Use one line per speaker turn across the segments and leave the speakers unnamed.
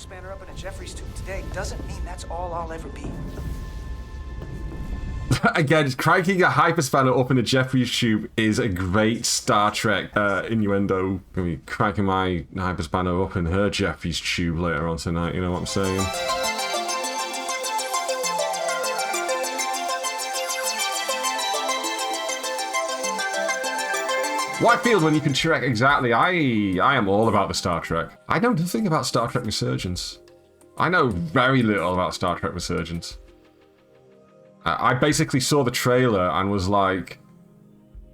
hyperspanner up in a Jeffries tube today doesn't mean that's all I'll ever be.
Again, cranking a hyperspanner up in a Jeffries tube is a great Star Trek innuendo. I mean, cranking my hyperspanner up in her Jeffries tube later on tonight, you know what I'm saying? Whitefield, when you can Trek, exactly. I am all about the Star Trek. I know nothing about Star Trek Resurgence. I know very little about Star Trek Resurgence. I basically saw the trailer and was like,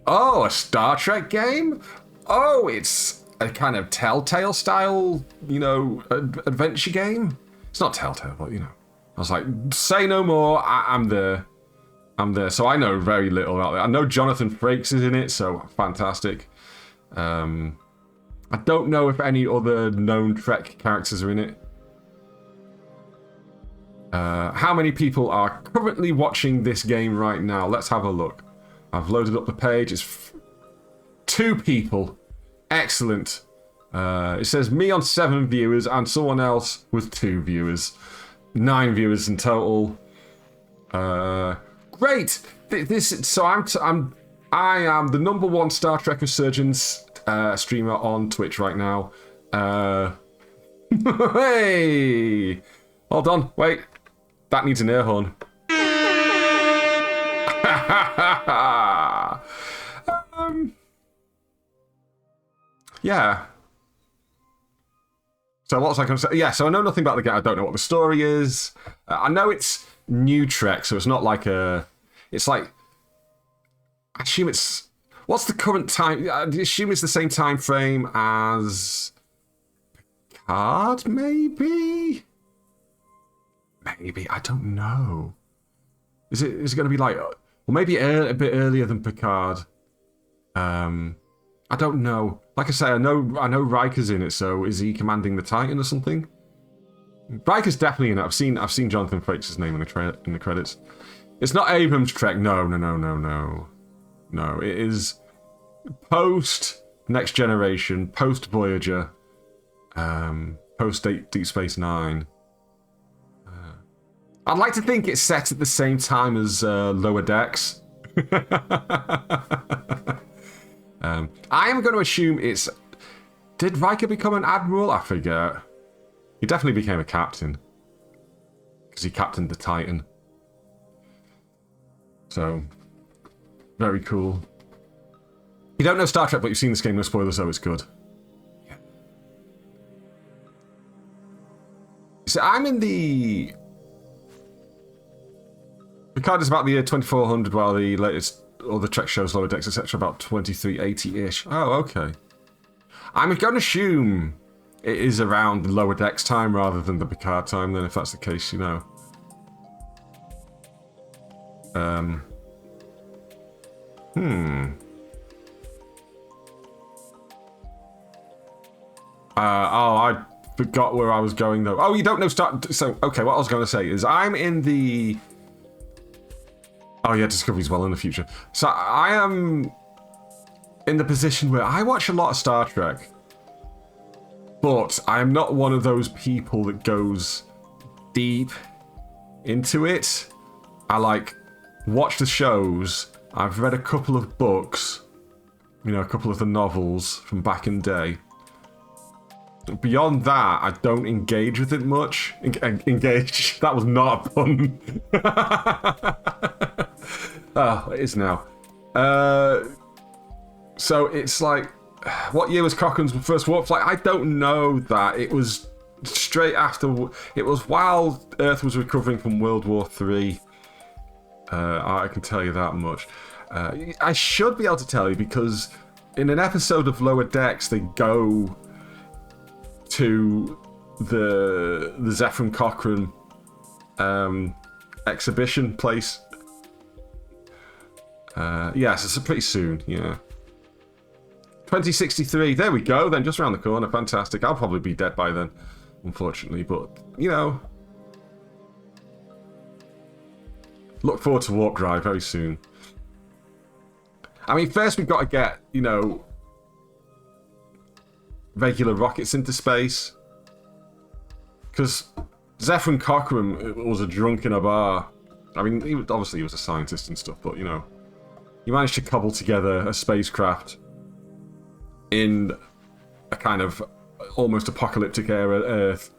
oh, a Star Trek game? Oh, it's a kind of Telltale style, you know, adventure game? It's not Telltale, but, you know. I was like, say no more, I'm there. I'm there. So I know very little about it. I know Jonathan Frakes is in it, so fantastic. I don't know if any other known Trek characters are in it. How many people are currently watching this game right now? Let's have a look. I've loaded up the page. It's 2 people. Excellent. It says me on 7 viewers and someone else with 2 viewers. 9 viewers in total. Great. So I am the #1 Star Trek Resurgence streamer on Twitch right now. Hey, hold on, wait. That needs an air horn. Yeah. So what was I going to say? Yeah, so I know nothing about the game. I don't know what the story is. I know it's new Trek, so it's not like a... It's like... I assume it's... What's the current time? I assume it's the same time frame as... Picard, maybe? Maybe, I don't know. Is it going to be like... Well, maybe a bit earlier than Picard. I don't know. Like I say, I know Riker's in it, so is he commanding the Titan or something? Riker's definitely in it. I've seen Jonathan Frakes' name in the credits. It's not Abrams' Trek. No. No, it is post Next Generation, post Voyager, post Deep Space Nine. I'd like to think it's set at the same time as Lower Decks. I am going to assume it's... Did Riker become an admiral? I forget. He definitely became a captain. Because he captained the Titan. So, very cool. You don't know Star Trek, but you've seen this game, no spoilers, so it's good. Yeah. So I'm in the... Picard is about the year 2400, while the latest other Trek shows, Lower Decks, etc., about 2380-ish. Oh, okay. I'm going to assume it is around the Lower Decks time rather than the Picard time, then, if that's the case, you know. I forgot where I was going, though. Oh, you don't know So, okay, what I was going to say is I'm in the... Oh, yeah, Discovery's well in the future. So I am in the position where I watch a lot of Star Trek, but I am not one of those people that goes deep into it. I, like, watch the shows. I've read a couple of books, you know, a couple of the novels from back in the day. Beyond that, I don't engage with it much. Engage? That was not a pun. Oh, it is now. So it's like, what year was Cochrane's first warp flight? I don't know that. It was straight after... It was while Earth was recovering from World War III. I can tell you that much. I should be able to tell you because in an episode of Lower Decks, they go to the Zephyr Cochrane exhibition place. Yes, it's pretty soon, yeah. 2063, there we go, then, just around the corner, fantastic. I'll probably be dead by then, unfortunately, but, you know. Look forward to Warp Drive very soon. I mean, first we've got to get, you know, regular rockets into space. Because Zephyr Cochrane was a drunk in a bar. I mean, obviously he was a scientist and stuff, but, you know, he managed to cobble together a spacecraft in a kind of almost apocalyptic era Earth.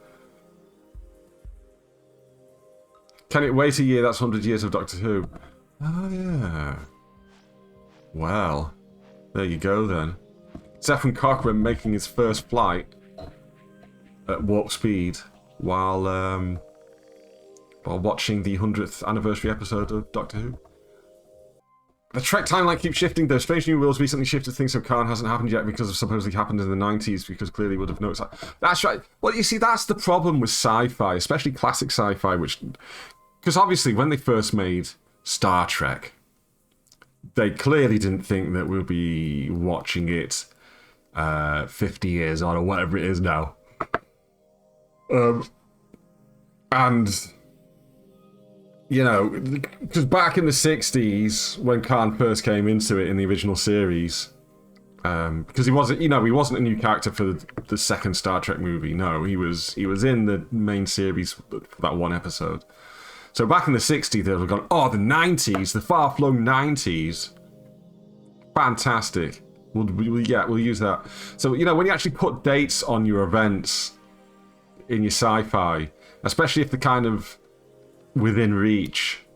Can it wait a year? That's 100 years of Doctor Who. Oh, yeah. Well, there you go then. Zephyr Cochrane making his first flight at warp speed while watching the 100th anniversary episode of Doctor Who. The Trek timeline keeps shifting though. Strange New Worlds recently shifted things so Khan hasn't happened yet because of supposedly happened in the 90s, because clearly would have noticed that. That's right. Well, you see, that's the problem with sci-fi, especially classic sci-fi, which... Because obviously when they first made Star Trek, they clearly didn't think that we'll be watching it 50 years on or whatever it is now. And... You know, because back in the 60s, when Khan first came into it in the original series, because he wasn't a new character for the second Star Trek movie. No, he was in the main series for that one episode. So back in the 60s, they were gone, oh, the 90s, the far-flung 90s. Fantastic. We'll use that. So, you know, when you actually put dates on your events in your sci-fi, especially if they're kind of within reach,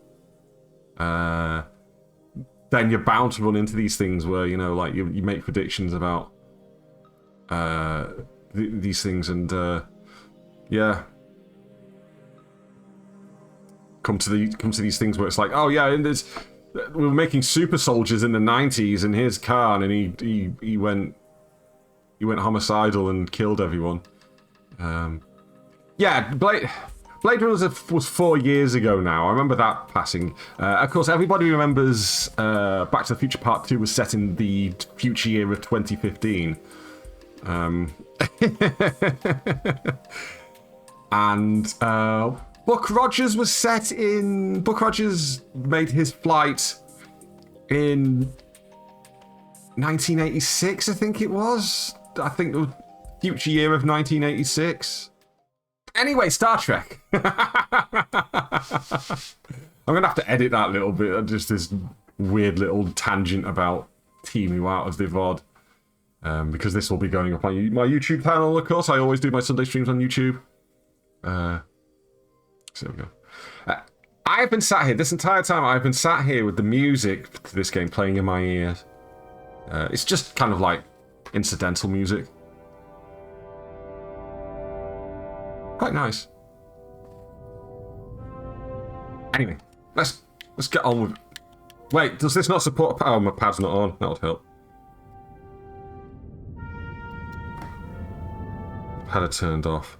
then you're bound to run into these things where, you know, like you make predictions about these things, and yeah, come to these things where it's like, oh yeah, and we were making super soldiers in the 90s, and here's Khan, and he went homicidal and killed everyone. Yeah, Blade Runner was 4 years ago now. I remember that passing. Of course, everybody remembers Back to the Future Part 2 was set in the future year of 2015. And Buck Rogers was set in... Buck Rogers made his flight in 1986, I think it was. I think the future year of 1986. Anyway, Star Trek. I'm going to have to edit that little bit. Just this weird little tangent about Teemu out of the VOD. Because this will be going up on my YouTube channel, of course. I always do my Sunday streams on YouTube. So there we go. I have been sat here, this entire time, I've been sat here with the music to this game playing in my ears. It's just kind of like incidental music. Quite nice. Anyway, let's get on with... Wait, does this not support... Oh, my pad's not on. That would help. Pad it turned off.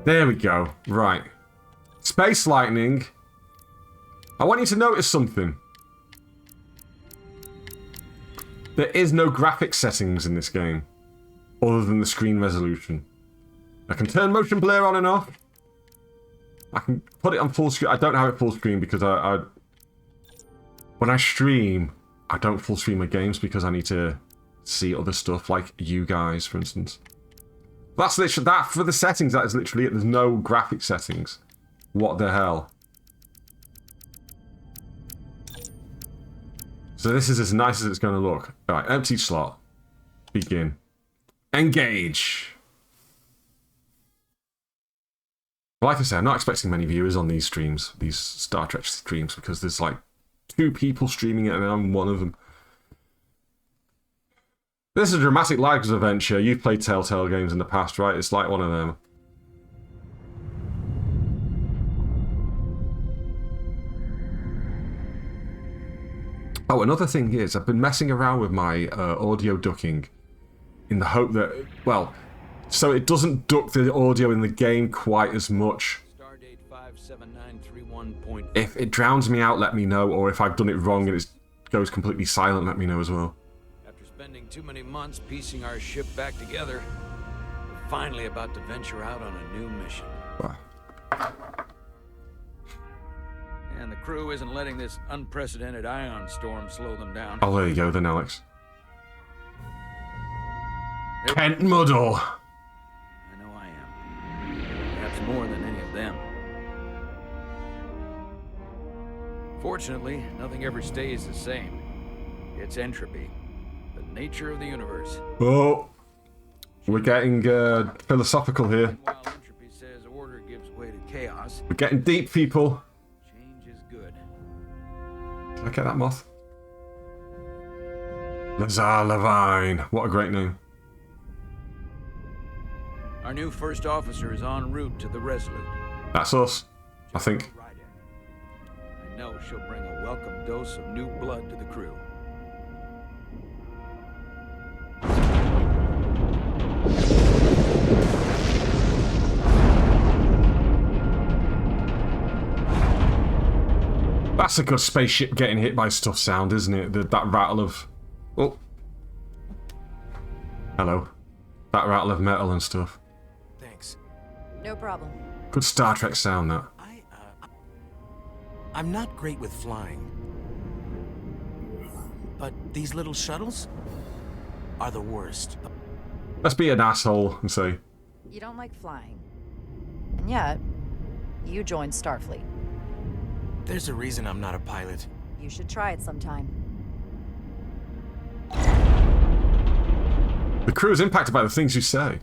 There we go. Right. Space lightning. I want you to notice something. There is no graphics settings in this game, other than the screen resolution. I can turn motion blur on and off. I can put it on full screen. I don't have it full screen because when I stream, I don't full screen my games because I need to see other stuff, like you guys, for instance. That's literally that for the settings. That is literally it. There's no graphic settings. What the hell? So this is as nice as it's going to look. All right, empty slot. Begin. Engage. Like I say, I'm not expecting many viewers on these streams, these Star Trek streams, because there's like 2 people streaming it and I'm one of them. This is a dramatic lives adventure. You've played Telltale games in the past, right? It's like one of them. Oh, another thing is, I've been messing around with my audio ducking in the hope that, well, so it doesn't duck the audio in the game quite as much. If it drowns me out, let me know, or if I've done it wrong and it goes completely silent, let me know as well.
After spending too many months piecing our ship back together, we're finally about to venture out on a new mission.
Wow.
And the crew isn't letting this unprecedented ion storm slow them down.
Oh, there you go then, Alex. Kent Muddle.
I know I am. Fortunately, nothing ever stays the same. It's entropy, the nature of the universe.
Oh, we're getting philosophical here.
While entropy says order gives way to chaos,
We're getting deep, people.
change is good.
Did I get that moth? Lazar Levine. What a great name.
Our new first officer is en route to the Resolute.
That's us, I think.
I know she'll bring a welcome dose of new blood to the crew.
That's a good spaceship getting hit by stuff sound, isn't it? That rattle of... Oh. Hello. That rattle of metal and stuff.
Thanks.
No problem.
Good Star Trek sound, that.
I'm not great with flying. But these little shuttles are the worst.
Let's be an asshole and say...
You don't like flying. And yet, you joined Starfleet.
There's a reason I'm not a pilot.
You should try it sometime.
The crew is impacted by the things you say.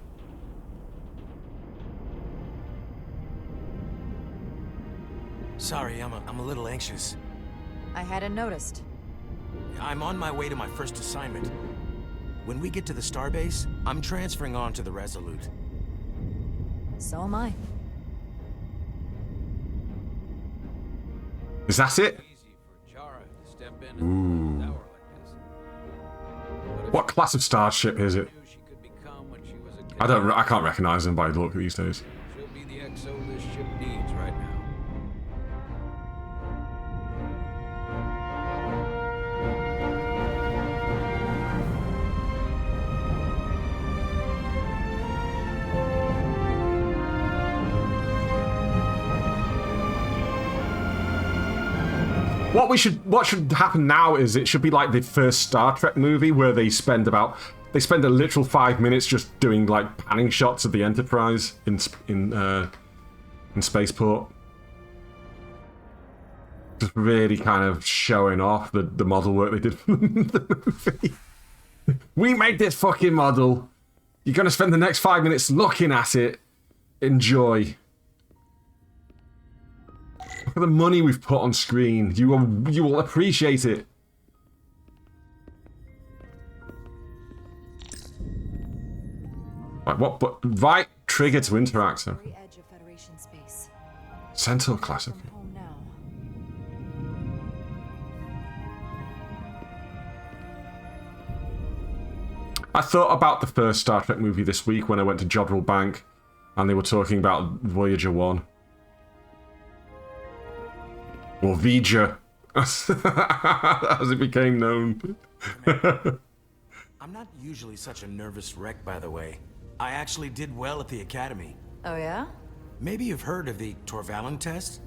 Sorry, I'm a little anxious.
I hadn't noticed.
I'm on my way to my first assignment. When we get to the starbase, I'm transferring on to the Resolute.
So am I.
Is that it?
Easy for Chara to step in and tower like this. But if
What class of starship is it?
she knew she could become when she was a kid,
I can't recognize them by the look these days.
she'll be the XO this ship needs right now.
What should happen now is it should be like the first Star Trek movie where they spend a literal 5 minutes just doing like panning shots of the Enterprise in spaceport, just really kind of showing off the model work they did for the movie. We made this fucking model. You're gonna spend the next 5 minutes looking at it. Enjoy. Look at the money we've put on screen. You will appreciate it. Right, what? But right trigger to interact. So.
Very edge of Federation space.
Centaur classic.
I'm home now.
I thought about the first Star Trek movie this week when I went to Jodrell Bank, and they were talking about Voyager 1. Or Vija, as it became known.
I'm not usually such a nervous wreck, by the way. I actually did well at the academy.
Oh yeah?
Maybe you've heard of the Torvalin test?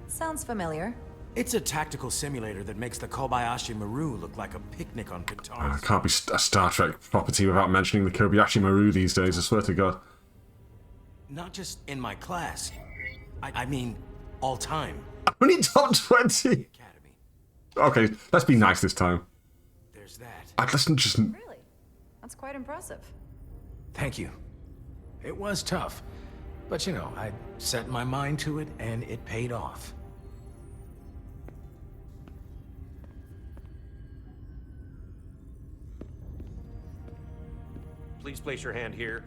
Sounds familiar.
It's a tactical simulator that makes the Kobayashi Maru look like a picnic on
It
guitars.
can't be a Star Trek property without mentioning the Kobayashi Maru these days, I swear to God.
Not just in my class. I mean, all time.
Only top 20!
Academy.
Okay, let's be nice this time.
There's that.
Let's just...
Really? That's quite impressive.
Thank you. It was tough. But you know, I set my mind to it and it paid off.
Please place your hand here.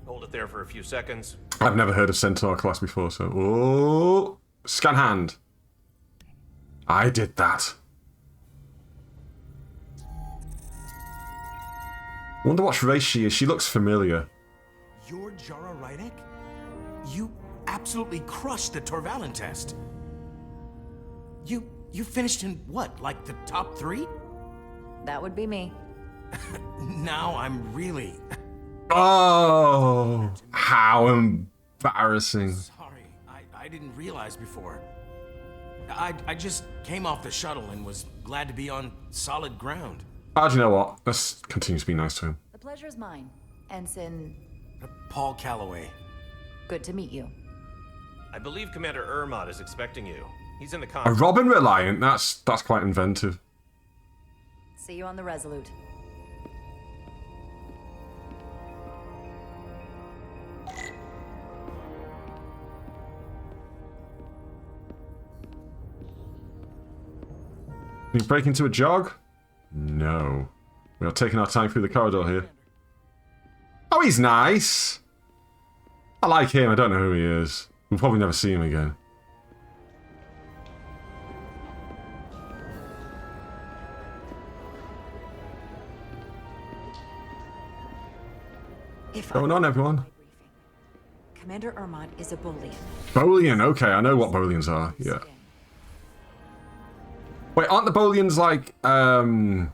Hold it there for a few seconds.
I've never heard of Centaur class before, so... Oh! Scan hand. I did that. Wonder what race she is. She looks familiar.
You're Jara Rydek? You absolutely crushed the Torvalin test. You finished in what, like the top 3?
That would be me.
Now I'm really
Oh! How embarrassing.
sorry. I didn't realize before. I just came off the shuttle and was glad to be on solid ground.
Oh, do you know what? Let's continue to be nice to him.
The pleasure's mine. Ensign,
Paul Calloway.
good to meet you.
I believe Commander Ermot is expecting you. He's in the
A
conference.
Robin Reliant? That's quite inventive.
See you on the Resolute.
Can you break into a jog? No. We are taking our time through the corridor here. Oh, he's nice. I like him. I don't know who he is. We'll probably never see him again.
If
Going on, everyone?
Commander Ermont is a Bolian.
Bolian. Okay, I know what Bolians are. Yeah. Wait, aren't the Bolians like, the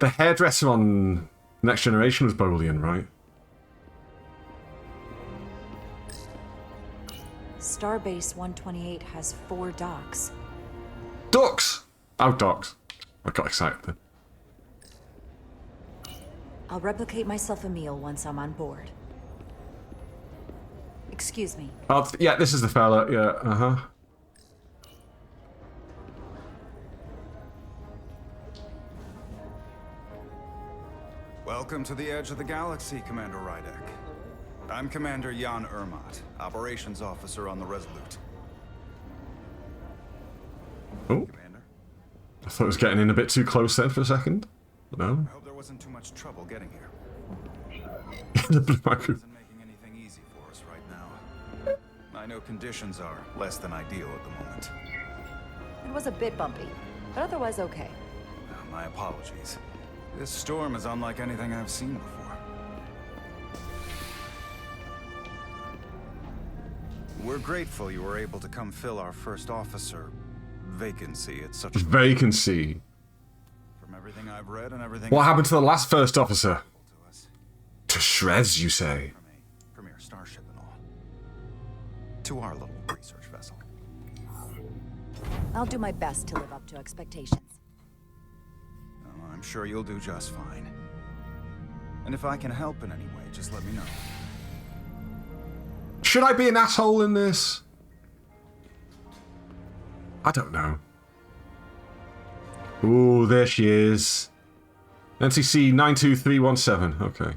hairdresser on Next Generation was Bolian, right?
Starbase 128 has 4 docks.
Ducks! Oh, docks. I got excited then.
I'll replicate myself a meal once I'm on board. Excuse me.
Oh, yeah, this is the fella. Yeah, uh-huh.
Welcome to the edge of the galaxy, Commander Rydek. I'm Commander Jan Ermont, Operations Officer on the Resolute.
Oh,
Commander,
I thought it was getting in a bit too close then for a second. No.
I hope there wasn't too much trouble getting here.
The blue micro.
Isn't making anything easy for us right now. I know conditions are less than ideal at the moment.
It was a bit bumpy, but otherwise okay.
My apologies. This storm is unlike anything I've seen before. We're grateful you were able to come fill our first officer vacancy at such a
Vacancy.
From everything I've read and everything
What happened to the last first officer?
to us,
To shreds, you say?
from a premier starship and all, to our little research vessel.
I'll do my best to live up to expectations.
Oh, I'm sure you'll do just fine. And if I can help in any way, just let me know.
Should I be an asshole in this? I don't know. Ooh, there she is. NCC 92317. Okay.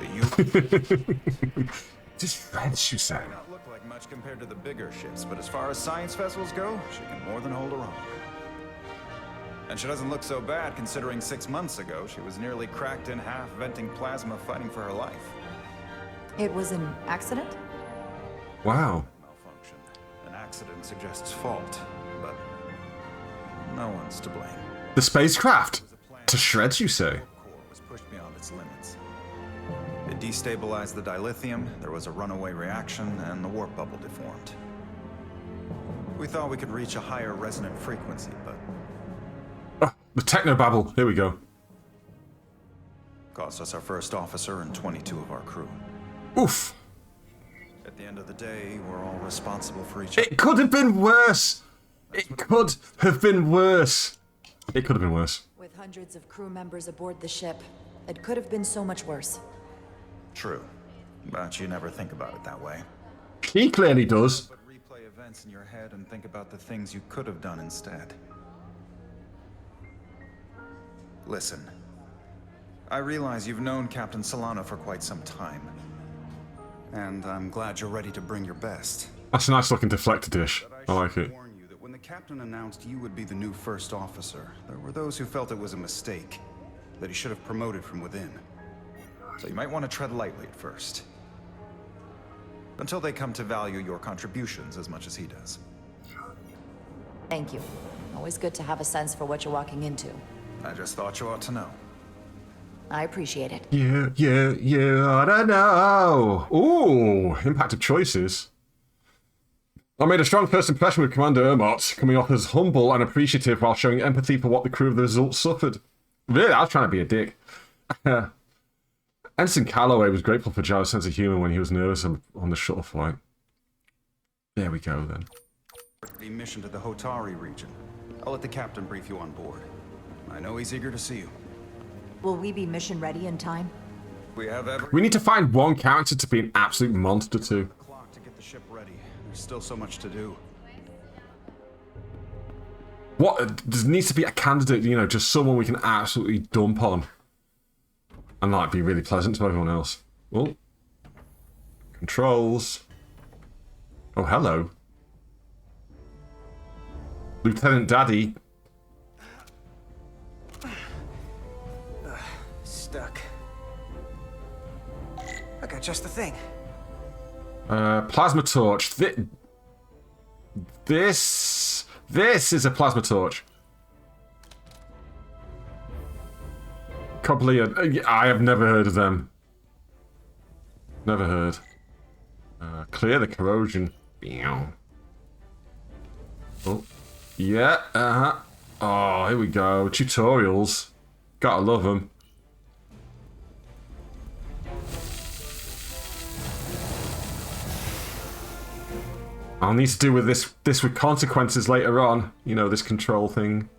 The U
Just shreds, you say?
may not look like much compared to the bigger ships, but as far as science vessels go, she can more than hold her own. And she doesn't look so bad considering 6 months ago she was nearly cracked in half, venting plasma, fighting for her life.
It was an accident?
Wow.
Malfunction. An accident suggests fault, but no one's to blame.
The spacecraft. To shreds, you say?
Core was pushed beyond its limits. It destabilized the dilithium, there was a runaway reaction, and the warp bubble deformed. We thought we could reach a higher resonant frequency, but
Oh, the technobabble. Here we go.
cost us our first officer and 22 of our crew.
Oof.
At the end of the day, we're all responsible for each other.
It could have been worse. It could have been worse. It could have been worse.
With hundreds of crew members aboard the ship, it could have been so much worse.
True, but you never think about it that way.
He clearly does.
But replay events in your head and think about the things you could have done instead. Listen, I realize you've known Captain Solano for quite some time. And I'm glad you're ready to bring your best.
That's a nice looking deflector dish.
But
I like
should
it.
warn you that when the captain announced you would be the new first officer, there were those who felt it was a mistake, that he should have promoted from within. So you might want to tread lightly at first. Until they come to value your contributions as much as he does.
Thank you. Always good to have a sense for what you're walking into.
I just thought you ought to know.
I appreciate it.
I don't know. Ooh, impact of choices. I made a strong first impression with Commander Ermont, coming off as humble and appreciative while showing empathy for what the crew of the Resolute suffered. Really, I was trying to be a dick. Ensign Calloway was grateful for Jar's sense of humor when he was nervous on the shuttle flight. There we go, then.
The mission to the Hotari region. I'll let the captain brief you on board. I know he's eager to see you.
Will we be mission ready in time?
We have every
We need to find one character to be an absolute monster to.
clock to get the ship ready. There's still so much to do.
What? There needs to be a candidate, you know, just someone we can absolutely dump on. And like be really pleasant to everyone else. Oh. Controls. Oh, hello. Lieutenant Daddy.
Stuck. I got just the thing.
Plasma torch. This is a plasma torch. I have never heard of them. Never heard. Clear the corrosion. Oh, yeah. Oh, here we go. Tutorials. Gotta love them. I'll need to deal with this with consequences later on. You know, this control thing.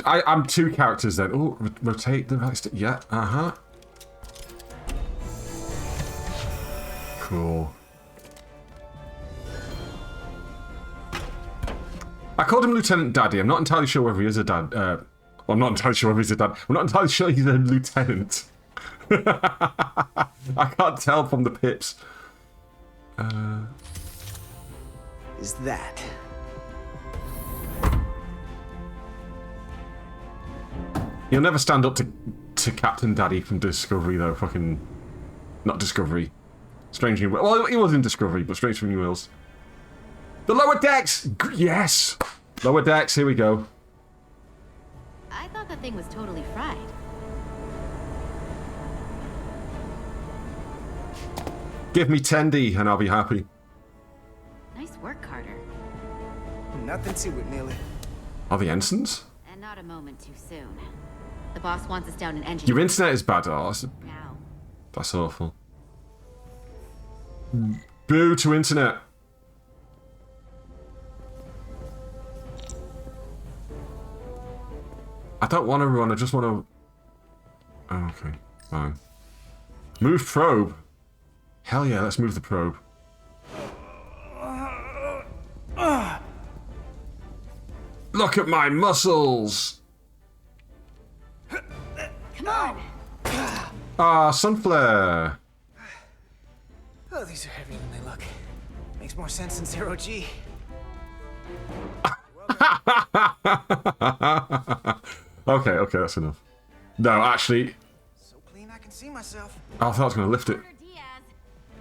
I'm two characters then. Oh, rotate the right stick. Yeah, Cool. I called him Lieutenant Daddy. I'm not entirely sure whether he is a dad. I'm not entirely sure whether he's a dad. I'm not entirely sure he's a lieutenant. I can't tell from the pips.
Is that?
He'll never stand up to Captain Daddy from Discovery, though. Fucking... Not Discovery. Strange New Worlds. Well, he was in Discovery, but Strange New Worlds. The lower decks! Yes! Lower decks, here we go.
I thought the thing was totally fried.
Give me 10D and I'll be happy.
Nice work, Carter.
Nothing to it, Neely.
Are the ensigns?
And not a moment too soon. The boss wants us down in engine.
Your internet is bad. Oh,
Now.
that's awful. Boo to internet. I don't want to run, I just want to... Oh, okay, fine. Move probe. Hell yeah, let's move the probe. Look at my muscles!
Come on!
Ah, sunflare!
Oh, these are heavier than they look. Makes more sense than zero G.
Okay, that's enough. No, actually...
So clean I can see myself.
I thought I was going to lift it.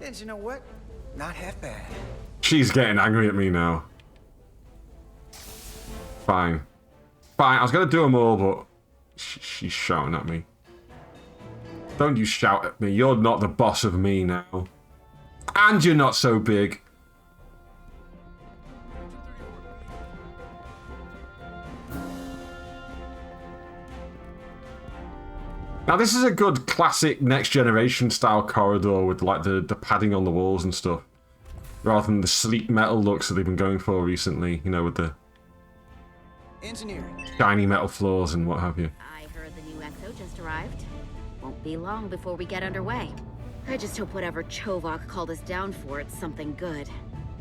And you know what? Not half bad.
She's getting angry at me now. Fine. Fine, I was going to do them all, but... She's shouting at me. Don't you shout at me. You're not the boss of me now. And you're not so big. Now this is a good classic next generation style corridor with like the padding on the walls and stuff. Rather than the sleek metal looks that they've been going for recently, you know, with the
Engineering.
shiny metal floors and what have you.
I heard the new XO just arrived. Won't be long before we get underway. I just hope whatever Chovak called us down for, it's something good.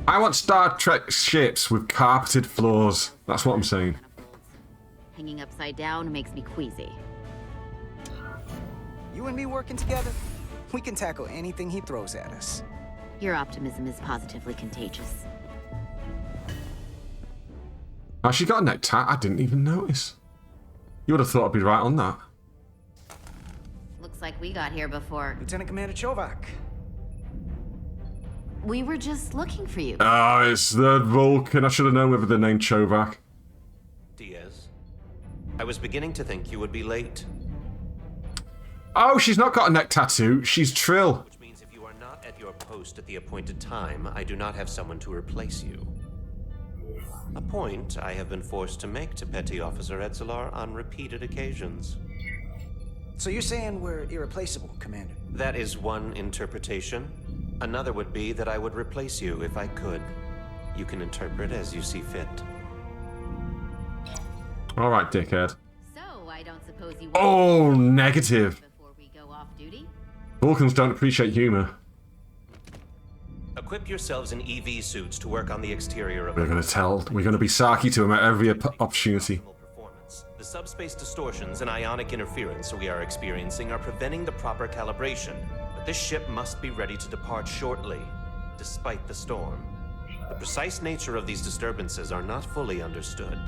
I want Star Trek ships with carpeted floors. That's what I'm saying.
Hanging upside down makes me queasy.
You and me working together, we can tackle anything he throws at us.
Your optimism is positively contagious.
Oh, she got a neck tat. I didn't even notice. You would have thought I'd be right on that.
Looks like we got here before.
Lieutenant Commander Chovak.
We were just looking for you.
Ah, it's the Vulcan. I should have known with the name Chovak.
Diaz, I was beginning to think you would be late.
Oh, she's not got a neck tattoo. She's Trill.
Which means if you are not at your post at the appointed time, I do not have someone to replace you. A point I have been forced to make to Petty Officer Edzelar on repeated occasions.
So you're saying we're irreplaceable, Commander?
That is one interpretation. Another would be that I would replace you if I could. You can interpret as you see fit.
All right, dickhead.
So, Suppose you
Oh, negative.
before we go off duty?
Vulcans don't appreciate humor.
Equip yourselves in EV suits to work on the exterior of
We're gonna be sarky to him at every opportunity.
performance. The subspace distortions and ionic interference we are experiencing are preventing the proper calibration. But this ship must be ready to depart shortly, despite the storm. The precise nature of these disturbances are not fully understood.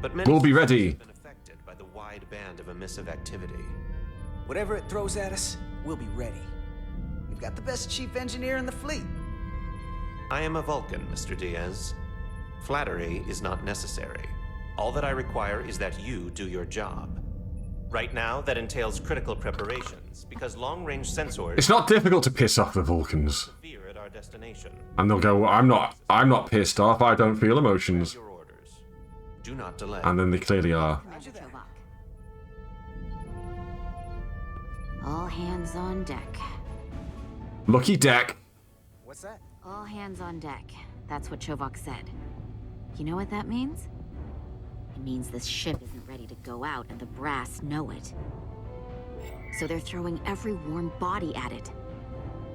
But many
We'll be
systems
ready.
have been affected by the wide band of emissive activity.
Whatever it throws at us, we'll be ready. We've got the best chief engineer in the fleet.
I am a Vulcan, Mr. Diaz. Flattery is not necessary. All that I require is that you do your job. Right now, that entails critical preparations, because long-range sensors
It's not difficult to piss off the Vulcans.
veer at our destination.
And they'll go, I'm not pissed off, I don't feel emotions.
Your orders. Do not delay.
And then they clearly are.
Commander Chovak. All hands on deck.
Lucky deck.
What's that?
All hands on deck. That's what Chovak said. You know what that means? It means this ship isn't ready to go out and the brass know it. So they're throwing every warm body at it.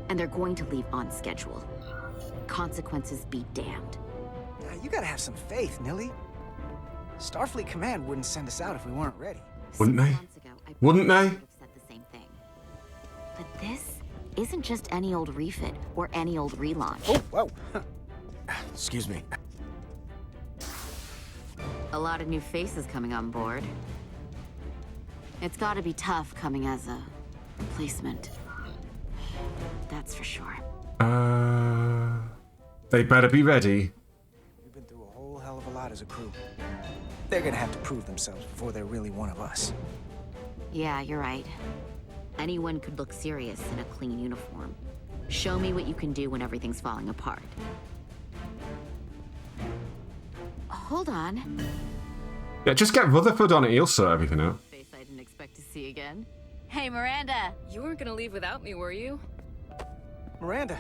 And they're going to leave on schedule. Consequences be damned.
Now, you gotta have some faith, Nilly. Starfleet Command wouldn't send us out if we weren't ready.
Wouldn't
6
they?
months ago, I
Wouldn't
probably
they?
would have said the same thing. But this isn't just any old refit or any old relaunch.
Oh, whoa.
Excuse me.
A lot of new faces coming on board. It's gotta be tough coming as a replacement. That's for sure.
They better be ready.
We've been through a whole hell of a lot as a crew. They're gonna have to prove themselves before they're really one of us.
Yeah, you're right. Anyone could look serious in a clean uniform. Show me what you can do when everything's falling apart. Hold on.
Yeah, just get Rutherford on it, he'll sort everything out.
Face I didn't expect to see again. Hey, Miranda!
You weren't gonna leave without me, were you?
Miranda,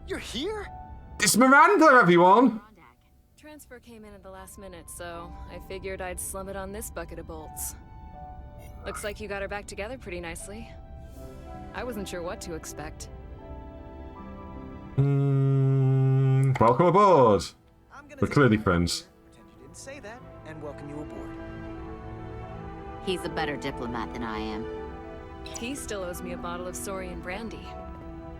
you're here?
It's Miranda, everyone!
Transfer came in at the last minute, so I figured I'd slum it on this bucket of bolts. Looks like you got her back together pretty nicely. I wasn't sure what to expect.
Welcome aboard.
I'm gonna
We're clearly friends.
pretend you didn't say that and welcome you aboard.
He's a better diplomat than I am.
He still owes me a bottle of Saurian brandy.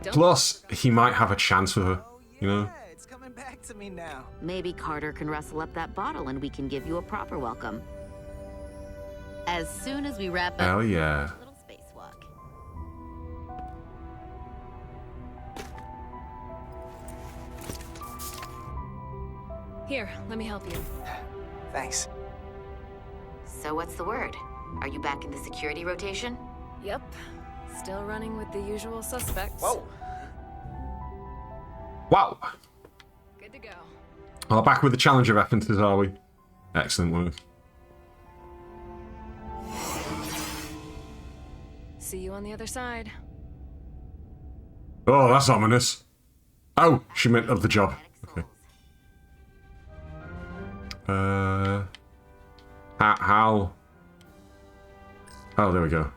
Don't
Plus, he might have a chance with her,
Oh, yeah,
you know?
it's coming back to me now.
Maybe Carter can rustle up that bottle and we can give you a proper welcome. As soon as we wrap up
Hell yeah.
a little spacewalk.
Here, let me help you.
Thanks.
So what's the word? Are you back in the security rotation?
Yep. Still running with the usual suspects.
Whoa.
Wow.
Good to go.
Oh, back with the Challenger references, are we? Excellent work.
See you on the other side.
Oh, that's ominous. Oh, she meant of the job. Okay. How? Oh, there we go.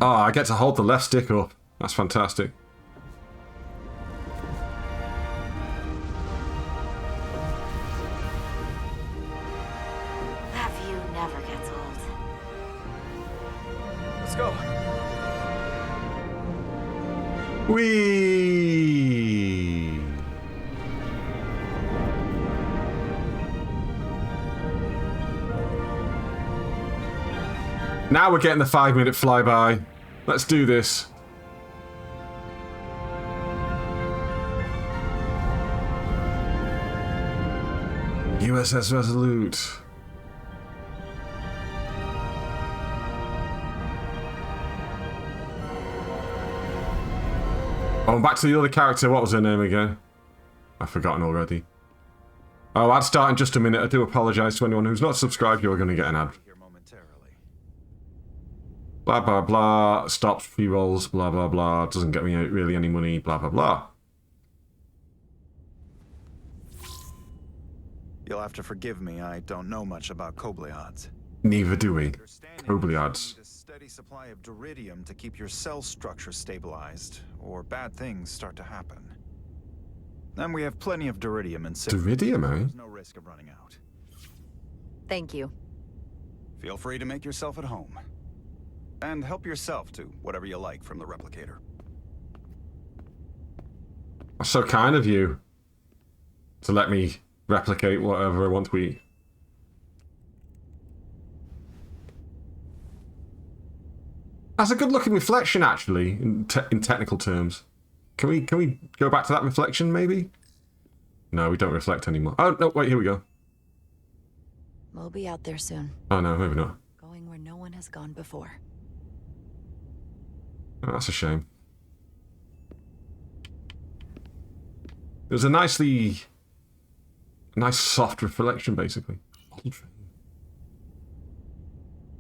Oh, I get to hold the left stick up. That's fantastic.
That view never gets old.
Let's go.
Whee! Now we're getting the 5-minute flyby. Let's do this. USS Resolute. Oh, back to the other character. What was her name again? I've forgotten already. Oh, ad start in just a minute. I do apologise to anyone who's not subscribed. You're going to get an ad.
Here momentarily.
Blah, blah, blah. Stops pre-rolls. Blah, blah, blah. Doesn't get me really any money. Blah, blah, blah.
You'll have to forgive me. I don't know much about Kobleods.
Neither do we. Probably
You
ads.
need a steady supply of duridium to keep your cell structure stabilized, or bad things start to happen. And we have plenty of duridium in City.
Duridium, eh?
There's no risk of running out.
Thank you.
Feel free to make yourself at home. And help yourself to whatever you like from the replicator.
That's so kind of you. To let me replicate whatever I want to eat. That's a good-looking reflection, actually, in technical terms. Can we go back to that reflection, maybe? No, we don't reflect anymore. Oh, no, wait, here we go.
We'll be out there soon.
Oh, no, maybe not.
Going where no one has gone before.
Oh, that's a shame. There's a nice soft reflection, basically.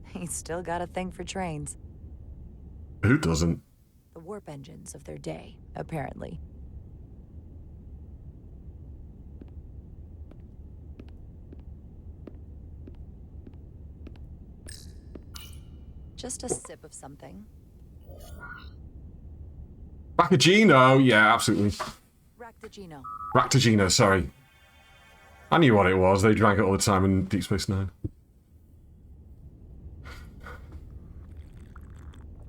He's still got a thing for trains.
Who doesn't?
The warp engines of their day, apparently. Just a sip of something.
Bakagino, yeah, absolutely.
Ractagino.
Ractagino, sorry. I knew what it was. They drank it all the time in Deep Space Nine.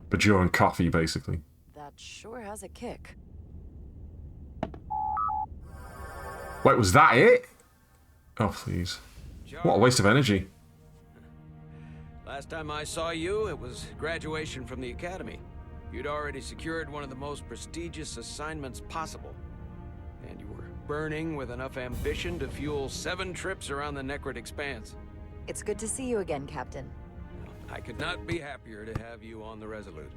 Bajoran coffee, basically.
That sure has a kick.
Wait, was that it? Oh, please. What a waste of energy.
Last time I saw you, it was graduation from the academy. You'd already secured one of the most prestigious assignments possible. And you were burning with enough ambition to fuel 7 trips around the Necrit Expanse.
It's good to see you again, Captain.
I could not be happier to have you on the Resolute.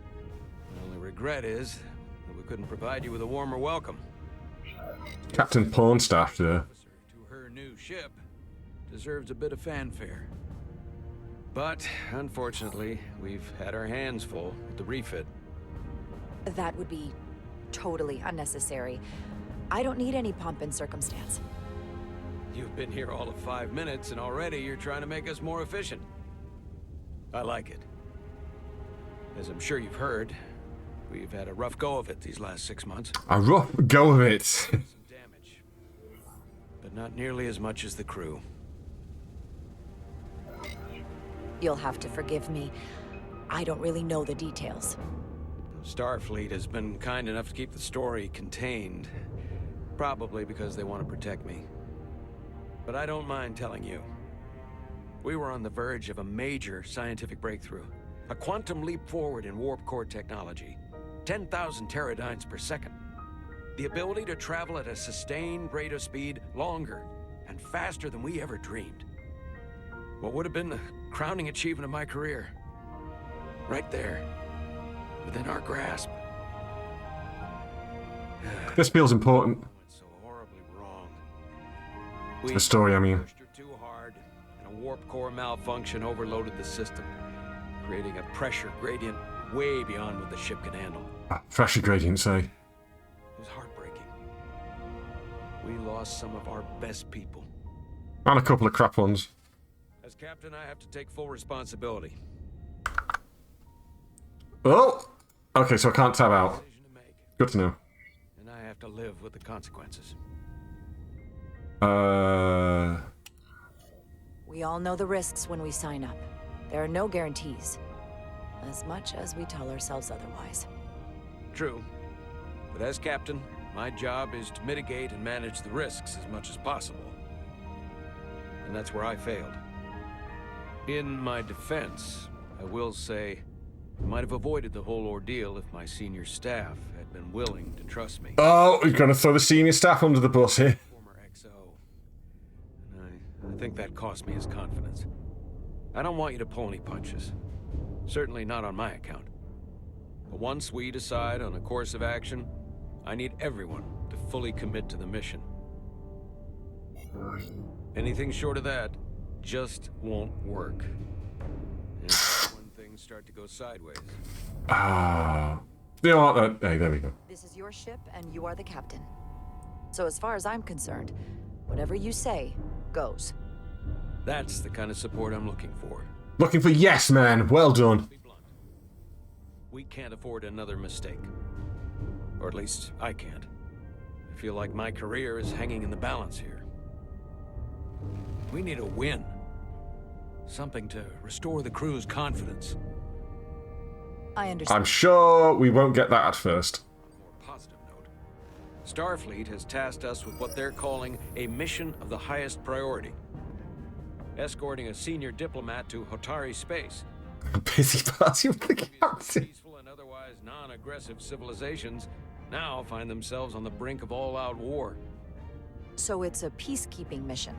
The only regret is that we couldn't provide you with a warmer welcome.
Captain Pornstaff there.
Officer to her new ship deserves a bit of fanfare. But, unfortunately, we've had our hands full with the refit.
That would be totally unnecessary. I don't need any pomp and circumstance.
You've been here all of 5 minutes, and already you're trying to make us more efficient. I like it. As I'm sure you've heard, we've had a rough go of it these last 6 months.
A rough go of it.
Some damage, but not nearly as much as the crew.
You'll have to forgive me. I don't really know the details.
Starfleet has been kind enough to keep the story contained, probably because they want to protect me. But I don't mind telling you. We were on the verge of a major scientific breakthrough. A quantum leap forward in warp core technology. 10,000 teradynes per second. The ability to travel at a sustained rate of speed longer and faster than we ever dreamed. What would have been the crowning achievement of my career? Right there. Within our grasp.
This feels important.
Went so horribly wrong.
The story, I mean.
Pushed her too hard, and a warp core malfunction overloaded the system, creating a pressure gradient way beyond what the ship could handle.
Pressure gradient, say.
It was heartbreaking. We lost some of our best people.
And a couple of crap ones.
As captain, I have to take full responsibility.
Oh! Okay, so I can't tab out.
Decision to make,
Good to know.
and I have to live with the consequences.
We all know the risks when we sign up. There are no guarantees. As much as we tell ourselves otherwise.
True. But as captain, my job is to mitigate and manage the risks as much as possible. And that's where I failed. In my defense, I will say I might have avoided the whole ordeal if my senior staff had been willing to trust me.
Oh, we're going to throw the senior staff under the bus here.
Former XO. And I think that cost me his confidence. I don't want you to pull any punches. Certainly not on my account. But once we decide on a course of action, I need everyone to fully commit to the mission. Anything short of that just won't work. And when things start to go sideways.
Ah. You know what? Hey, there we go.
This is your ship, and you are the captain. So as far as I'm concerned, whatever you say, goes.
That's the kind of support I'm looking for.
Looking for yes, man. Well done.
Be blunt. We can't afford another mistake. Or at least, I can't. I feel like my career is hanging in the balance here. We need a win. Something to restore the crew's confidence.
I understand.
I'm sure we won't get that at first.
On a more positive note, Starfleet has tasked us with what they're calling a mission of the highest priority. Escorting a senior diplomat to Hotari space.
A busy party with the captain.
Peaceful and otherwise non-aggressive civilizations now find themselves on the brink of all-out war.
So it's a peacekeeping mission.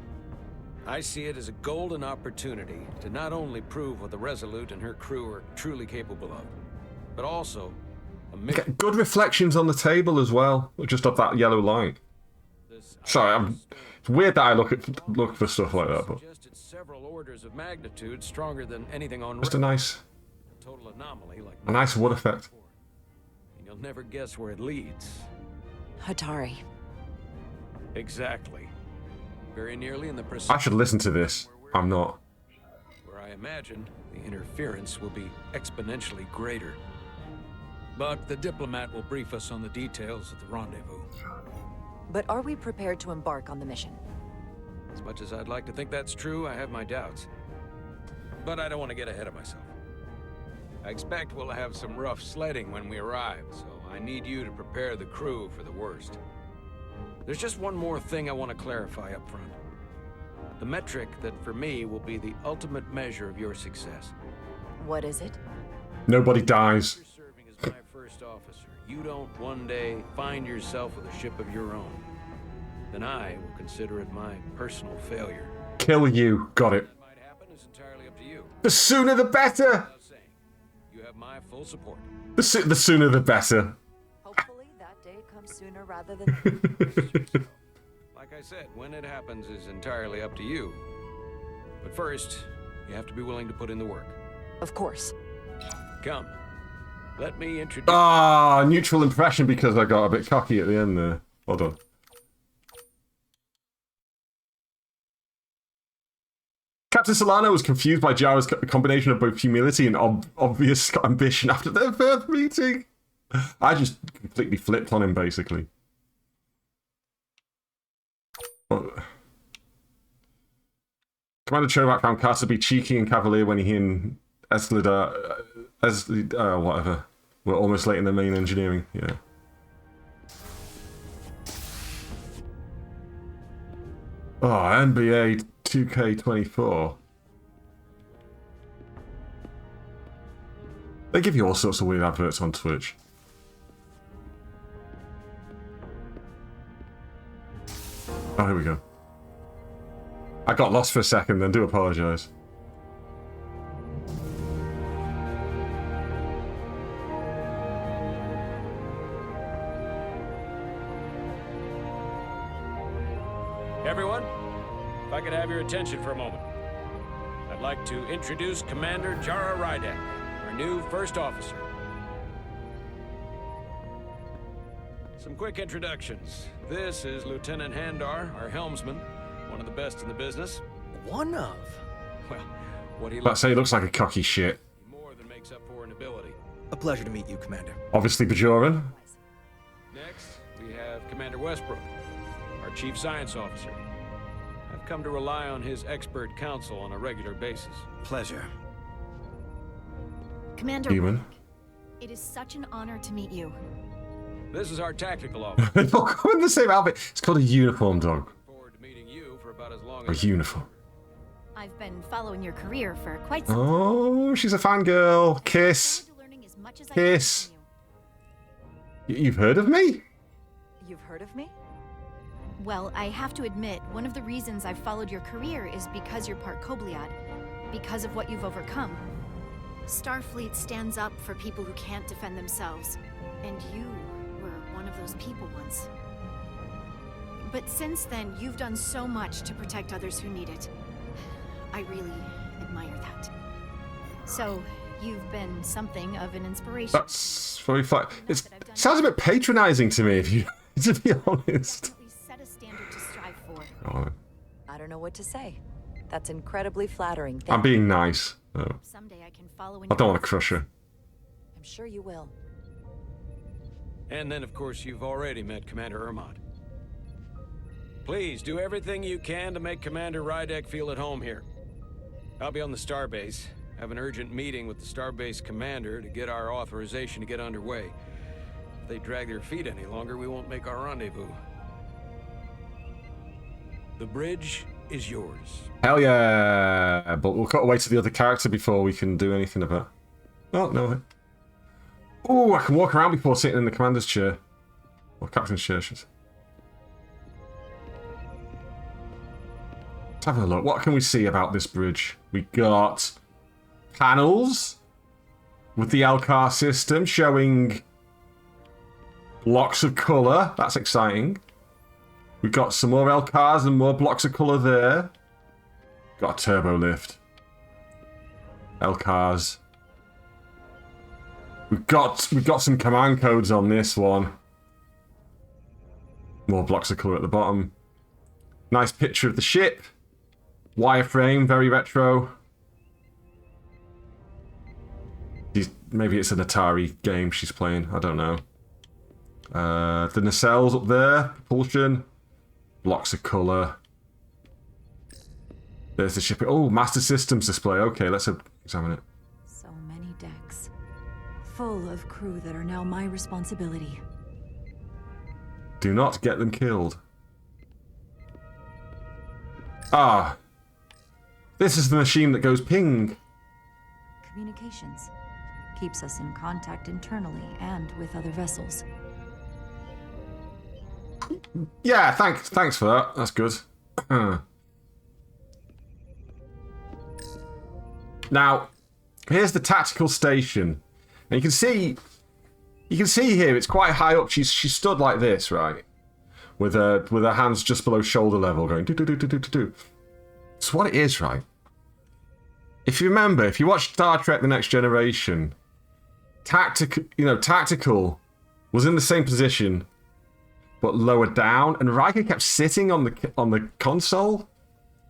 I see it as a golden opportunity to not only prove what the Resolute and her crew are truly capable of, but also a mission.
Get good reflections on the table as well, just off that yellow line. Sorry, it's weird that I look for stuff like that, but
Suggested several orders of magnitude stronger than anything on
just a
record.
nice,
Total anomaly like
a nice wood effect.
and you'll never guess where it leads.
Hatari.
Exactly. Very nearly in the
I
precise
should listen to this. I'm not.
where I imagine the interference will be exponentially greater. But the diplomat will brief us on the details at the rendezvous.
But are we prepared to embark on the mission?
As much as I'd like to think that's true, I have my doubts. But I don't want to get ahead of myself. I expect we'll have some rough sledding when we arrive, so I need you to prepare the crew for the worst. There's just one more thing I want to clarify up front. The metric that for me will be the ultimate measure of your success.
What is it?
Nobody dies.
You're serving as my first officer. You don't one day find yourself with a ship of your own. Then I will consider it my personal failure.
Kill you. Got it.
What might happen is entirely up to you.
The sooner the better.
Without saying, you have my full support.
The sooner the better.
Hopefully that day comes sooner rather than...
Like I said, when it happens is entirely up to you. But first, you have to be willing to put in the work.
Of course.
Come. Let me introduce...
Ah, neutral impression because I got a bit cocky at the end there. Hold on. Captain Solano was confused by Jara's combination of both humility and obvious ambition after their first meeting. I just completely flipped on him, basically. Commander Chovak found Carter to be cheeky and cavalier when he and whatever, were almost late in the main engineering. Yeah. Oh, NBA 2K24. They give you all sorts of weird adverts on Twitch. Oh, here we go. I got lost for a second, then do apologise.
Everyone, if I could have your attention for a moment. I'd like to introduce Commander Jara Rydek, our new first officer. Some quick introductions. This is Lieutenant Handar, our helmsman, one of the best in the business.
One of?
Well, what he
Let's say he looks like a cocky shit.
more than makes up for in ability.
A pleasure to meet you, Commander.
Obviously Bajoran.
Next, we have Commander Westbrook, our chief science officer. I've come to rely on his expert counsel on a regular basis.
Pleasure.
Commander,
Human.
it is such an honor to meet you.
This is our tactical officer.
They all come in the same outfit. It's called a uniform dog.
Looking forward to meeting you for about as long
A
as
uniform.
I've been following your career for quite some time.
Oh, she's a fangirl. Kiss.
I'm learning as much as I
Kiss.
can from
You've heard of me?
You've heard of me?
you. Well, I have to admit, one of the reasons I've followed your career is because you're part Kobliad, because of what you've overcome. Starfleet stands up for people who can't defend themselves, and you were one of those people once. But since then, you've done so much to protect others who need it. I really admire that. So, you've been something of an inspiration.
That's very fun. It sounds a bit patronizing to me, if you, to be honest.
Set a standard to strive for.
Oh,
I don't know what to say. That's incredibly flattering.
I'm being nice. Oh.
Someday I can follow in
I don't want to crush her.
I'm sure you will.
And then, of course, you've already met Commander Ermont. Please, do everything you can to make Commander Rydek feel at home here. I'll be on the starbase. Have an urgent meeting with the starbase commander to get our authorization to get underway. If they drag their feet any longer, we won't make our rendezvous. The bridge is yours.
Hell yeah! But we'll cut away to the other character before we can do anything about it. Oh, no. Oh, I can walk around before sitting in the commander's chair. Or captain's chair, should I say. Let's have a look. What can we see about this bridge? We got panels with the LCAR system showing blocks of colour. That's exciting. We've got some more LCARs and more blocks of colour there. Got a turbo lift. LCARs. We've got some command codes on this one. More blocks of colour at the bottom. Nice picture of the ship. Wireframe, very retro. Maybe it's an Atari game she's playing. I don't know. The nacelles up there. Propulsion. Blocks of colour. There's the ship. Oh, Master Systems display. Okay, let's examine it.
So many decks. Full of crew that are now my responsibility.
Do not get them killed. Ah. This is the machine that goes ping.
Communications. Keeps us in contact internally and with other vessels.
Yeah, thanks for that. That's good. Now, here's the tactical station. And you can see here it's quite high up. She's stood like this, right? With her hands just below shoulder level going do do do do do do. So what it is, right? If you remember, if you watch Star Trek The Next Generation, Tactical was in the same position but lower down, and Riker kept sitting on the console.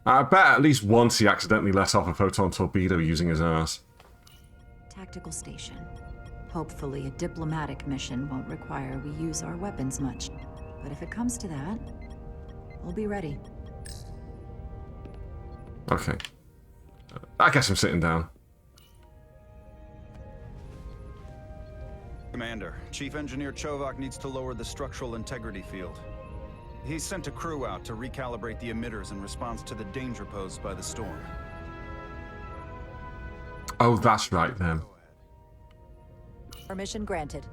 I bet at least once he accidentally let off a photon torpedo using his ass.
Tactical station. Hopefully a diplomatic mission won't require we use our weapons much. But if it comes to that, we'll be ready.
Okay. I guess I'm sitting down.
Commander, Chief Engineer Chovak needs to lower the structural integrity field. He's sent a crew out to recalibrate the emitters in response to the danger posed by the storm.
Oh, that's right then.
Permission granted.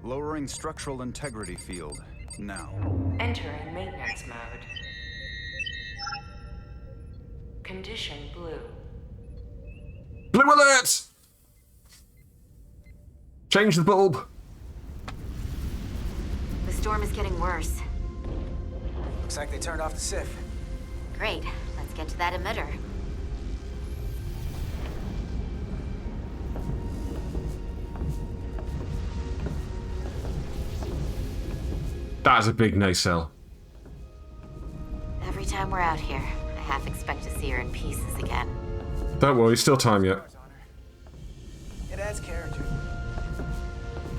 Lowering structural integrity field, now.
Entering maintenance mode. Condition blue.
Blue alert! Change the bulb.
The storm is getting worse.
Looks like they turned off the SIF.
Great. Let's get to that emitter.
That's a big nacelle.
Every time we're out here, I half expect to see her in pieces again.
Don't worry, still time yet.
It adds character.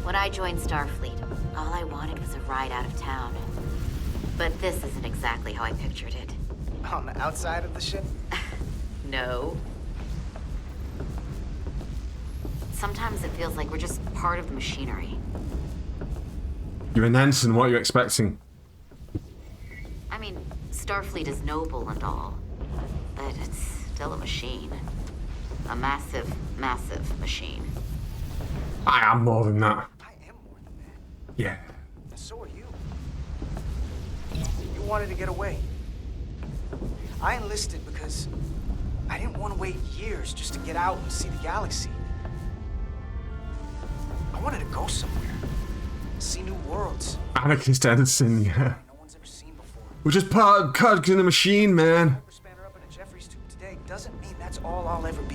When I joined Starfleet, all I wanted was a ride out of town. But this isn't exactly how I pictured it.
On the outside of the ship?
No. Sometimes it feels like we're just part of the machinery.
You're an ensign, what are you expecting?
I mean, Starfleet is noble and all, but it's still a machine. A massive, massive machine.
I am more than that.
I am more than that.
Yeah.
And so are you. You wanted to get away. I enlisted because I didn't want to wait years just to get out and see the galaxy. I wanted to go somewhere. See new worlds.
Anarchist Edison, yeah.
No one's ever seen before.
We're just part of cogs in the machine, man.
Spanner up in a Jeffries tube today doesn't mean that's all I'll ever be.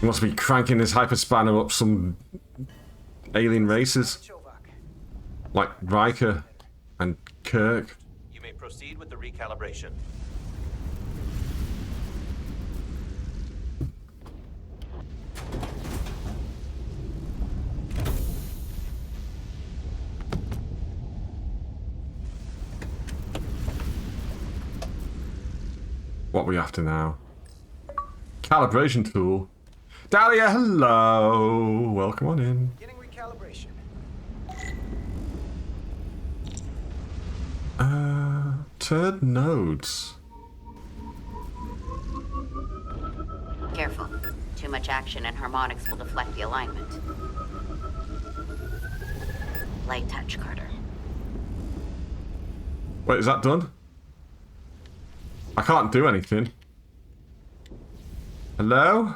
He must be cranking his hyperspanner up some alien races. Like Riker and Kirk.
You may proceed with the recalibration.
What are we after now? Calibration tool. Dahlia, hello. Welcome on in.
Beginning recalibration.
Turd nodes.
Careful. Too much action and harmonics will deflect the alignment. Light touch, Carter.
Wait, is that done? I can't do anything. Hello?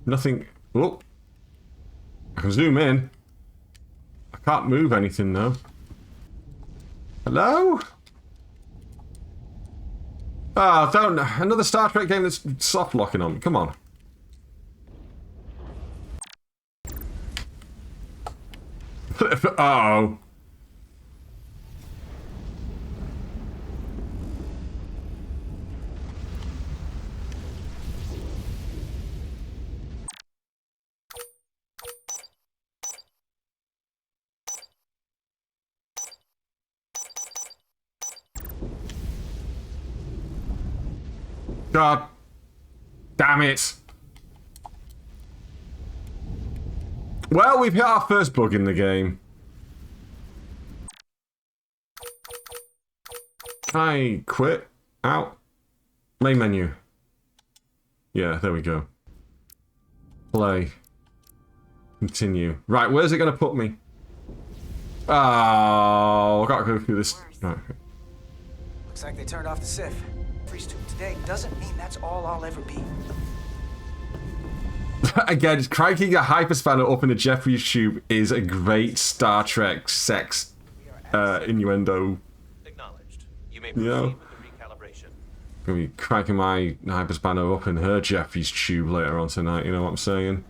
Nothing. Oh. I can zoom in. I can't move anything though. Hello? Ah, don't. Another Star Trek game that's soft locking on me. Come on. Uh-oh. God damn it. Well, we've hit our first bug in the game. Can I quit? Out? Main menu. Yeah, there we go. Play. Continue. Right, where's it going to put me? Oh, I've got to go through this. Right.
Looks like they turned off the SIF. Jeffries tube today doesn't mean that's all I'll ever be.
Again, cranking a hyperspanner up in a Jeffries tube is a great Star Trek sex innuendo.
Acknowledged. You may proceed with the recalibration.
Gonna be cranking my hyperspanner up in her Jeffries tube later on tonight, you know what I'm saying?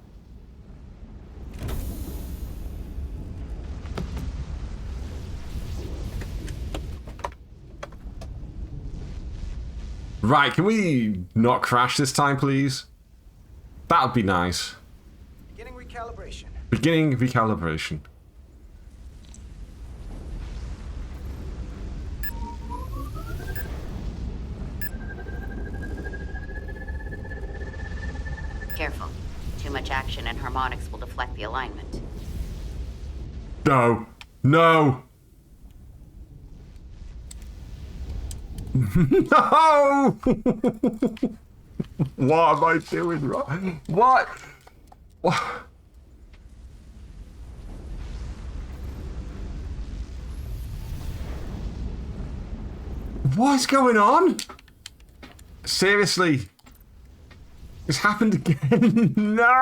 Right, can we not crash this time, please? That would be nice.
Beginning recalibration.
Beginning recalibration.
Careful. Too much action and harmonics will deflect the alignment.
No. No. No! What am I doing wrong? What? What's going on? Seriously? It's happened again. No!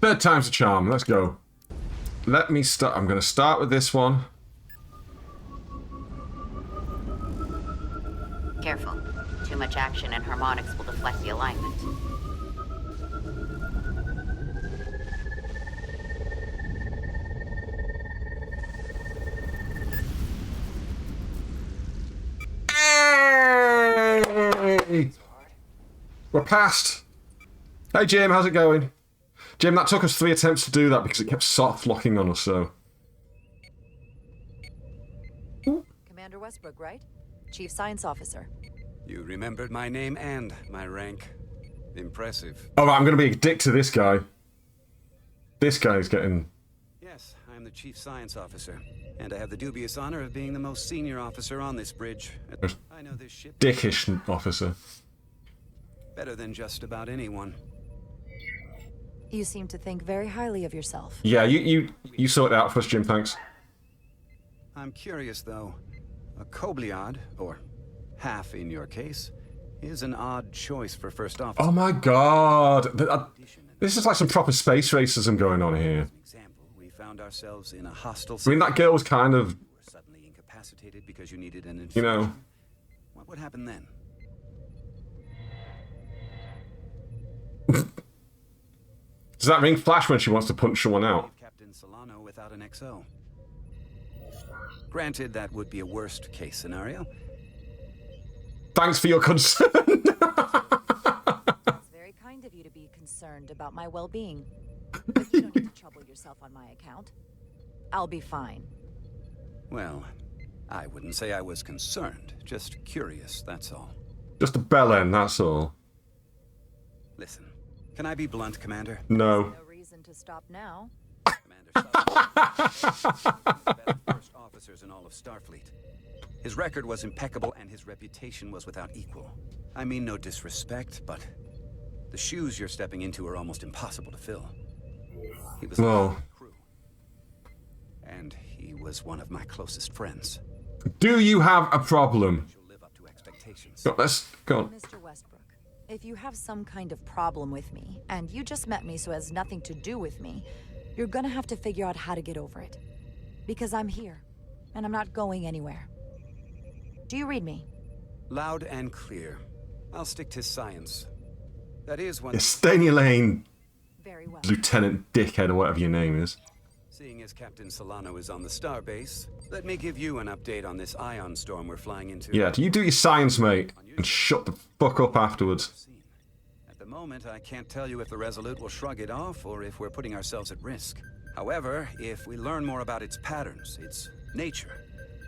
Third time's a charm. Let's go. Let me start. I'm going to start with this one.
Careful. Too much action and harmonics will deflect the alignment.
Hey! We're past. Hey Jim, how's it going? Jim, that took us 3 attempts to do that because it kept soft locking on us, so.
Commander Westbrook, right? Chief Science Officer.
You remembered my name and my rank. Impressive.
Oh, I'm going to be a dick to this guy. This guy's getting...
Yes, I'm the Chief Science Officer. And I have the dubious honor of being the most senior officer on this bridge. I know this ship...
Dickish officer.
Better than just about anyone.
You seem to think very highly of yourself.
Yeah, you sort it out for us, Jim, thanks.
I'm curious, though. A Kobliad, or half in your case, is an odd choice for first officer.
Oh my god! This is like some proper space racism going on here.
Example, we found ourselves in a hostile.
I mean, that girl was kind of,
You were suddenly incapacitated because you needed an
you know.
infusion. What would happen then?
Does that ring flash when she wants to punch someone out?
Leave Captain Solano without an XO. Granted, that would be a worst case scenario.
Thanks for your concern.
It's very kind of you to be concerned about my well-being. But you don't need to trouble yourself on my account. I'll be fine.
Well, I wouldn't say I was concerned, just curious, that's all.
Just a bell end, that's all.
Listen, can I be blunt, Commander?
No.
No reason to stop now.
Commander Sullivan, first officers in all of Starfleet. His record was impeccable and his reputation was without equal. I mean no disrespect, but the shoes you're stepping into are almost impossible to fill. He was
Well,
crew, and he was one of my closest friends.
do you have a problem?
She'll live up to expectations.
Let's go on.
Mr. Westbrook, if you have some kind of problem with me, and you just met me so it has nothing to do with me, you're gonna have to figure out how to get over it. Because I'm here, and I'm not going anywhere. Do you read me?
Loud and clear. I'll stick to science. That is one.
Stay in your lane,
Very well.
Lieutenant Dickhead, or whatever your name is.
Seeing as Captain Solano is on the starbase, let me give you an update on this ion storm we're flying into.
Yeah, do you do your science, mate, and shut the fuck up afterwards.
At the moment, I can't tell you if the Resolute will shrug it off or if we're putting ourselves at risk. However, if we learn more about its patterns, its nature,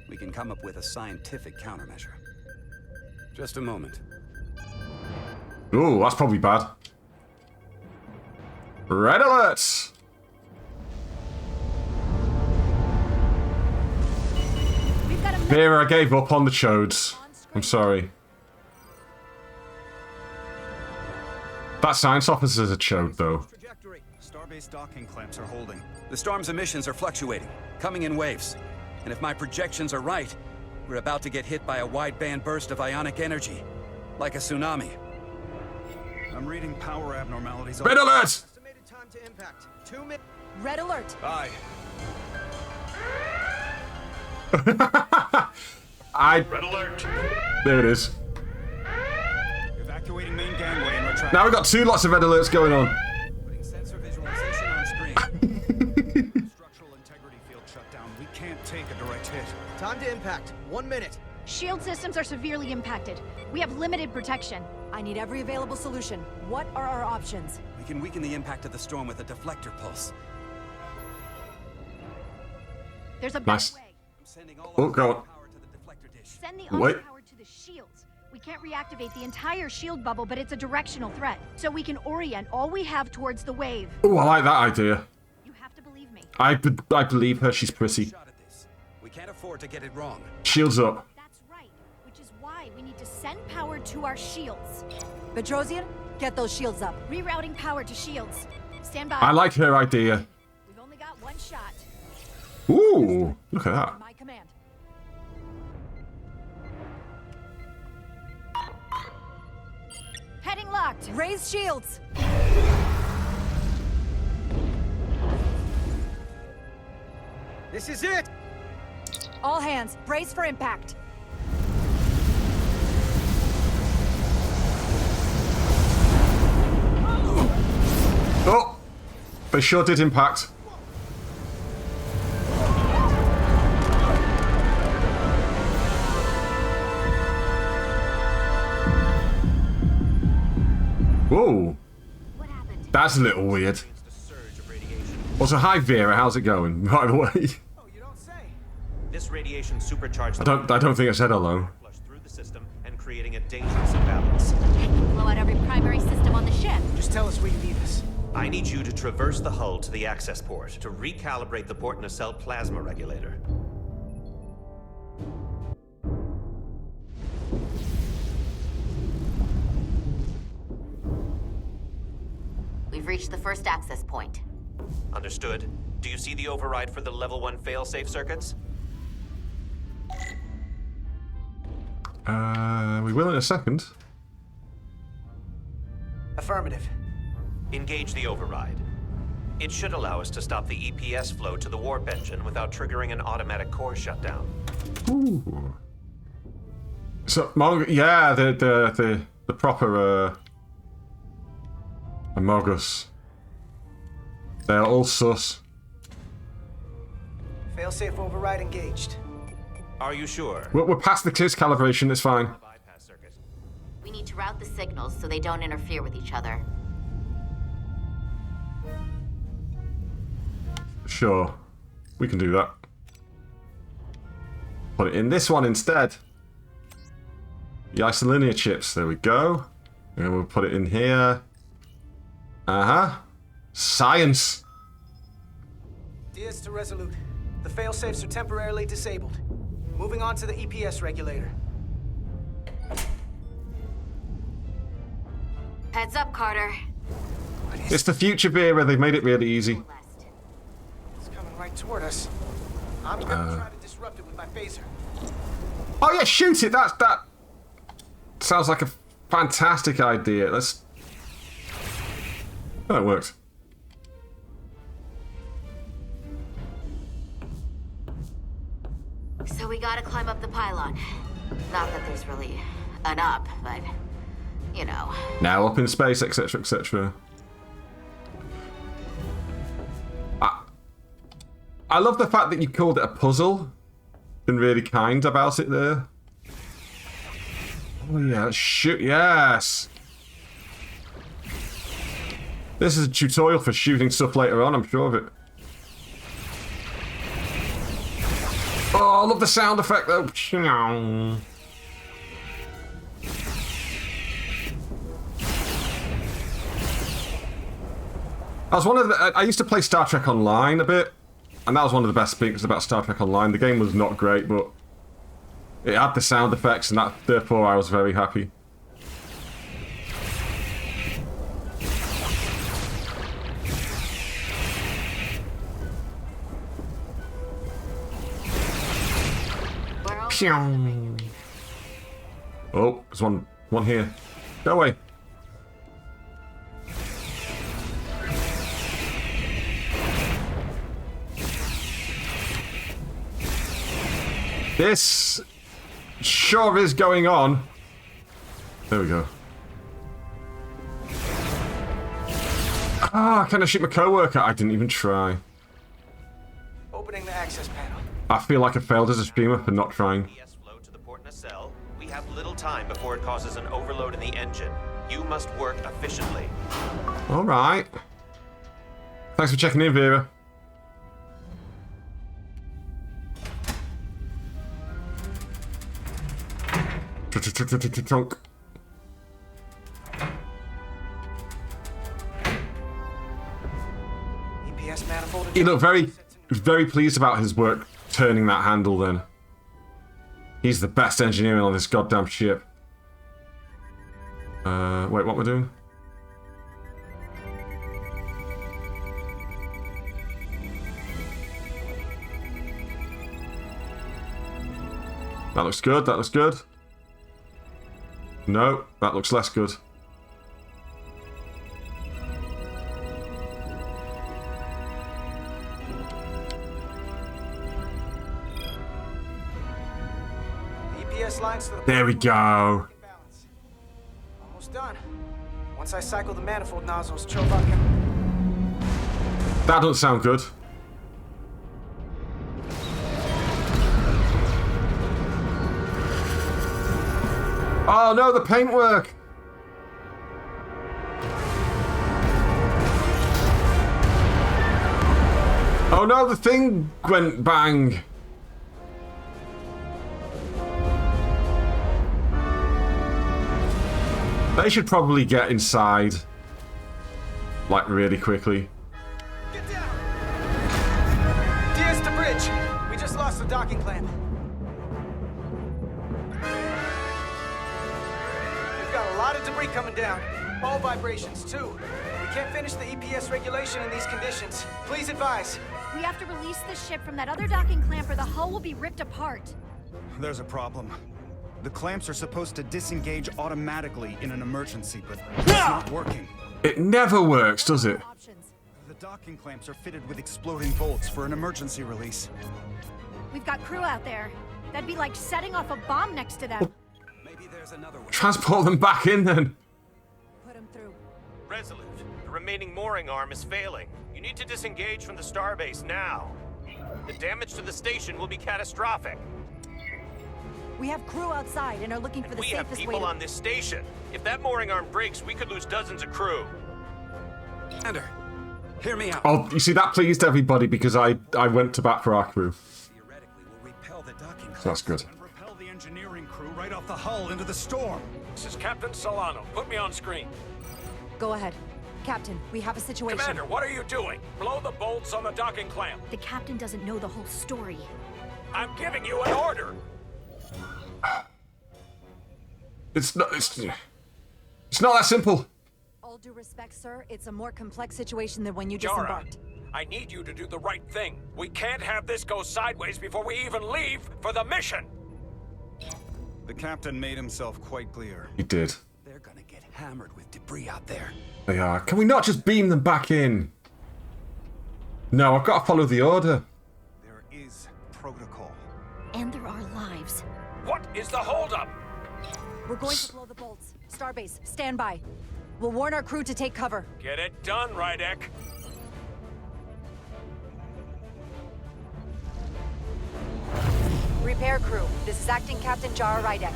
we can come up with a scientific countermeasure. Just a moment.
Ooh, that's probably bad. Red alert!
We've got a
Vera, I gave up on the chodes. I'm sorry. That science officer's a chode, though.
Trajectory. Starbase docking clamps are holding. The storm's emissions are fluctuating, coming in waves. And if my projections are right, we're about to get hit by a wideband burst of ionic energy, like a tsunami.
I'm reading power abnormalities.
Red alert!
Estimated time to impact. 2 minutes.
Red alert!
Aye.
Red alert! There it is.
Evacuating main gangway and retract.
Now we've got lots of red alerts going on.
Putting sensor visualization on screen.
Structural integrity field shut down. We can't take a direct hit.
Time to impact. 1 minute.
Shield systems are severely impacted. We have limited protection.
I need every available solution. What are our options?
We can weaken the impact of the storm with a deflector pulse.
There's a
Nice.
better way.
I'm sending all
Oh, go on.
power to the deflector dish.
Send the
Wait.
auto power to the shields. We can't reactivate the entire shield bubble, but it's a directional threat. So we can orient all we have towards the wave.
Oh, I like that idea.
You have to believe me.
I believe her, she's pretty.
Shot at this. We can't afford to get it wrong.
Shields up.
That's right, which is why we need to send power to our shields.
Petrosian, get those shields up.
Rerouting power to shields. Stand by.
I like her idea.
We've only got one shot.
Ooh, look at that.
My command.
Heading locked.
Raise shields!
This is it.
All hands, brace for impact.
Oh, they sure did impact. Whoa,
What happened?
that's a little weird. Also, hi Vera, how's it going? By the way,
Oh, you don't say.
This radiation supercharged
I don't think I said hello.
flush through the system and creating a dangerous imbalance.
Blow out every primary system on the ship.
Just tell us where you need us.
I need you to traverse the hull to the access port to recalibrate the port nacelle plasma regulator.
We've reached the first access point.
Understood. Do you see the override for the level 1 failsafe circuits?
We will in a second.
Affirmative.
Engage the override. It should allow us to stop the EPS flow to the warp engine without triggering an automatic core shutdown.
Ooh. So, yeah, the proper Amogus. They're all sus.
Failsafe override engaged.
Are you sure?
We're past the CIS calibration, it's fine.
We need to route the signals so they don't interfere with each other.
Sure. We can do that. Put it in this one instead. The isolinear chips, there we go. And we'll put it in here. Uh-huh. Science.
Diaz to Resolute. The failsafes are temporarily disabled. Moving on to the EPS regulator.
Heads up, Carter.
It's the future Vera, they've made it really easy.
It's coming right toward us. I'm gonna try to disrupt it with my phaser.
Oh yeah, shoot it! That sounds like a fantastic idea. Let's... Oh, it worked.
So we gotta climb up the pylon. Not that there's really an up, but, you know.
Now up in space, etc., etc. I love the fact that you called it a puzzle. Been really kind about it there. Oh yeah, shoot, yes! This is a tutorial for shooting stuff later on, I'm sure of it. Oh, I love the sound effect though. I used to play Star Trek Online a bit, and that was one of the best things about Star Trek Online. The game was not great, but it had the sound effects, and therefore I was very happy. Oh, there's one here. Go away. This sure is going on. There we go. Ah, can I shoot my co-worker? I didn't even try.
Opening the access panel.
I feel like I failed as a streamer for not trying.
Flow to the port nacelle. We have little time before it causes an overload in the engine. You must work efficiently.
All right. Thanks for checking in, Vera. Trunk.
EPS manifold.
He looked very pleased about his work turning that handle then. He's the best engineering on this goddamn ship. Wait, what we're doing? That looks good, that looks good. No, that looks less good.
Lines to the
there we go.
Almost done. Once I cycle the manifold nozzles, Chovok can...
That doesn't sound good. Oh no, the paintwork! Oh no, the thing went bang! They should probably get inside, like, really quickly.
Get down! Diaz to bridge! We just lost the docking clamp. We've got a lot of debris coming down. All vibrations, too. We can't finish the EPS regulation in these conditions. Please advise.
We have to release the ship from that other docking clamp or the hull will be ripped apart.
There's a problem. The clamps are supposed to disengage automatically in an emergency, but it's not working.
It never works, does it?
The docking clamps are fitted with exploding bolts for an emergency release.
We've got crew out there. That'd be like setting off a bomb next to them.
Maybe there's another way.
Transport them back in then.
Put him through.
Resolute, the remaining mooring arm is failing. You need to disengage from the starbase now. The damage to the station will be catastrophic.
We have crew outside and are looking for the
We have
safest way
people
to...
on this station. If that mooring arm breaks, we could lose dozens of crew.
Commander, hear me out.
Oh, you see, that pleased everybody because I went to bat for our crew.
Theoretically, we'll repel the docking
So that's good.
And repel the engineering crew right off the hull into the storm.
This is Captain Solano. Put me on screen.
Go ahead. Captain, we have a situation.
Commander, what are you doing? Blow the bolts on the docking clamp.
The captain doesn't know the whole story.
I'm giving you an order.
It's not that simple.
All due respect, sir, it's a more complex situation than when you
Jara,
disembarked.
I need you to do the right thing. We can't have this go sideways before we even leave for the mission.
The captain made himself quite clear.
He did.
They're gonna get hammered with debris out there.
They are. Can we not just beam them back in? No, I've got to follow the order.
There is protocol.
And there are lives.
What is the holdup?
We're going to blow the bolts. Starbase, stand by. We'll warn our crew to take cover.
Get it done, Rydek.
Repair crew, this is Acting Captain Jara Rydek.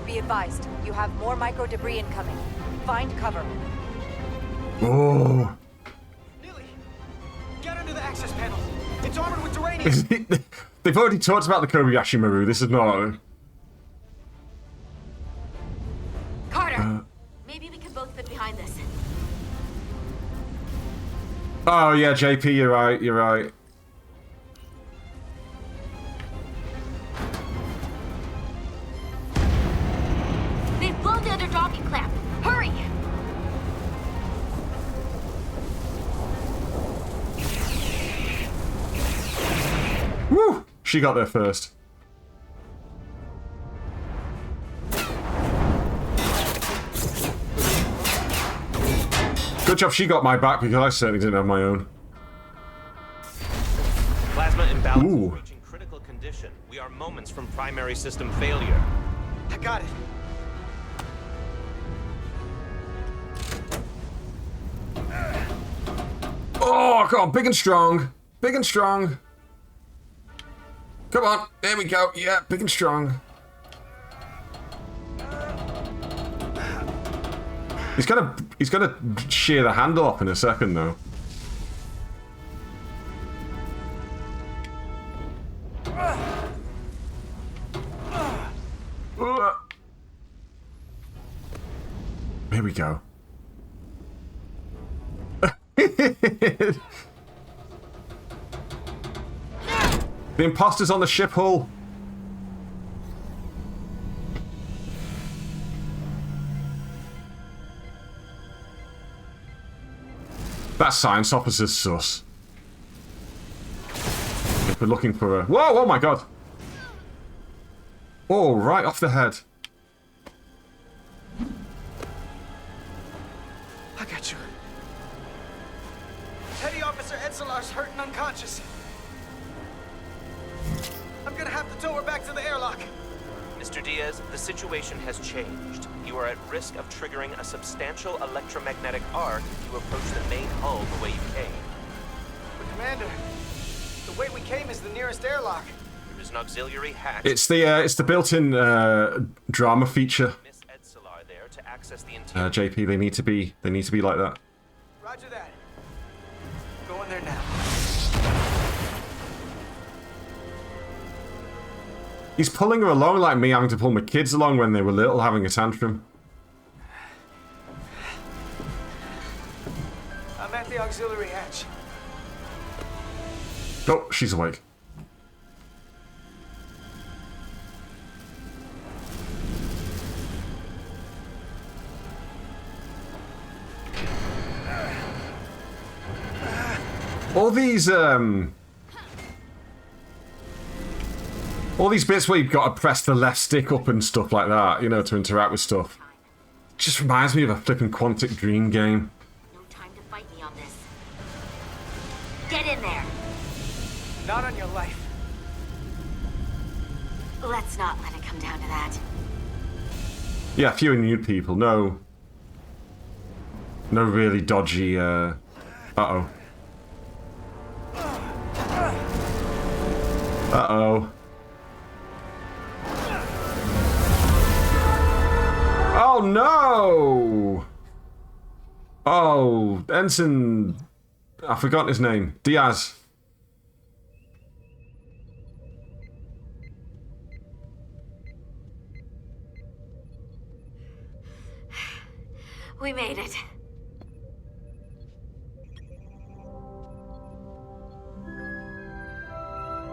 Be advised, you have more micro debris incoming. Find cover.
Oh.
Lily, get under the access panel. It's armored with duranium.
They've already talked about the Kobayashi Maru. This is not.
Carter! Maybe we can both fit behind this.
Oh yeah, JP, you're right. You're right.
They've blown the other docking clamp. Hurry!
Woo! She got there first. Good job she got my back because I certainly didn't have my own.
Plasma imbalance
Ooh.
is reaching critical condition. We are moments from primary system failure.
I got it.
Oh, come on, big and strong. Big and strong. Come on, there we go. Yeah, big and strong. He's gonna shear the handle up in a second though. Here we go. The imposter's on the ship hull. That science officer's sus. If we're looking for a... Whoa, oh my god. Oh, right off the head.
I got you. Petty Officer Etzelar's hurt and unconscious. I'm gonna have to tow her back to the airlock.
Mr. Diaz, the situation has changed. You are at risk of triggering a substantial electromagnetic arc if you approach the main hull the way you came.
But Commander, the way we came is the nearest airlock.
There is an auxiliary hatch.
It's the built-in drama feature.
Miss Etzelar there to access the interior.
JP, they need to be like that.
Roger that. Going there now.
He's pulling her along like me having to pull my kids along when they were little, having a tantrum.
I'm at the auxiliary hatch.
Oh, she's awake. All these bits where you've got to press the left stick up and stuff like that, you know, to interact with stuff. Just reminds me of a flipping Quantic Dream game.
Get in there.
Not on your life.
Let's not let it come down to that.
Yeah, fewer new people. No. No really dodgy, Uh-oh. Uh-oh. Oh, no! Oh, Ensign... I've forgotten his name. Diaz.
We made it.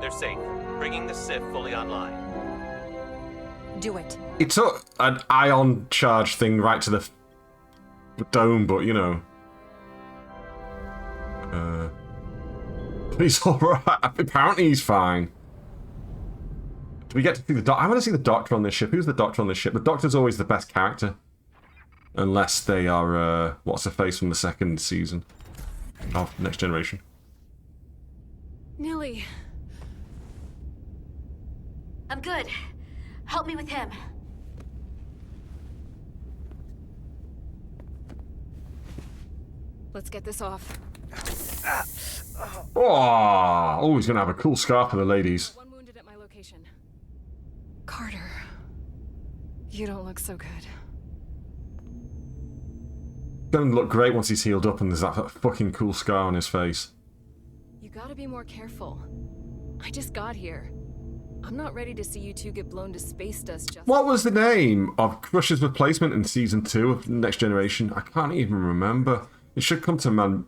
They're safe, bringing the Sif fully online.
Do it.
It took an ion charge thing right to the dome, but you know. He's alright. Apparently he's fine. Do we get to see the doctor? I want to see the doctor on this ship. Who's the doctor on this ship? The doctor's always the best character. Unless they are, what's her face from the second season of Next Generation.
Nilly.
I'm good. Help me with him.
Let's get this off.
Oh, he's gonna have a cool scarf for the ladies.
One wounded at my location. Carter. You don't look so good.
Gonna look great once he's healed up and there's that fucking cool scar on his face.
You gotta be more careful. I just got here. I'm not ready to see you two get blown to space dust just—
What was the name of Crusher's replacement in Season 2 of Next Generation? I can't even remember. It should come to my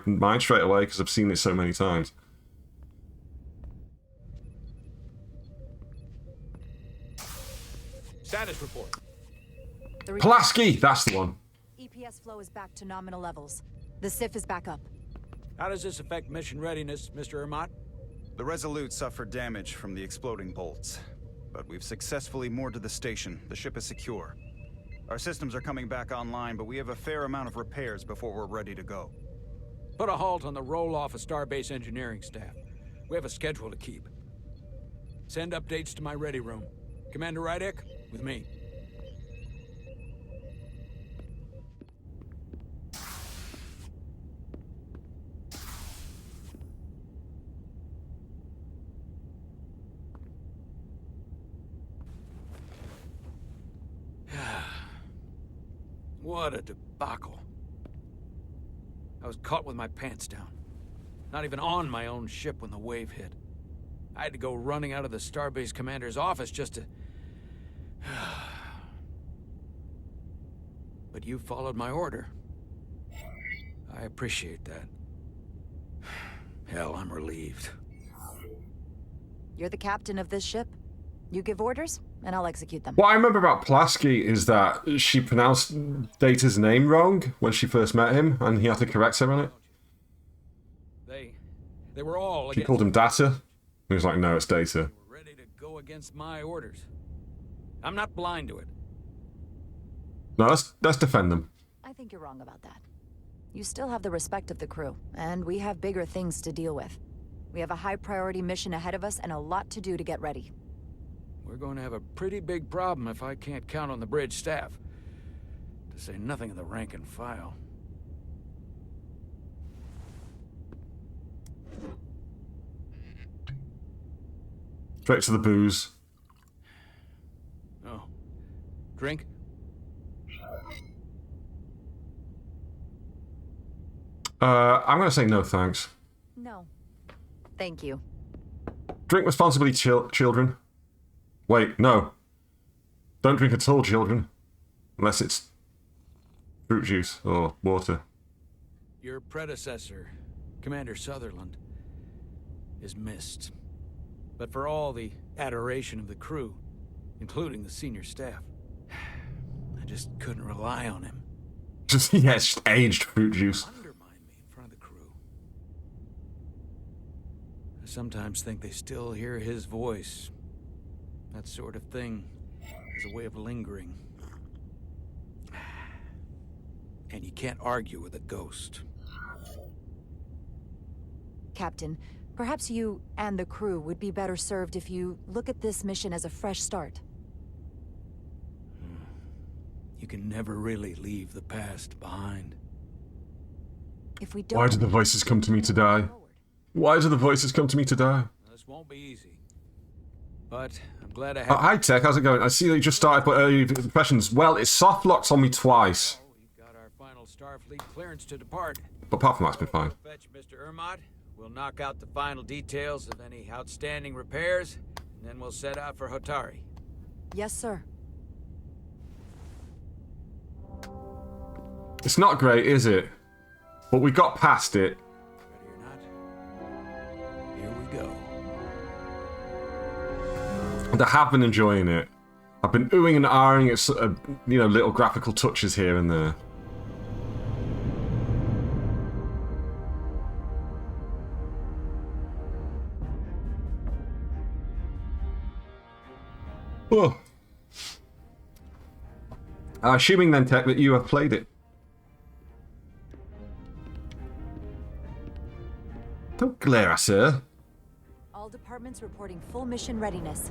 mind straight away because I've seen it so many times.
Status report.
Pulaski! That's the one.
EPS flow is back to nominal levels. The SIF is back up.
How does this affect mission readiness, Mr. Ermot?
The Resolute suffered damage from the exploding bolts, but we've successfully moored to the station. The ship is secure. Our systems are coming back online, but we have a fair amount of repairs before we're ready to go.
Put a halt on the roll-off of Starbase engineering staff. We have a schedule to keep. Send updates to my ready room. Commander Rydek, with me. What a debacle. I was caught with my pants down. Not even on my own ship when the wave hit. I had to go running out of the Starbase commander's office just to... But you followed my order. I appreciate that. Hell, I'm relieved.
You're the captain of this ship. You give orders, and I'll execute them.
What I remember about Pulaski is that she pronounced Data's name wrong when she first met him, and he had to correct her on it.
They were all...
She called him Data. He was like, no, it's Data.
Were ready to go against my orders. I'm not blind to it.
No, let's defend them.
I think you're wrong about that. You still have the respect of the crew, and we have bigger things to deal with. We have a high-priority mission ahead of us and a lot to do to get ready.
We're going to have a pretty big problem if I can't count on the bridge staff. To say nothing of the rank and file.
Straight to the booze.
Oh. Drink?
I'm gonna say no thanks.
No. Thank you.
Drink responsibly, children. Wait, no. Don't drink at all, children. Unless it's fruit juice or water.
Your predecessor, Commander Sutherland, is missed. But for all the adoration of the crew, including the senior staff, I just couldn't rely on him.
Yeah, it's just aged fruit juice.
Undermine me in front of the crew. I sometimes think they still hear his voice. That sort of thing is a way of lingering. And you can't argue with a ghost.
Captain, perhaps you and the crew would be better served if you look at this mission as a fresh start.
You can never really leave the past behind.
If we don't...
Why do the voices come to me to die? Why do the voices come to me to die?
This won't be easy. But I'm glad I
Oh,
have...
hi, Tech. How's it going? I see that you just started put early impressions. Well, it soft locks on me twice.
We've got our final Starfleet clearance to depart.
But apart from that, it's been fine.
Fetch Mr. Ermot. We'll knock out the final details of any outstanding repairs, and then we'll set out for Hotari.
Yes, sir.
It's not great, is it? But we got past it.
Ready or not? Here we go.
And I have been enjoying it. I've been oohing and ahhing at little graphical touches here and there. Oh. Assuming then, Tech, that you have played it. Don't glare at her.
All departments reporting full mission readiness.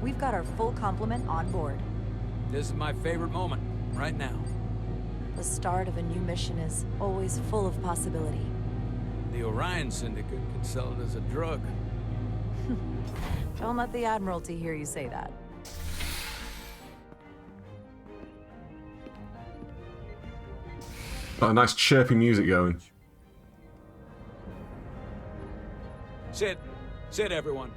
We've got our full complement on board.
This is my favorite moment, right now.
The start of a new mission is always full of possibility.
The Orion Syndicate could sell it as a drug.
Don't let the Admiralty hear you say that.
Got a nice chirpy music going.
Sit. Sit, everyone.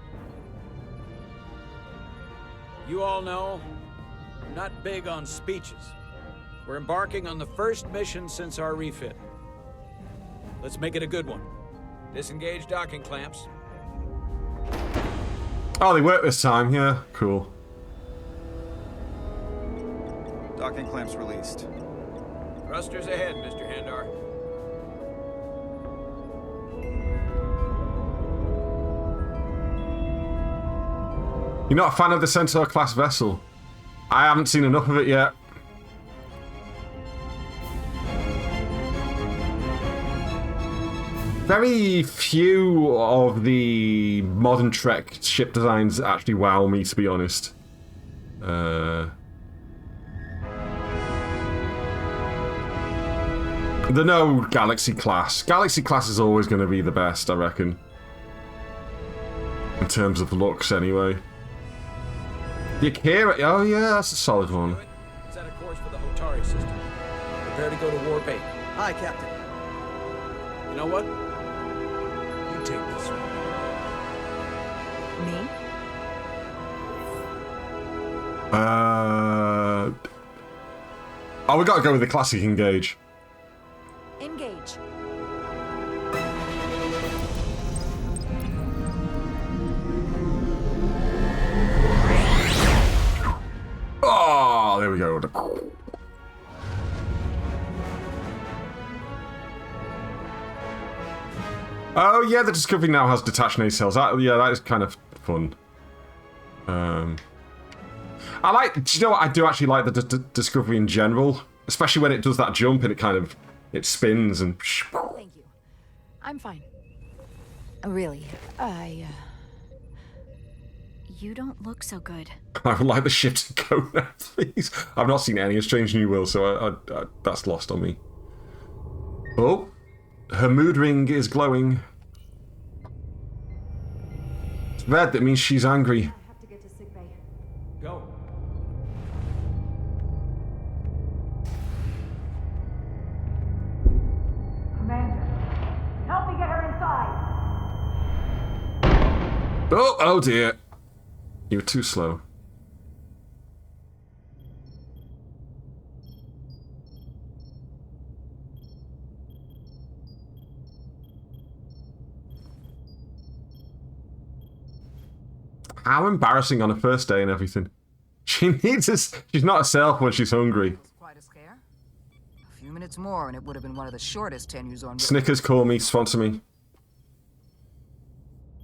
You all know, I'm not big on speeches. We're embarking on the first mission since our refit. Let's make it a good one. Disengage docking clamps.
Oh, they work this time. Yeah, cool.
Docking clamps released.
Thrusters ahead, Mr. Handar.
You're not a fan of the Centaur-class vessel? I haven't seen enough of it yet. Very few of the modern Trek ship designs actually wow me, to be honest. The no Galaxy class. Galaxy class is always going to be the best, I reckon. In terms of looks, anyway. The Akira, oh yeah, that's a solid one.
Set a course for the Hotari system. Prepare to go to Warp 8.
Hi, Captain.
You know what? You take this one.
Me?
Oh, we gotta go with the classic engage.
Engage.
Oh, there we go. Oh yeah, the Discovery now has detached nacelles. Yeah, that is kind of fun. I like. Do you know what? I do actually like the Discovery in general, especially when it does that jump and it spins and.
Thank you. I'm fine. Really,
You don't look so good.
I would like the ship to go now, please. I've not seen any of Strange New Worlds, so I that's lost on me. Oh, her mood ring is glowing. It's red. That means she's angry.
I have to get to sickbay.
Go.
Commander, help me get her inside.
Oh dear. You were too slow. How embarrassing on a first day and everything. She needs us. She's not herself when she's hungry.
Quite a scare. A few minutes more and it would have been one of the shortest tenures on...
Snickers, call me, sponsor me.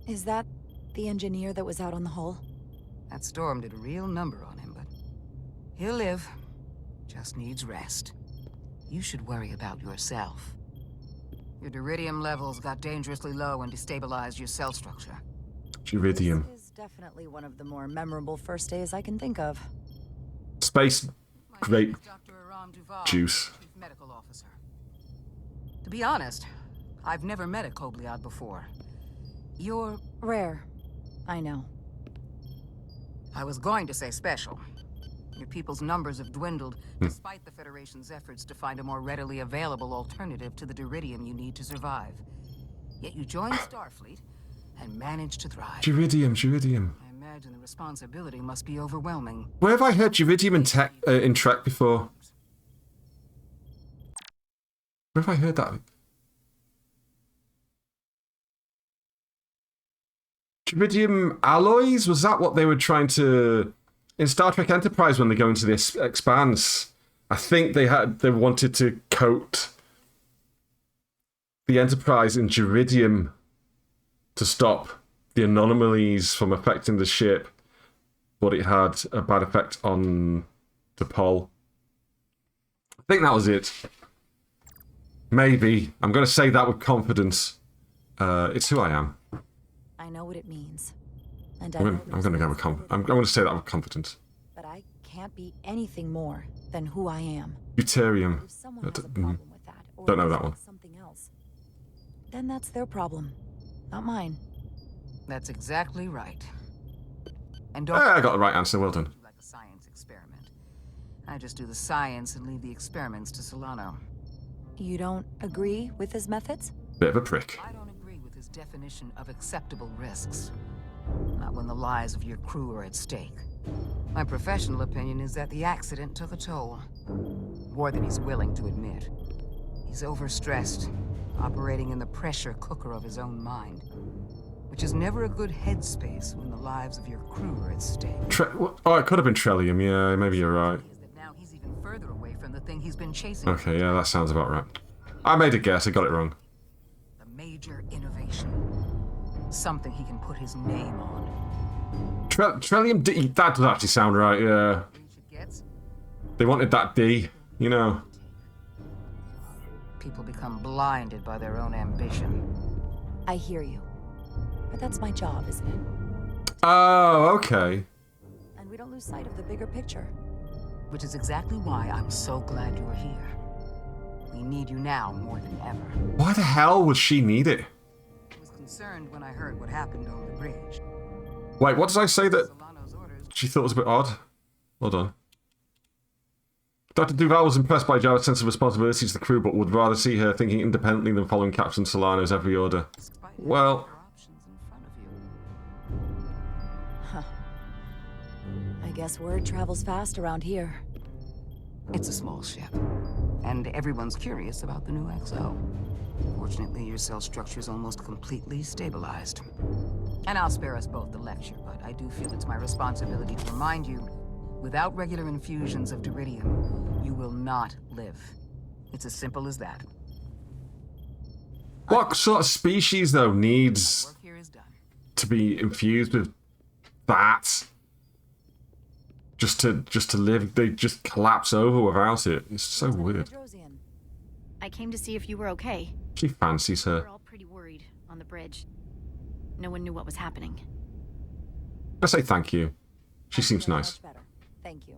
Is that the engineer that was out on the hull?
That storm did a real number on him, but he'll live. Just needs rest. You should worry about yourself. Your duridium levels got dangerously low and destabilized your cell structure.
Duridium.
This is definitely one of the more memorable first days I can think of.
Space grape
Dr. Aram Duval,
juice.
Chief Medical Officer. To be honest, I've never met a Kobliad before. You're...
Rare. I know.
I was going to say special. Your people's numbers have dwindled, despite the Federation's efforts to find a more readily available alternative to the duridium you need to survive. Yet you joined Starfleet and managed to thrive.
Duridium.
I imagine the responsibility must be overwhelming.
Where have I heard duridium in Trek before? Where have I heard that? Duridium alloys? Was that what they were trying to... In Star Trek Enterprise, when they go into this expanse, I think they wanted to coat the Enterprise in duridium to stop the anomalies from affecting the ship, but it had a bad effect on the Pol. I think that was it. Maybe. I'm going to say that with confidence. It's who I am.
I know what it means. And
I'm going to go with I'm going to say that with confidence.
But I can't be anything more than who I am.
Deuterium.
If someone has a problem with that, or
Don't know that one.
something else, then that's their problem, not mine.
That's exactly right. And don't...
I got the right answer. Well done.
Like a science experiment. I just do the science and leave the experiments to Solano.
You don't agree with his methods?
Bit of a prick.
I don't agree with his definition of acceptable risks. Not when the lives of your crew are at stake. My professional opinion is that the accident took a toll. More than he's willing to admit. He's overstressed, operating in the pressure cooker of his own mind. Which is never a good headspace when the lives of your crew are at stake.
Oh, it could have been Trellium. Yeah, maybe you're right.
Now he's even further away from the thing he's been chasing.
Okay, yeah, that sounds about right. I made a guess. I got it wrong.
The major innovation. Something he can put his name on.
Trellium D. That does actually sound right, yeah. They wanted that D, you know.
People become blinded by their own ambition.
I hear you. But that's my job, isn't it?
Oh, okay.
And we don't lose sight of the bigger picture.
Which is exactly why I'm so glad you're here. We need you now more than ever.
Why the hell would she need it?
I was concerned when I heard what happened over the bridge.
Wait, what did I say that she thought was a bit odd? Hold on. Dr. Duval was impressed by Jara's sense of responsibility to the crew, but would rather see her thinking independently than following Captain Solano's every order. Well...
Huh. I guess word travels fast around here.
It's a small ship, and everyone's curious about the new XO. Fortunately, your cell structure's almost completely stabilized. And I'll spare us both the lecture, but I do feel it's my responsibility to remind you, without regular infusions of duridium, you will not live. It's as simple as that.
What sort of species, though, needs to be infused with that? Just to live, they just collapse over without it. It's so weird.
I came to see if you were okay.
She fancies
We
her.
were all pretty worried on the bridge. No one knew what was happening.
I say thank you. She seems nice.
Better. Thank you.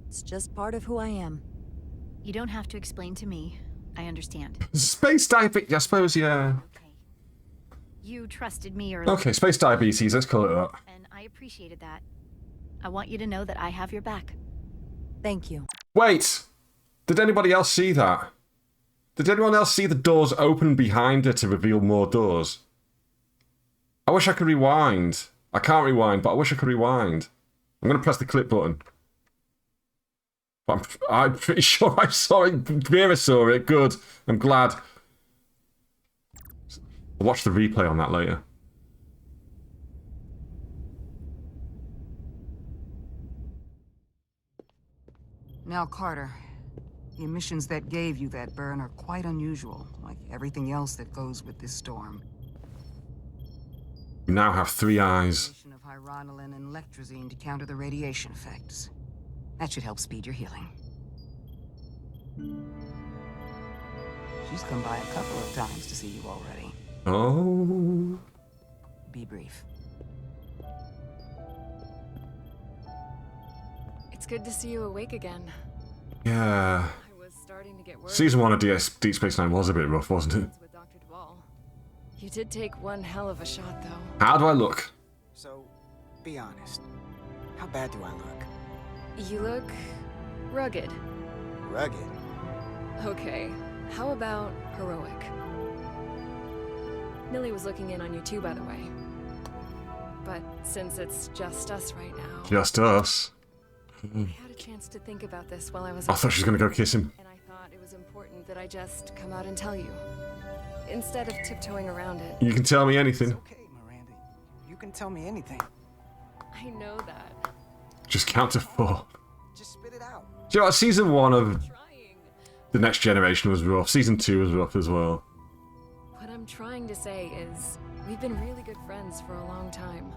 It's just part of who I am.
You don't have to explain to me. I understand.
Space diabetes, I suppose, yeah.
You trusted me earlier.
Okay, space diabetes, let's call it that.
And I appreciated that. I want you to know that I have your back.
Thank you.
Wait! Did anybody else see that? Did anyone else see the doors open behind her to reveal more doors? I wish I could rewind. I can't rewind, but I wish I could rewind. I'm going to press the clip button. But I'm pretty sure I saw it. Vera saw it. Good. I'm glad. I'll watch the replay on that later.
Now, Carter, the emissions that gave you that burn are quite unusual, like everything else that goes with this storm.
You now have 3 eyes.
Of hyronolin and lectrazine to counter the radiation effects. That should help speed your healing. She's come by a couple of times to see you already.
Oh.
Be brief.
It's good to see you awake again.
Yeah.
I was starting to get worried.
Season 1 of Deep Space Nine was a bit rough, wasn't it?
With Dr. Duvall. You did take one hell of a shot, though.
How do I look?
So, be honest. How bad do I look?
You look rugged.
Rugged?
Okay, how about heroic? Millie was looking in on you too, by the way. But since it's just us right now...
Just us.
I had a chance to think about this while I was...
I thought she was going to go kiss him.
And I thought it was important that I just come out and tell you. Instead of tiptoeing around it.
You can tell me anything.
It's okay, Miranda. You can tell me anything.
I know that.
Just count to 4.
Just spit it out.
Do you know what? Season 1 of The Next Generation was rough. Season 2 was rough as well.
What I'm trying to say is, we've been really good friends for a long time.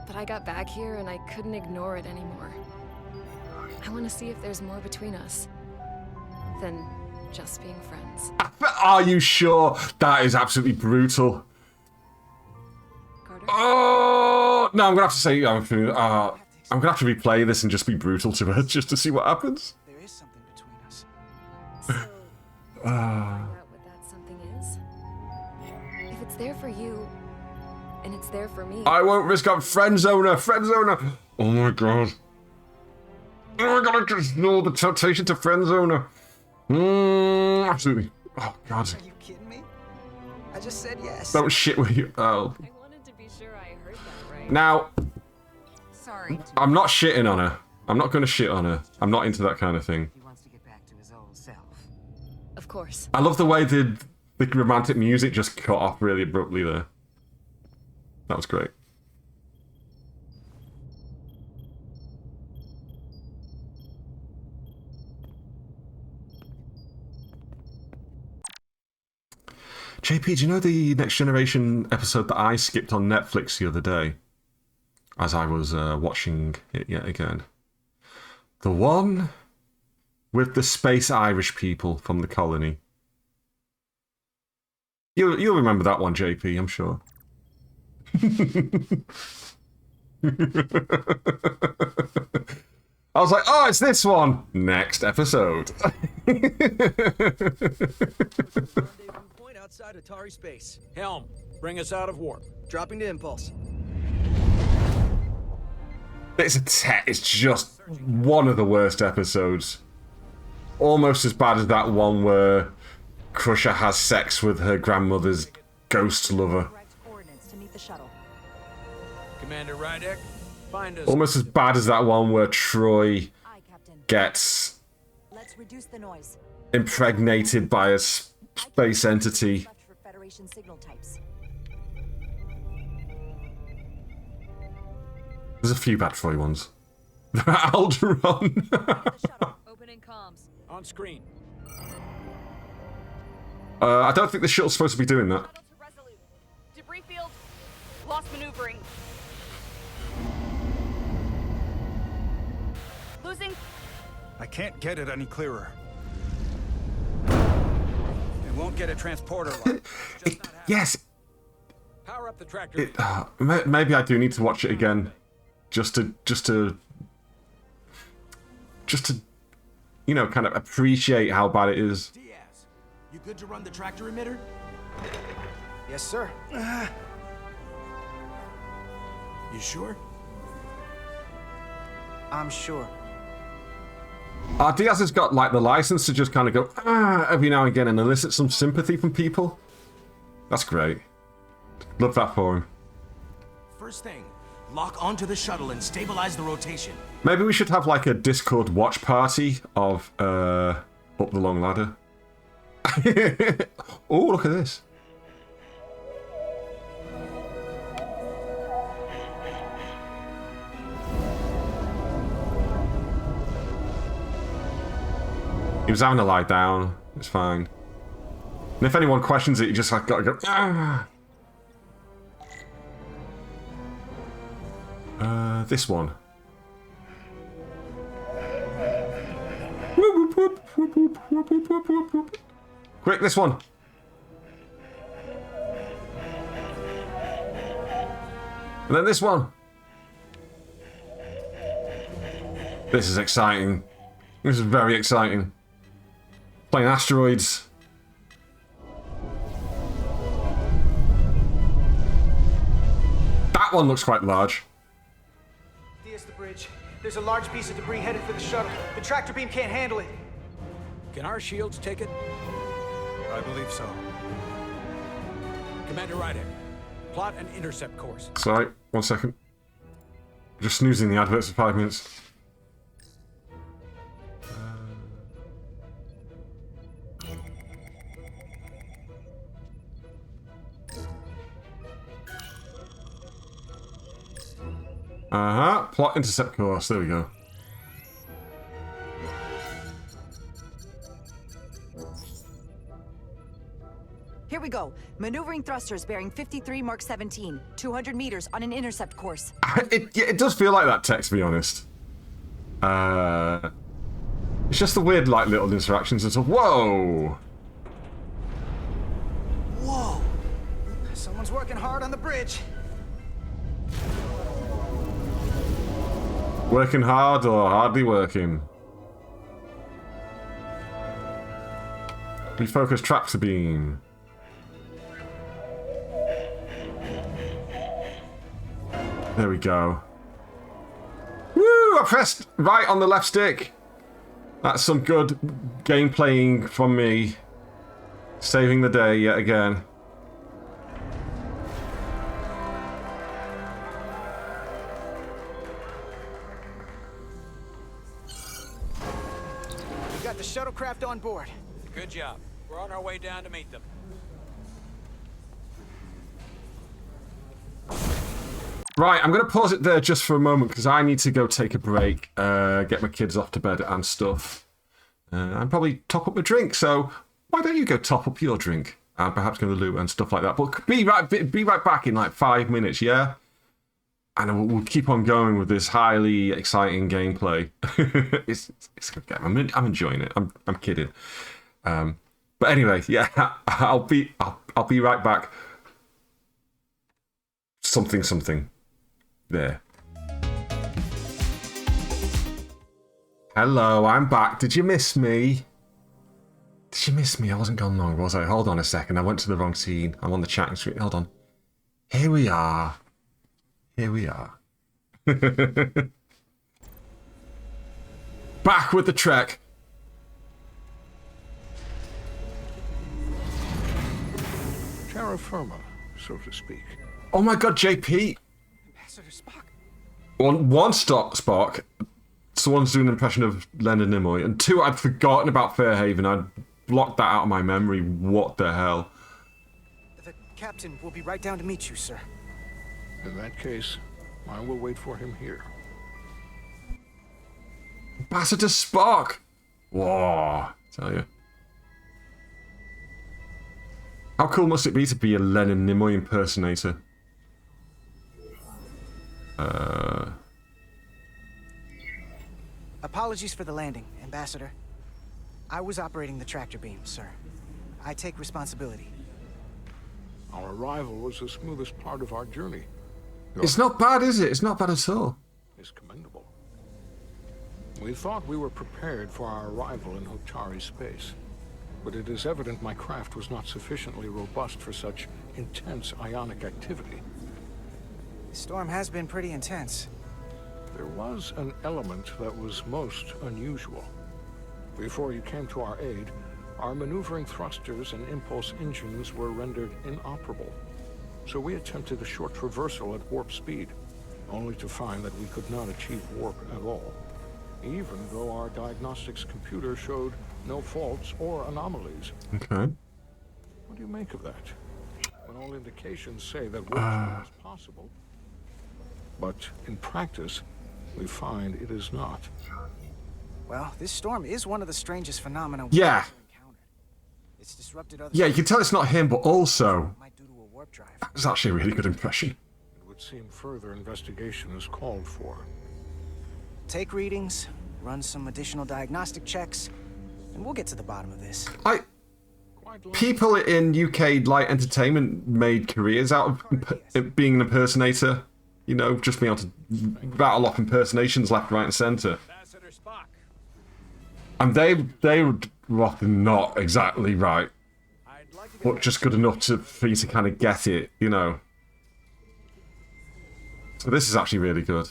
But I got back here and I couldn't ignore it anymore. I want to see if there's more between us than just being friends.
Are you sure? That is absolutely brutal.
Carter?
Oh no! I'm gonna have to say I'm gonna have to replay this and just be brutal to her just to see what happens.
There is something between us.
So, find out what that something is. If it's there for you, and it's there for me.
I won't risk up friend zoner. Oh my god. Oh my god! I just know the temptation to friend zoner. Absolutely. Oh god.
Are you kidding me? I just said yes.
Don't shit with you. Oh.
I wanted to be sure I heard that right.
Now,
Sorry.
I'm not shitting on her. I'm not going to shit on her. I'm not into that kind of thing.
He wants to get back to his old self.
Of course.
I love the way the romantic music just cut off really abruptly there. That was great. JP, do you know the Next Generation episode that I skipped on Netflix the other day? As I was watching it yet again. The one with the space Irish people from the colony. You'll remember that one, JP, I'm sure. I was like, oh, it's this one. Next episode.
Point outside Atari space.
Helm, bring us out of warp.
Dropping to impulse.
It's just one of the worst episodes. Almost as bad as that one where Crusher has sex with her grandmother's ghost lover.
Commander Rydek, find us.
Almost as bad as that one where Troy gets
Let's reduce the noise.
impregnated by a space entity.
For Federation signal types.
There's a few bad Troy ones. Alderaan.
Opening comms.
On screen.
I don't think the shuttle's supposed to be doing that.
Shuttle to Resolute. Debris field. Lost maneuvering. Losing.
I can't get it any clearer.
It won't get a transporter lock.
Yes.
Power up the tractor.
Maybe I do need to watch it again. Just to, you know, kind of appreciate how bad it is.
Diaz, you good to run the tractor emitter?
Yes, sir.
You sure?
I'm sure.
Diaz has got like the license to just kind of go every now and again and elicit some sympathy from people. That's great. Love that for him.
First thing, lock onto the shuttle and stabilize the rotation.
Maybe we should have like a Discord watch party of Up the Long Ladder. Oh, look at this. He was having to lie down. It's fine. And if anyone questions it, you just like gotta go. This one. Quick, this one. And then this one. This is exciting. This is very exciting. Playing asteroids. That one looks quite large.
There's the bridge. There's a large piece of debris headed for the shuttle. The tractor beam can't handle it.
Can our shields take it?
I believe so.
Commander Ryder, plot an intercept course.
Sorry, 1 second. Just snoozing the adverts for 5 minutes. Plot intercept course. There we go.
Here we go. Maneuvering thrusters bearing 53 Mark 17. 200 meters on an intercept course.
It does feel like that text, to be honest. It's just the weird, like, little interactions and stuff. Whoa!
Whoa! Someone's working hard on the bridge.
Working hard or hardly working? Refocus tractor beam. There we go. Woo! I pressed right on the left stick. That's some good game playing from me. Saving the day yet again.
We got the shuttlecraft on board.
Good job. We're on our way down to meet them.
Right, I'm going to pause it there just for a moment because I need to go take a break, get my kids off to bed and stuff. And probably top up my drink, so why don't you go top up your drink? And perhaps go to the loot and stuff like that. But be right back in like 5 minutes, yeah? And we'll keep on going with this highly exciting gameplay. it's a good game. I'm enjoying it. I'm kidding. But anyway, yeah, I'll be right back. Something. There. Hello, I'm back. Did you miss me? Did you miss me? I wasn't gone long, was I? Hold on a second. I went to the wrong scene. I'm on the chatting screen. Hold on. Here we are. Back with the trek.
Terra firma, so to speak.
Oh my god, JP.
Ambassador Spock.
One stop, Spock. Someone's doing an impression of Leonard Nimoy. And two, I'd forgotten about Fairhaven. I'd blocked that out of my memory. What the hell?
The captain will be right down to meet you, sir.
In that case, I will wait for him here.
Ambassador Spock! Whoa, tell you. How cool must it be to be a Leonard Nimoy impersonator?
Apologies for the landing, Ambassador. I was operating the tractor beam, sir. I take responsibility.
Our arrival was the smoothest part of our journey.
It's not bad, is it? It's not bad at all.
Is commendable. We thought we were prepared for our arrival in Hotari space, but it is evident my craft was not sufficiently robust for such intense ionic activity.
The storm has been pretty intense.
There was an element that was most unusual. Before you came to our aid, our maneuvering thrusters and impulse engines were rendered inoperable. So we attempted a short traversal at warp speed, only to find that we could not achieve warp at all, even though our diagnostics computer showed no faults or anomalies.
Okay.
What do you make of that? When all indications say that warp is possible, but in practice, we find it is not.
Well, this storm is one of the strangest phenomena we've
Yeah.
ever encountered. It's disrupted other
Yeah, you can tell it's not him, but also...
might due to a warp drive.
That's actually a really good impression.
It would seem further investigation is called for.
Take readings, run some additional diagnostic checks, and we'll get to the bottom of this.
Quite
people in UK light entertainment made careers out of being an impersonator. You know, just being able to rattle off impersonations left, right, and centre. And they were often not exactly right, but just good enough for you to kind of get it, you know. So this is actually really good.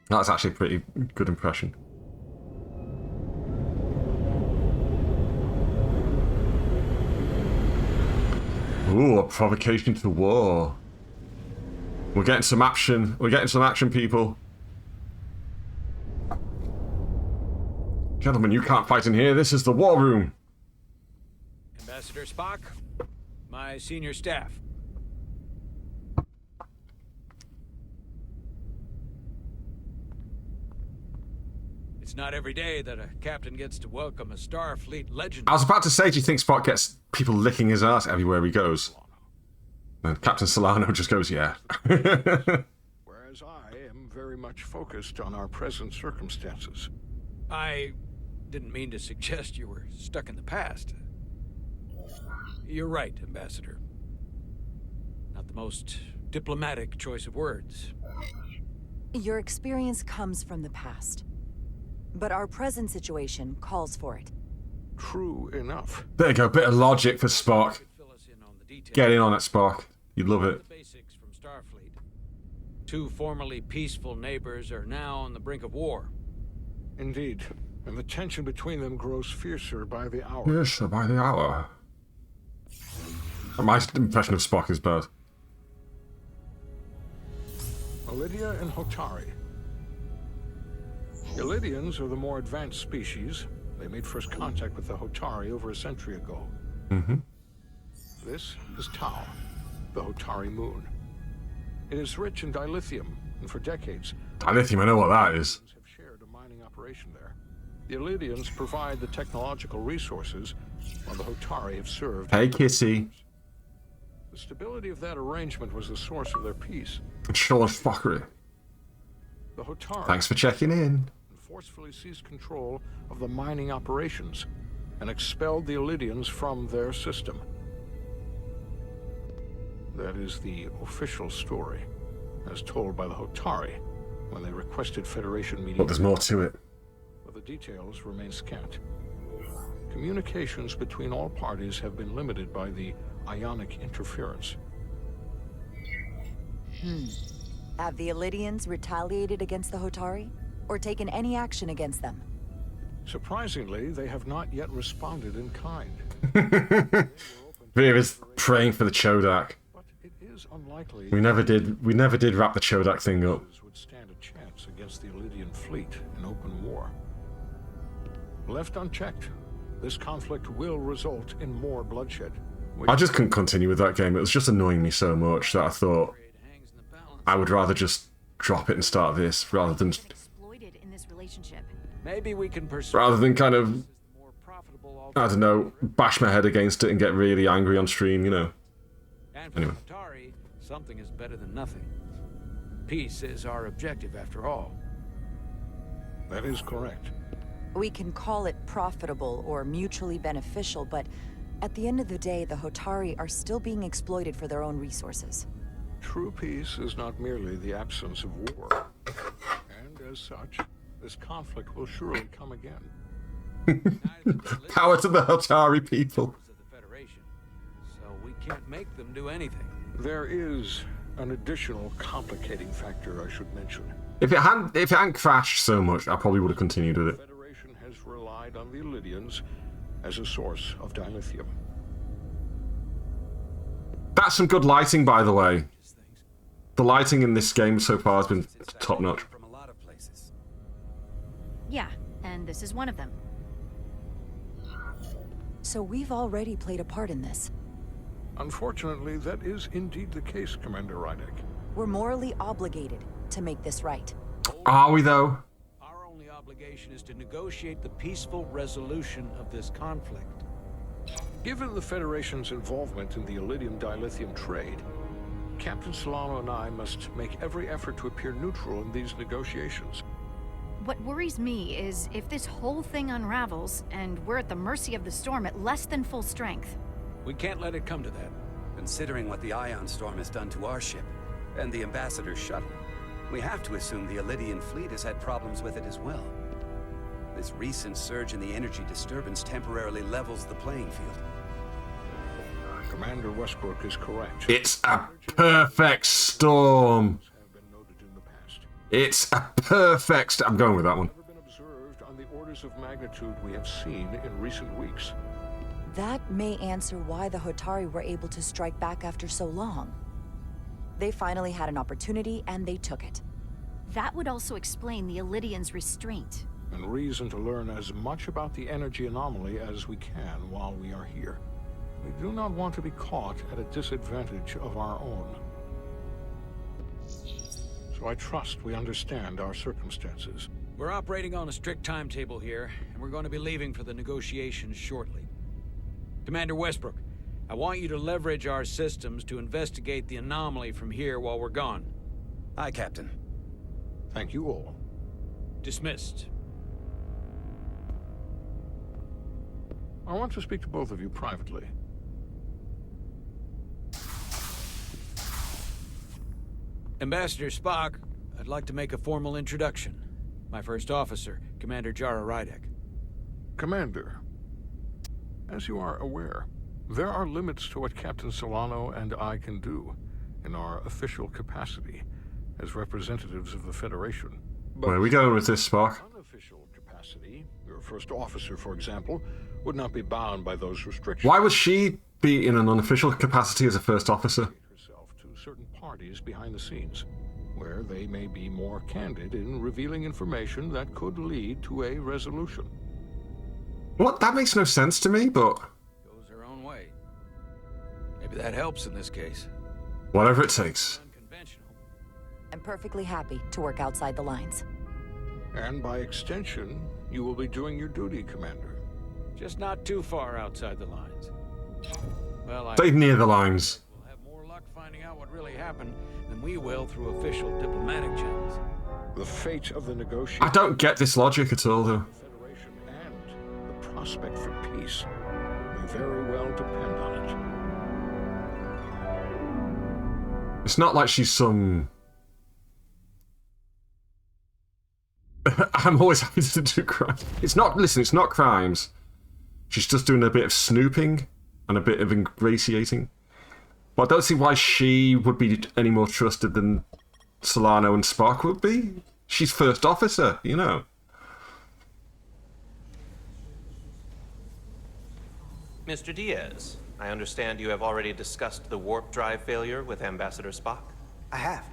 That's actually a pretty good impression. Ooh, a provocation to war. We're getting some action. We're getting some action, people. Gentlemen, you can't fight in here. This is the war room.
Ambassador Spock, my senior staff. It's not every day that a captain gets to welcome a Starfleet legend.
I was about to say, do you think Spock gets people licking his ass everywhere he goes? And Captain Solano just goes, yeah.
Whereas I am very much focused on our present circumstances.
I didn't mean to suggest you were stuck in the past. You're right, Ambassador. Not the most diplomatic choice of words.
Your experience comes from the past. But our present situation calls for it.
True enough.
There you go, bit of logic for Spock. Get in on it, Spock. You'd love it.
The basics from Starfleet. Two formerly peaceful neighbors are now on the brink of war.
Indeed. And the tension between them grows fiercer by the hour.
Fiercer by the hour. My impression of Spock is bad.
Ilidia and Hotari. Ilidians are the more advanced species. They made first contact with the Hotari over a century ago.
Mm-hmm.
This is Tau, the Hotari moon. It is rich in dilithium, and for decades...
Dilithium, I know what that is.
...have shared a mining operation there. The Ilidians provide the technological resources, while the Hotari have served...
Hey, Kitty.
The stability of that arrangement was the source of their peace.
And Sean fuckery.
The Hotari...
Thanks for checking in.
...forcefully seized control of the mining operations and expelled the Ilidians from their system. That is the official story, as told by the Hotari when they requested Federation mediation.
But there's more to it.
But the details remain scant. Communications between all parties have been limited by the ionic interference.
Have the Ilidians retaliated against the Hotari? Or taken any action against them?
Surprisingly, they have not yet responded in kind.
Vera's praying for the Chodak.
But it is unlikely
We never did wrap the Chodak thing up.
...would stand a chance against the Ilidian fleet in open war. Left unchecked, this conflict will result in more bloodshed.
I just couldn't continue with that game. It was just annoying me so much that I thought I would rather just drop it and start this rather than
Maybe we can pursue...
rather than kind of, I don't know, bash my head against it and get really angry on stream, you know.
And for
Anyway.
Atari, something is better than nothing. Peace is our objective, after all.
That is correct.
We can call it profitable or mutually beneficial, but at the end of the day, the Hotari are still being exploited for their own resources.
True peace is not merely the absence of war. And as such, this conflict will surely come again.
Power to the Hotari people.
So we can't make them do anything.
There is an additional complicating factor I should mention.
If it hadn't crashed so much, I probably would have continued with it.
The Federation has relied on the Ilidians as a source of dilithium.
That's some good lighting, by the way. The lighting in this game so far has been top-notch.
Yeah, and this is one of them.
So we've already played a part in this.
Unfortunately, that is indeed the case, Commander Rydek.
We're morally obligated to make this right.
Are we, though?
Our only obligation is to negotiate the peaceful resolution of this conflict.
Given the Federation's involvement in the Ilidium dilithium trade, Captain Solano and I must make every effort to appear neutral in these negotiations.
What worries me is if this whole thing unravels and we're at the mercy of the storm at less than full strength.
We can't let it come to that.
Considering what the ion storm has done to our ship, and the Ambassador's shuttle, we have to assume the Elydian fleet has had problems with it as well. This recent surge in the energy disturbance temporarily levels the playing field.
Commander Westbrook is correct.
It's a perfect storm. It's a perfect... I'm going with that one.
Never been observed on the orders of magnitude we have seen in recent weeks.
That may answer why the Hotari were able to strike back after so long. They finally had an opportunity, and they took it.
That would also explain the Elydians' restraint.
And reason to learn as much about the energy anomaly as we can while we are here. We do not want to be caught at a disadvantage of our own. So I trust we understand our circumstances.
We're operating on a strict timetable here, and we're going to be leaving for the negotiations shortly. Commander Westbrook, I want you to leverage our systems to investigate the anomaly from here while we're gone.
Aye, Captain.
Thank you all.
Dismissed.
I want to speak to both of you privately.
Ambassador Spock, I'd like to make a formal introduction. My first officer, Commander Jara Rydek.
Commander, as you are aware, there are limits to what Captain Solano and I can do in our official capacity as representatives of the Federation. But
where are we going with this, Spock?
Unofficial capacity, your first officer, for example, would not be bound by those restrictions.
Why would she be in an unofficial capacity as a first officer?
Herself to certain parties behind the scenes, where they may be more candid in revealing information that could lead to a resolution.
What? That makes no sense to me, but...
Goes her own way. Maybe that helps in this case.
Whatever it takes.
I'm perfectly happy to work outside the lines.
And by extension, you will be doing your duty, Commander.
Just not too far outside the lines. Well,
Stay near the lines.
We'll have more luck finding out what really happened than we will through official diplomatic channels.
The fate of the negotiations...
I don't get this logic at all, though.
Federation and the prospect for peace may very well depend on it.
It's not like she's some... I'm always happy to do crime. It's not, listen, it's not crimes. She's just doing a bit of snooping and a bit of ingratiating. But I don't see why she would be any more trusted than Solano and Spock would be. She's first officer, you know.
Mr. Diaz, I understand you have already discussed the warp drive failure with Ambassador Spock?
I have.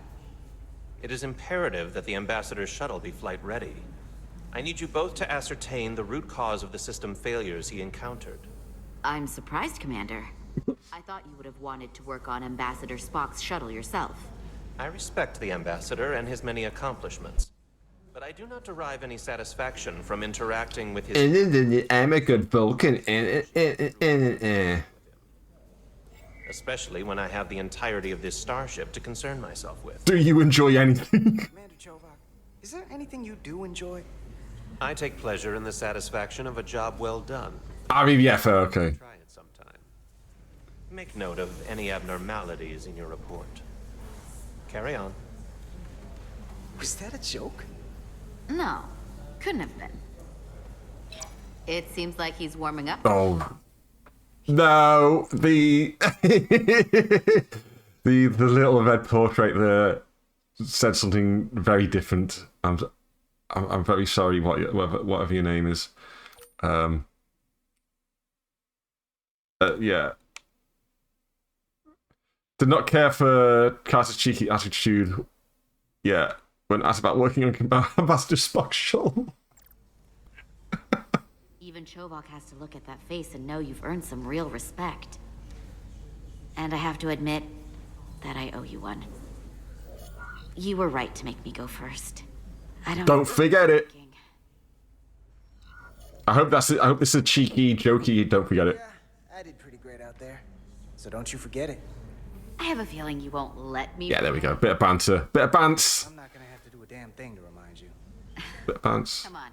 It is imperative that the Ambassador's shuttle be flight ready. I need you both to ascertain the root cause of the system failures he encountered.
I'm surprised, Commander. I thought you would have wanted to work on Ambassador Spock's shuttle yourself.
I respect the Ambassador and his many accomplishments, but I do not derive any satisfaction from interacting with his...
I'm a good Vulcan.
Especially when I have the entirety of this starship to concern myself with.
Do you enjoy anything?
Commander Chovak, is there anything you do enjoy?
I take pleasure in the satisfaction of a job well done.
I mean, yeah, fair, okay.
Try it sometime. Make note of any abnormalities in your report. Carry on.
Was that a joke?
No, couldn't have been. It seems like he's warming up.
Oh. No, the the little red portrait there said something very different. I'm very sorry, whatever your name is. Yeah. Did not care for Carter's cheeky attitude. Yeah, when asked about working on Ambassador Spock's shuttle.
Even Chovak has to look at that face and know you've earned some real respect. And I have to admit that I owe you one. You were right to make me go first.
Don't forget it. I hope this is a cheeky, jokey. Don't forget it.
Yeah, I did pretty great out there, so don't you forget it.
I have a feeling you won't let me.
Yeah, there we go. Bit of banter. Bit of bants.
I'm not gonna have to do a damn thing to remind you.
Bit of pants.
Come on.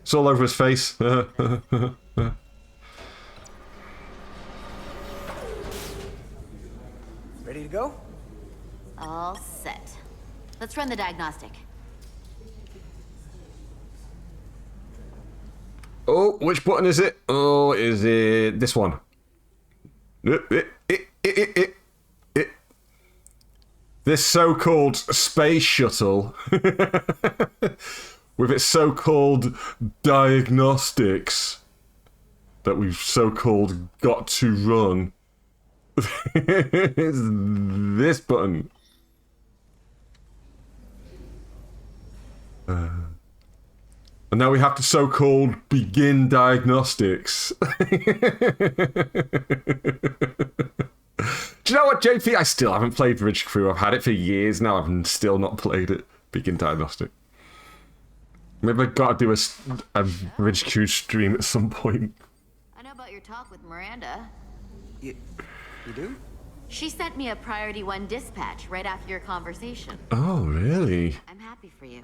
It's all over his face.
Ready to go?
All set. Let's run the diagnostic.
Oh, which button is it? Oh, is it this one? This so-called space shuttle with its so-called diagnostics that we've so-called got to run. It's this button. And now we have to so-called begin diagnostics. Do you know what, JP? I still haven't played Bridge Crew. I've had it for years now. I've still not played it. Begin diagnostic. Maybe I've got to do a Bridge Crew stream at some point.
I know about your talk with Miranda.
You do?
She sent me a Priority 1 dispatch right after your conversation.
Oh, really?
I'm happy for you.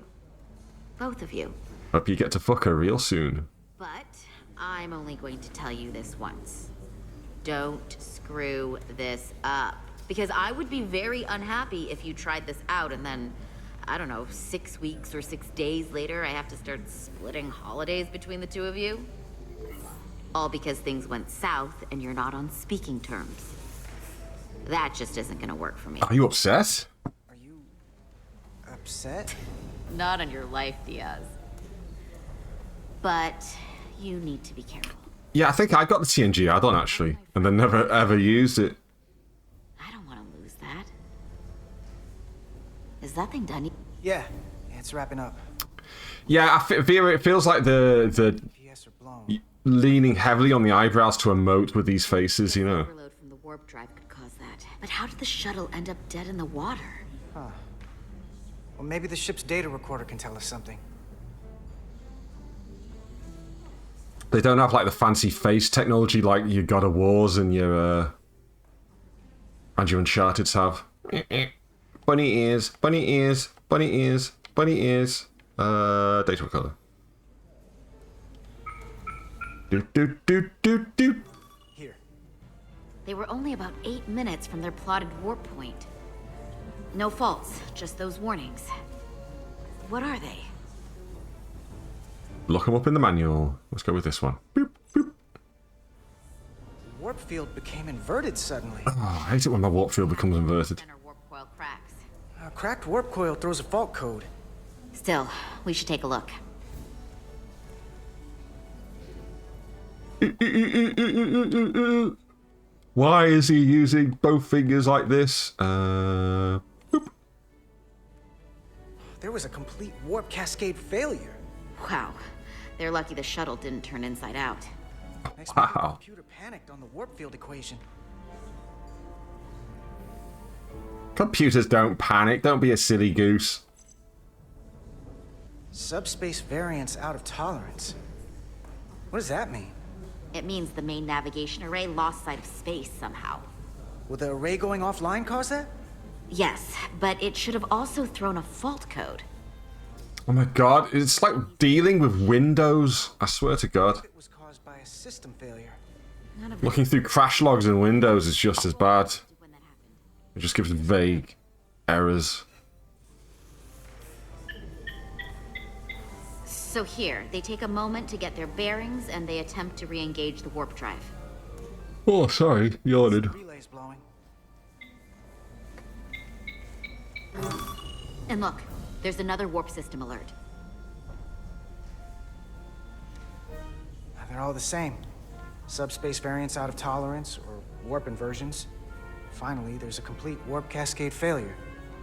Both of you.
Hope you get to fuck her real soon.
But I'm only going to tell you this once. Don't screw this up. Because I would be very unhappy if you tried this out and then, I don't know, 6 weeks or 6 days later, I have to start splitting holidays between the two of you. All because things went south and you're not on speaking terms. That just isn't gonna work for me.
Are you upset?
Are you upset?
Not on your life, Diaz. But you need to be careful.
Yeah, I think I got the TNG add-on actually, and then never ever used it.
I don't want to lose that. Is that thing done?
Yeah, it's wrapping up.
Yeah, Vera, it feels like the leaning heavily on the eyebrows to emote with these faces, you know.
Overload from the warp drive could cause that. But how did the shuttle end up dead in the water?
Huh. Well, maybe the ship's data recorder can tell us something.
They don't have like the fancy face technology like your God of Wars and your Uncharted have. Bunny ears, bunny ears, bunny ears, bunny ears. Data recorder. Do.
Here.
They were only about 8 minutes from their plotted warp point. No faults, just those warnings. What are they?
Look them up in the manual. Let's go with this one. Boop, boop.
The warp field became inverted suddenly.
Oh, I hate it when my warp field becomes inverted.
Warp coil cracks.
A cracked warp coil throws a fault code.
Still, we should take a look.
Why is he using both fingers like this? Boop.
There was a complete warp cascade failure.
Wow. They're lucky the shuttle didn't turn inside out.
Next minute, the
Wow.
computer panicked on the warp field equation.
Computers don't panic. Don't be a silly goose.
Subspace variance out of tolerance. What does that mean?
It means the main navigation array lost sight of space somehow.
Will the array going offline cause that?
Yes, but it should have also thrown a fault code.
Oh my god, it's like dealing with Windows. I swear to God.
It was caused by a system failure.
Looking through crash logs in Windows is just as bad. It just gives vague errors.
So here, they take a moment to get their bearings and they attempt to re-engage the warp drive.
Oh, sorry, yawning.
Relay's blowing.
And look, there's another warp system alert.
They're all the same. Subspace variance out of tolerance, or warp inversions. Finally, there's a complete warp cascade failure.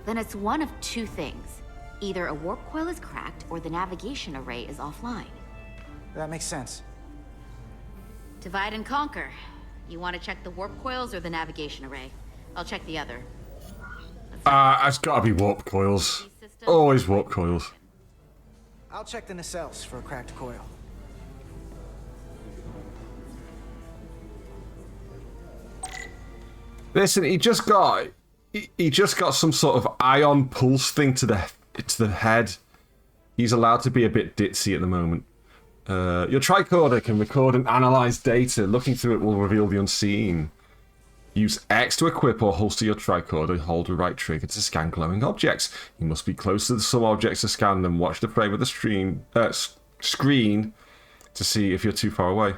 Then it's one of two things. Either a warp coil is cracked, or the navigation array is offline.
That makes sense.
Divide and conquer. You want to check the warp coils or the navigation array? I'll check the other.
It's gotta be warp coils. Always warp coils.
I'll check the nacelles for a cracked coil.
Listen, he just got some sort of ion pulse thing to the head. He's allowed to be a bit ditzy at the moment. Your tricorder can record and analyze data. Looking through it will reveal the unseen. Use X to equip or holster your tricorder. Hold the right trigger to scan glowing objects. You must be close to some objects to scan them. Watch the frame of the screen to see if you're too far away.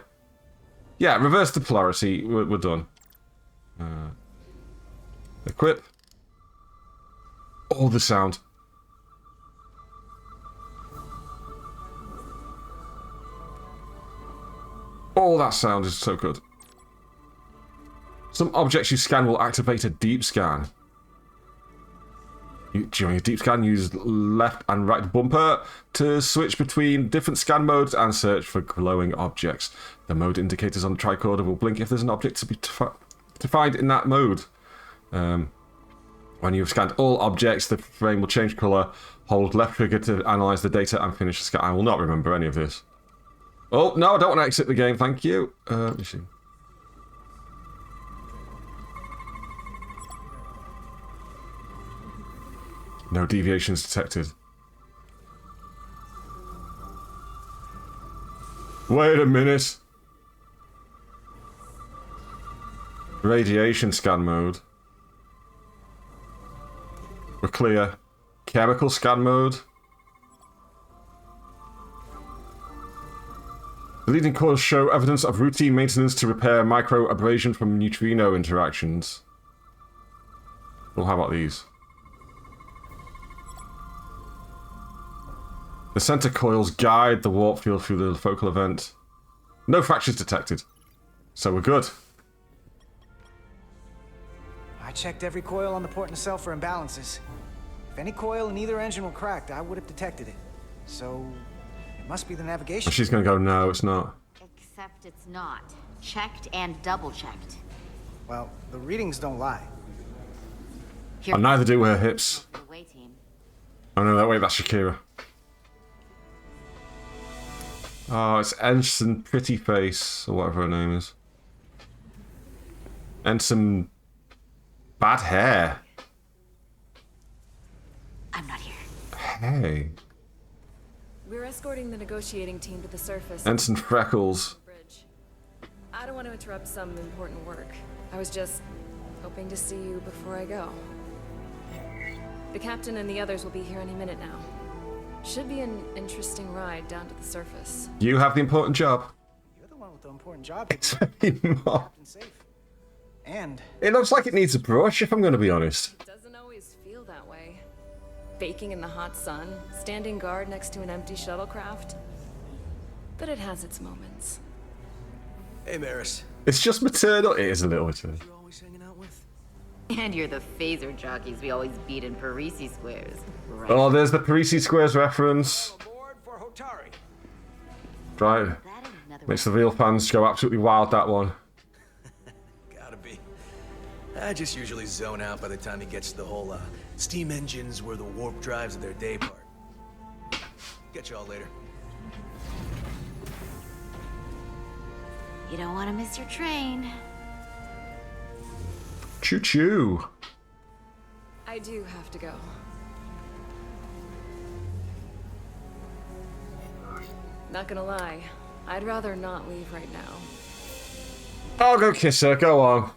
Yeah, reverse the polarity. We're done. Equip. Oh, the sound. Oh, that sound is so good. Some objects you scan will activate a deep scan. During a deep scan, use left and right bumper to switch between different scan modes and search for glowing objects. The mode indicators on the tricorder will blink if there's an object to find in that mode. When you've scanned all objects, the frame will change colour. Hold left trigger to analyse the data and finish the scan. I will not remember any of this. Oh, no, I don't want to exit the game, thank you. Let me see. No deviations detected. Wait a minute. Radiation scan mode. We're clear. Chemical scan mode. The leading cores show evidence of routine maintenance to repair micro abrasion from neutrino interactions. Well, how about these? The center coils guide the warp field through the focal event. No fractures detected. So we're good.
I checked every coil on the port nacelle for imbalances. If any coil in either engine were cracked, I would have detected it. So, it must be the navigation.
She's gonna go, no, it's not.
Except it's not. Checked and double-checked.
Well, the readings don't lie.
And neither do her hips. Oh no, wait, that's Shakira. Oh, it's Ensign Pretty Face, or whatever her name is. Ensign Bad Hair.
I'm not here.
Hey.
We're escorting the negotiating team to the surface.
Ensign Freckles.
I don't want to interrupt some important work. I was just hoping to see you before I go. The captain and the others will be here any minute now. Should be an interesting ride down to the surface.
You have the important job.
You're the one with the important job.
It's very much.
And
It looks like it needs a brush, if I'm going to be honest.
It doesn't always feel that way. Baking in the hot sun, standing guard next to an empty shuttlecraft. But it has its moments.
Hey, Maris.
It's just maternal. It is a little maternal.
And you're the phaser jockeys we always beat in Parisi squares. Right.
Oh, there's the Parisi Squares reference. Right. Makes the real fans go absolutely wild, that one.
Gotta be. I just usually zone out by the time he gets to the whole steam engines were the warp drives of their day part. Get y'all later.
You don't want to miss your train.
Choo-choo.
I do have to go. Not gonna lie, I'd rather not leave right now.
I'll go kiss her. Go on.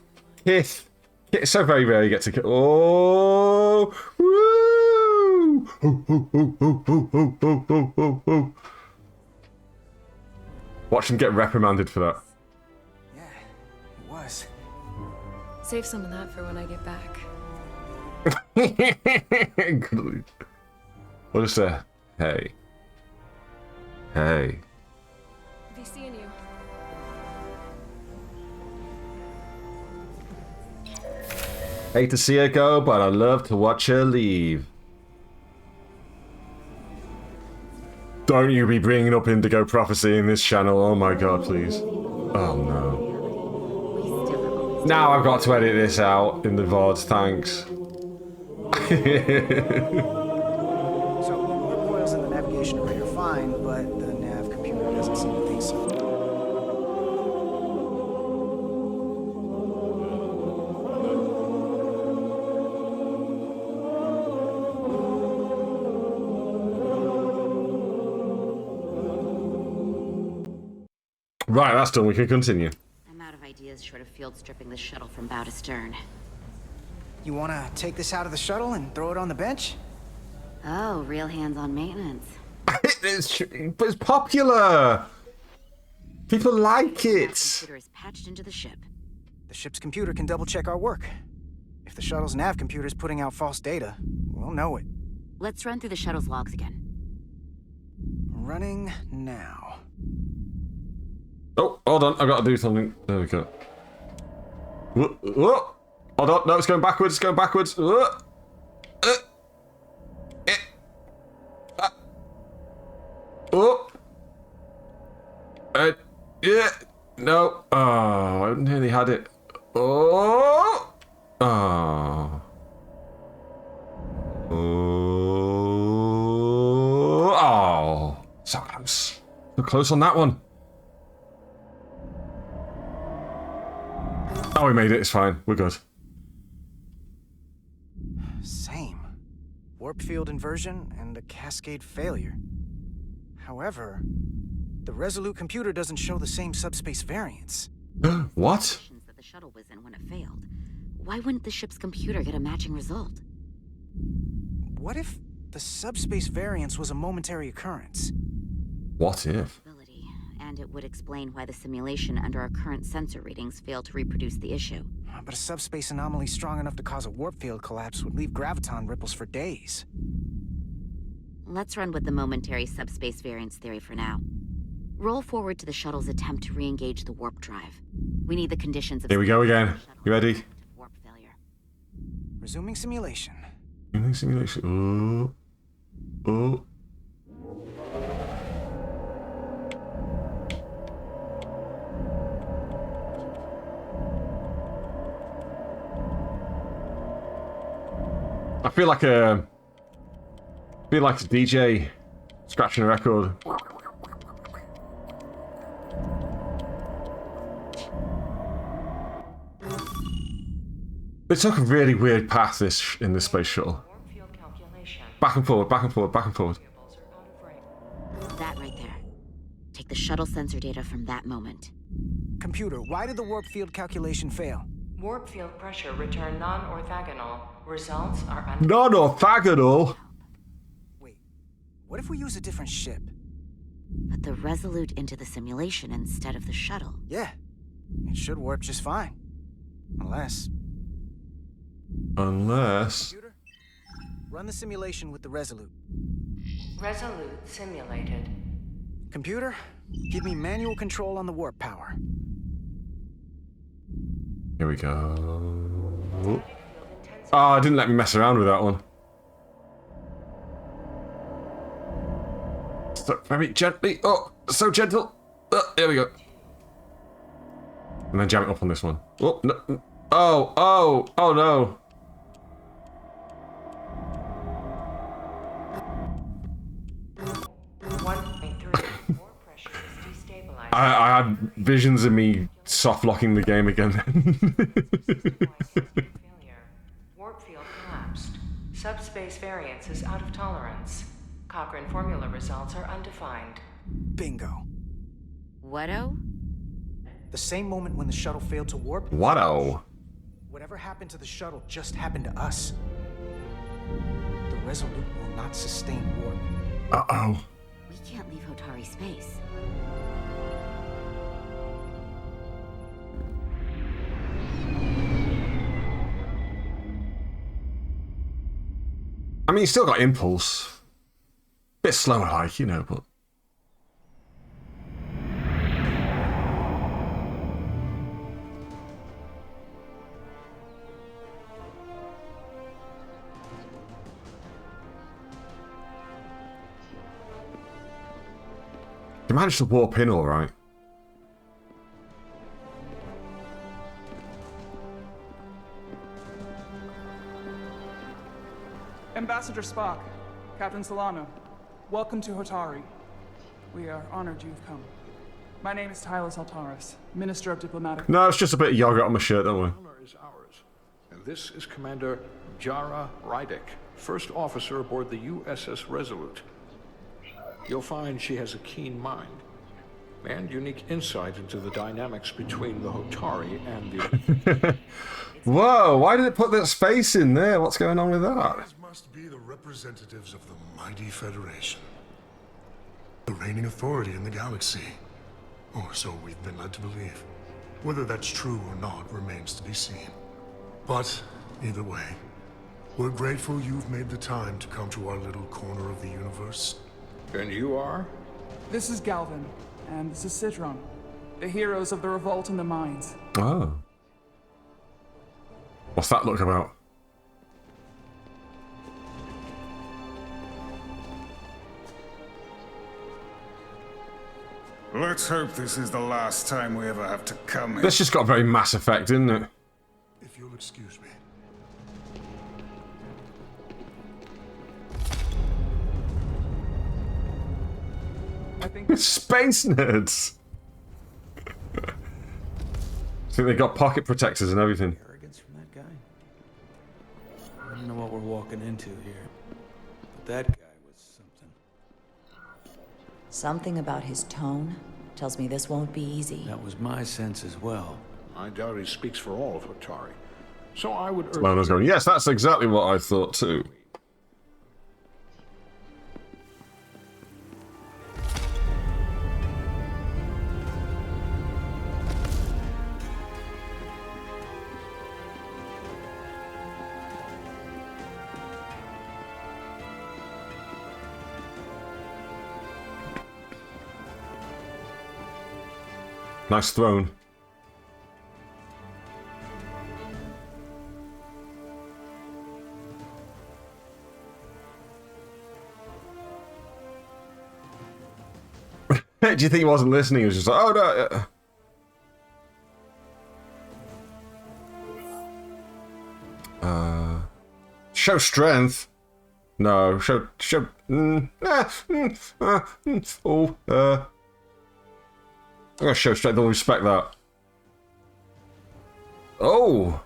Kiss. It's so very rare you get to kiss. Oh! Woo! Ho, ho, ho, ho, ho, ho, ho, ho, ho, ho. Watch them get reprimanded for that.
yeah, it was.
Save some of that for when I get back.
What is that? Hey. Hey.
Be seeing you.
Hate to see her go, but I love to watch her leave. Don't you be bringing up Indigo Prophecy in this channel. Oh my god, please. Oh no. Now I've got to edit this out in the VOD, thanks.
So, warp coils in the navigation array are fine, but the nav computer doesn't seem to think so.
Right, that's done. We can continue.
I'm out of ideas short of field stripping the shuttle from bow to stern.
You wanna take this out of the shuttle and throw it on the bench?
Oh, real hands-on maintenance.
It's popular. People like it.
The computer is patched into the ship.
The ship's computer can double-check our work. If the shuttle's nav computer is putting out false data, we'll know it.
Let's run through the shuttle's logs again.
Running now.
Oh, hold on. I've got to do something. There we go. Whoa. Hold on. No, it's going backwards. It's going backwards. Oh. Yeah. No. Oh, I nearly had it. Oh. Oh. Oh. So close. So close on that one. Oh, we made it. It's fine. We're good.
Same. Warp field inversion and a cascade failure. However, the Resolute computer doesn't show the same subspace variance.
What?
That the shuttle was in when it failed. Why wouldn't the ship's computer get a matching result?
What if the subspace variance was a momentary occurrence?
What if?
And it would explain why the simulation under our current sensor readings failed to reproduce the issue.
But a subspace anomaly strong enough to cause a warp field collapse would leave graviton ripples for days.
Let's run with the momentary subspace variance theory for now. Roll forward to the shuttle's attempt to re-engage the warp drive. We need the conditions of...
Here we go again. You ready?
Warp failure.
Resuming simulation.
Resuming simulation. Oh. Oh. I feel like a DJ scratching a record. They took a really weird path in this space shuttle. Back and forward, back and forward, back and forward.
That right there. Take the shuttle sensor data from that moment.
Computer, why did the warp field calculation fail?
Warp field pressure returned non-orthogonal. Results are
Non-orthogonal?
Wait, what if we use a different ship?
Put the Resolute into the simulation instead of the shuttle.
Yeah, it should warp just fine. Unless...
Unless...
Run the simulation with the Resolute.
Resolute simulated.
Computer, give me manual control on the warp power.
Here we go. Oh, didn't let me mess around with that one. So very gently. Oh, so gentle. There we go. And then jam it up on this one. Oh, no. Oh no. I had visions of me soft locking the game again.
Warp field collapsed. Subspace variance is out of tolerance. Cochrane formula results are undefined.
Bingo.
What-o?
The same moment when the shuttle failed to warp.
What-o?
Whatever happened to the shuttle just happened to us. The Resolute will not sustain warp.
Uh-oh.
We can't leave Hotari space.
I mean, he's still got impulse. Bit slower, like, you know, but... He managed to warp in all right.
Ambassador Spock, Captain Solano, welcome to Hotari. We are honored you've come. My name is Tylos Altaris, Minister of Diplomatic...
No, it's just a bit of yogurt on my shirt, don't we?
Honor is ours. And this is Commander Jara Rydick, First Officer aboard the USS Resolute. You'll find she has a keen mind. and unique insight into the dynamics between the Hotari and the...
Whoa, why did it put that space in there? What's going on with that?
These must be the representatives of the mighty Federation. The reigning authority in the galaxy. Or so we've been led to believe. Whether that's true or not remains to be seen. But, either way, we're grateful you've made the time to come to our little corner of the universe.
And you are?
This is Galvin, and this is Citron, the heroes of the revolt in the mines.
Oh. What's that look about?
Let's hope this is the last time we ever have to come here.
This just got very Mass Effect, didn't it?
If you'll excuse me.
I think
Space nerds. I think they got pocket protectors and everything.
Arrogance from that guy. I don't know what we're walking into here, but that guy was something.
Something about his tone tells me this won't be easy.
That was my sense as well.
I doubt he speaks for all of Hotari. So I would urge...
Lona's going, yes, that's exactly what I thought too. Nice throne. Do you think he wasn't listening? He was just like, oh no. Show strength. No, show. I'm gonna show strength. They'll respect that. Oh.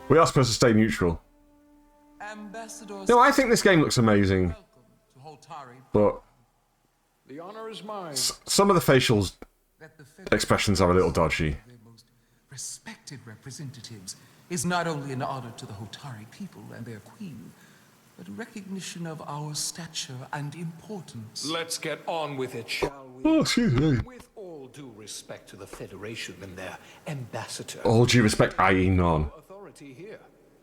We are supposed to stay neutral. No, I think this game looks amazing. But
the honor is mine.
Some of the facial expressions are a little dodgy.
Respected representatives is not only an honor to the Hotari people and their queen, but a recognition of our stature and importance.
Let's get on with it, shall we?
Oh, excuse me.
With all due respect to the Federation and their ambassador.
All due respect, i.e. none.
Authority here.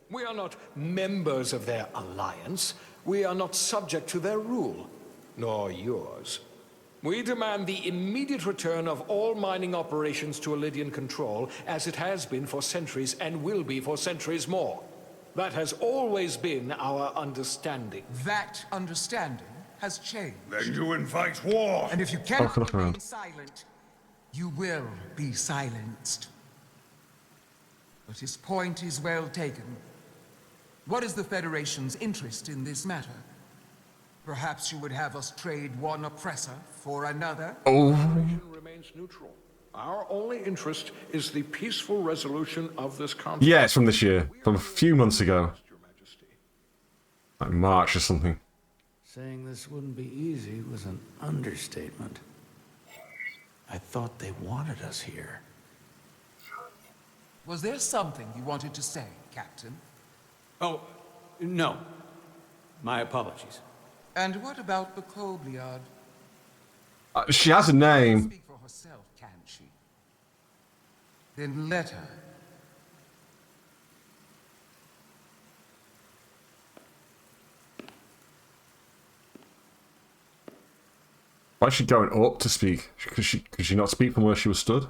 We are not members of their alliance. We are not subject to their rule, nor yours. We demand the immediate return of all mining operations to Elydian control, as it has been for centuries and will be for centuries more. That has always been our understanding.
That understanding has changed.
Then you invite war.
And if you cannot remain silent, you will be silenced. But his point is well taken. What is the Federation's interest in this matter? Perhaps you would have us trade one oppressor for another?
Oh.
The Federation remains neutral. Our only interest is the peaceful resolution of this conflict.
Yeah, it's from this year. From a few months ago. Like March or something.
Saying this wouldn't be easy was an understatement. I thought they wanted us here.
Was there something you wanted to say, Captain?
Oh, no. My apologies.
And what about the Kobliad?
She has a name.
Speak for herself, can't she? Then let her.
Why is she going up to speak? Could she not speak from where she was stood?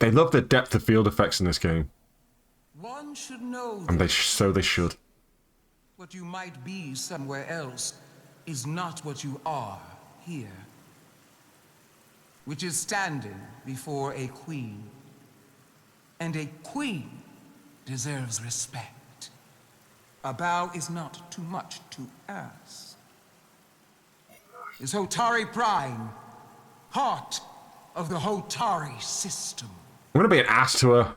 They love the depth of field effects in this game.
One should know
And so they should.
what you might be somewhere else is not what you are here. Which is standing before a queen. And a queen deserves respect. A bow is not too much to ask. Is Hotari Prime heart of the Hotari system?
I'm gonna be an ass to her.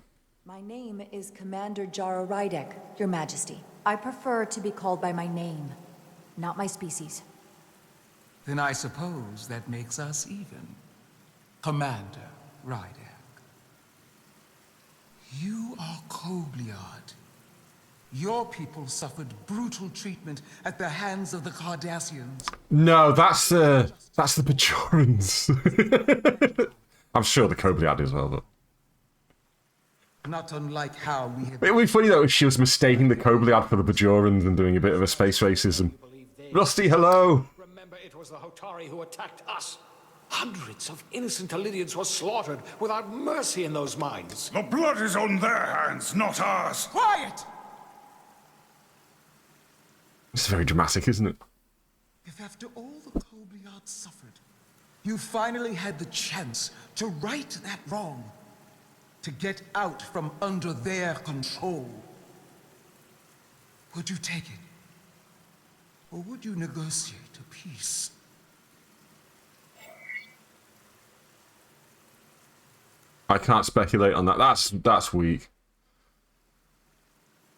My name is Commander Jara Rydek, Your Majesty. I prefer to be called by my name, not my species.
Then I suppose that makes us even. Commander Rydek. You are Kobliad. Your people suffered brutal treatment at the hands of the Cardassians.
No, that's the Bajorans. I'm sure the Kobliad as well, but
Not unlike how we have...
it would be funny though if she was mistaking the Kobliad for the Bajorans and doing a bit of a space racism. Rusty, hello.
Remember, it was the Hotari who attacked us. Hundreds of innocent Illyrians were slaughtered without mercy in those mines.
The blood is on their hands, not ours.
Quiet!
It's very dramatic, isn't it?
If after all the Kobliad suffered, you finally had the chance to right that wrong, to get out from under their control, would you take it? Or would you negotiate a peace?
I can't speculate on that. That's weak.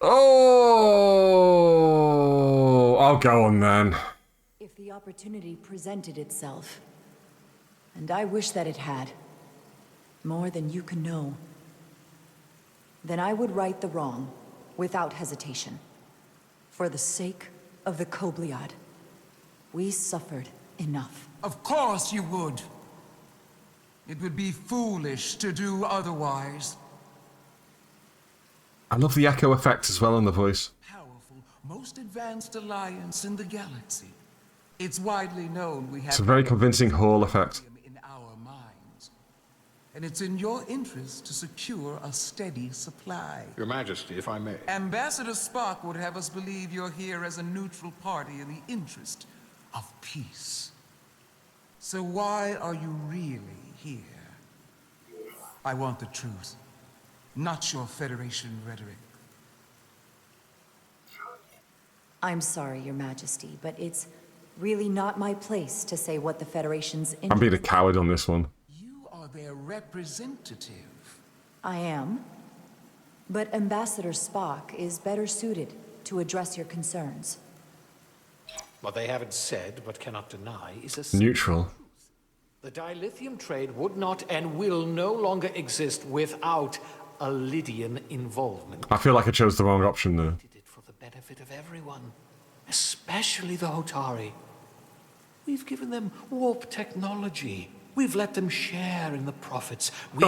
Oh, I'll go on then.
If the opportunity presented itself, and I wish that it had, more than you can know, then I would right the wrong without hesitation. For the sake of the Kobliad, we suffered enough.
Of course you would. It would be foolish to do otherwise.
I love the echo effect as well on the voice.
Powerful, most advanced alliance in the galaxy. It's widely known we have...
It's a very convincing Hall effect.
...in our minds. And it's in your interest to secure a steady supply.
Your Majesty, if I may.
Ambassador Spock would have us believe you're here as a neutral party in the interest of peace. So why are you really here? I want the truth, not your Federation rhetoric.
I'm sorry, Your Majesty, but it's really not my place to say what the Federation's
I'm being a coward on this one.
You are their representative.
I am. But Ambassador Spock is better suited to address your concerns.
What they haven't said, but cannot deny, is a
Neutral.
The dilithium trade would not and will no longer exist without a Lydian involvement.
I feel like I chose the wrong option there.
For the benefit of everyone, especially the Hotari. We've given them warp technology. We've let them share in the profits. We've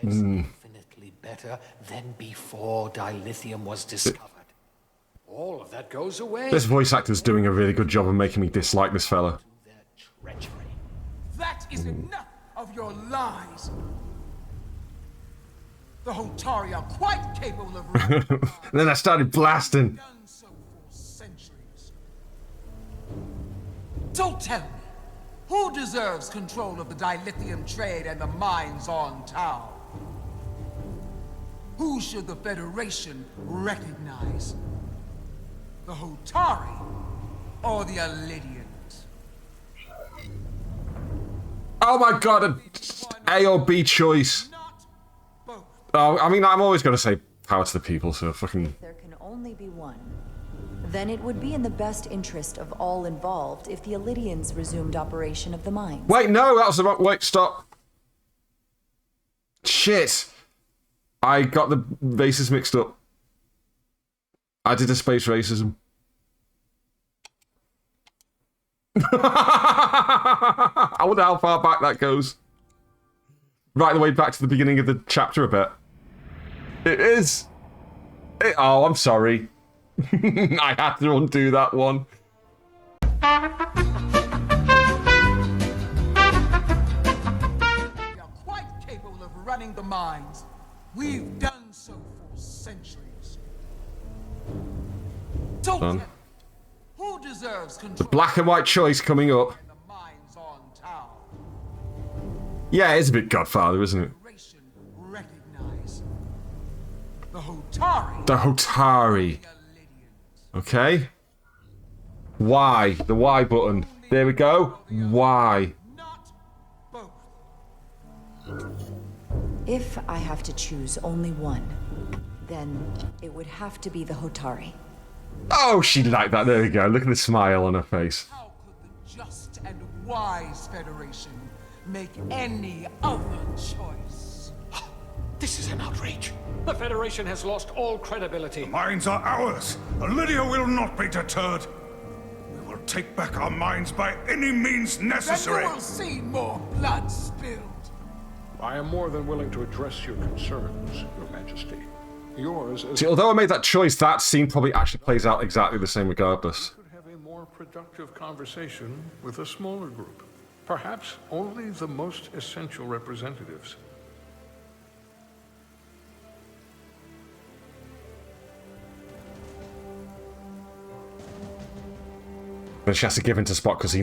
infinitely better than before dilithium was discovered. All of that goes away.
This voice actor's doing a really good job of making me dislike this fella.
That is enough of your lies. The Hotari are quite capable of...
And then I started blasting.
So tell me, who deserves control of the dilithium trade and the mines on Tau? Who should the Federation recognize? The Hotari or the Illyrians?
Oh my god, an A or B choice. Oh, I mean, I'm always going to say power to the people, so fucking...
There can only be one. Then it would be in the best interest of all involved if the Illyrians resumed operation of the mines.
Wait, no, that was the wrong... Wait, stop. Shit. I got the races mixed up. I did a space racism. I wonder how far back that goes. Right the way back to the beginning of the chapter a bit. It is. Oh, I'm sorry. I had to undo that one.
We are quite capable of running the mines. We've done so for centuries. So tell me, who deserves
The
control?
black and white choice coming up. Yeah, it's a bit Godfather, isn't it?
Recognize the Hotari.
The Hotari. Okay. Y. The Y button. There we go. Y.
If I have to choose only one, then it would have to be the Hotari.
Oh, she liked that. There we go. Look at the smile on her face.
Just and wise Federation make any other choice.
This is an outrage. The Federation has lost all credibility.
The mines are ours. Lydia will not be deterred. We will take back our mines by any means necessary.
Then you will see more blood spilled.
I am more than willing to address your concerns, Your Majesty. Yours is...
See, although I made that choice, that scene probably actually plays out exactly the same regardless.
Could have a more productive conversation with a smaller group. Perhaps only the most essential representatives.
But she has to give in to Spock because she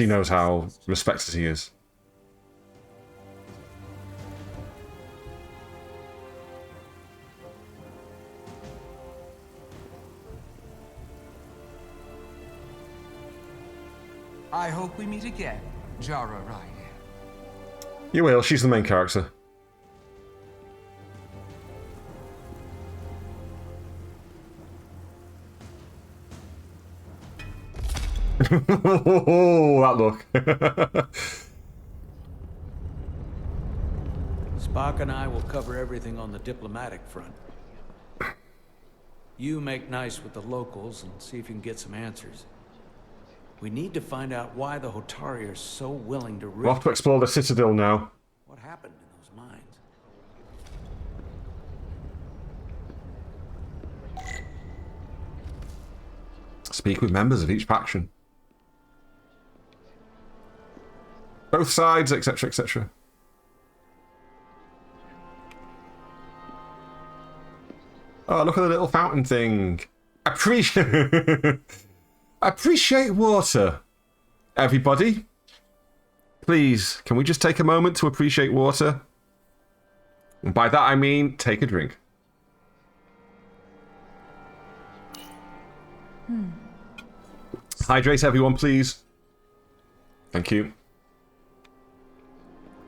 knows how respected he is.
I hope we meet again, Jara Ryder.
You will, she's the main character. Oh, that look.
Spock and I will cover everything on the diplomatic front. You make nice with the locals and see if you can get some answers. We need to find out why the Hotari are so willing to risk...
We'll have to explore the Citadel now.
What happened in those mines?
Speak with members of each faction. Both sides, etc., etc. Oh, look at the little fountain thing. Appreciate water, everybody. Please, can we just take a moment to appreciate water? And by that I mean, take a drink. Hydrate everyone, please. Thank you.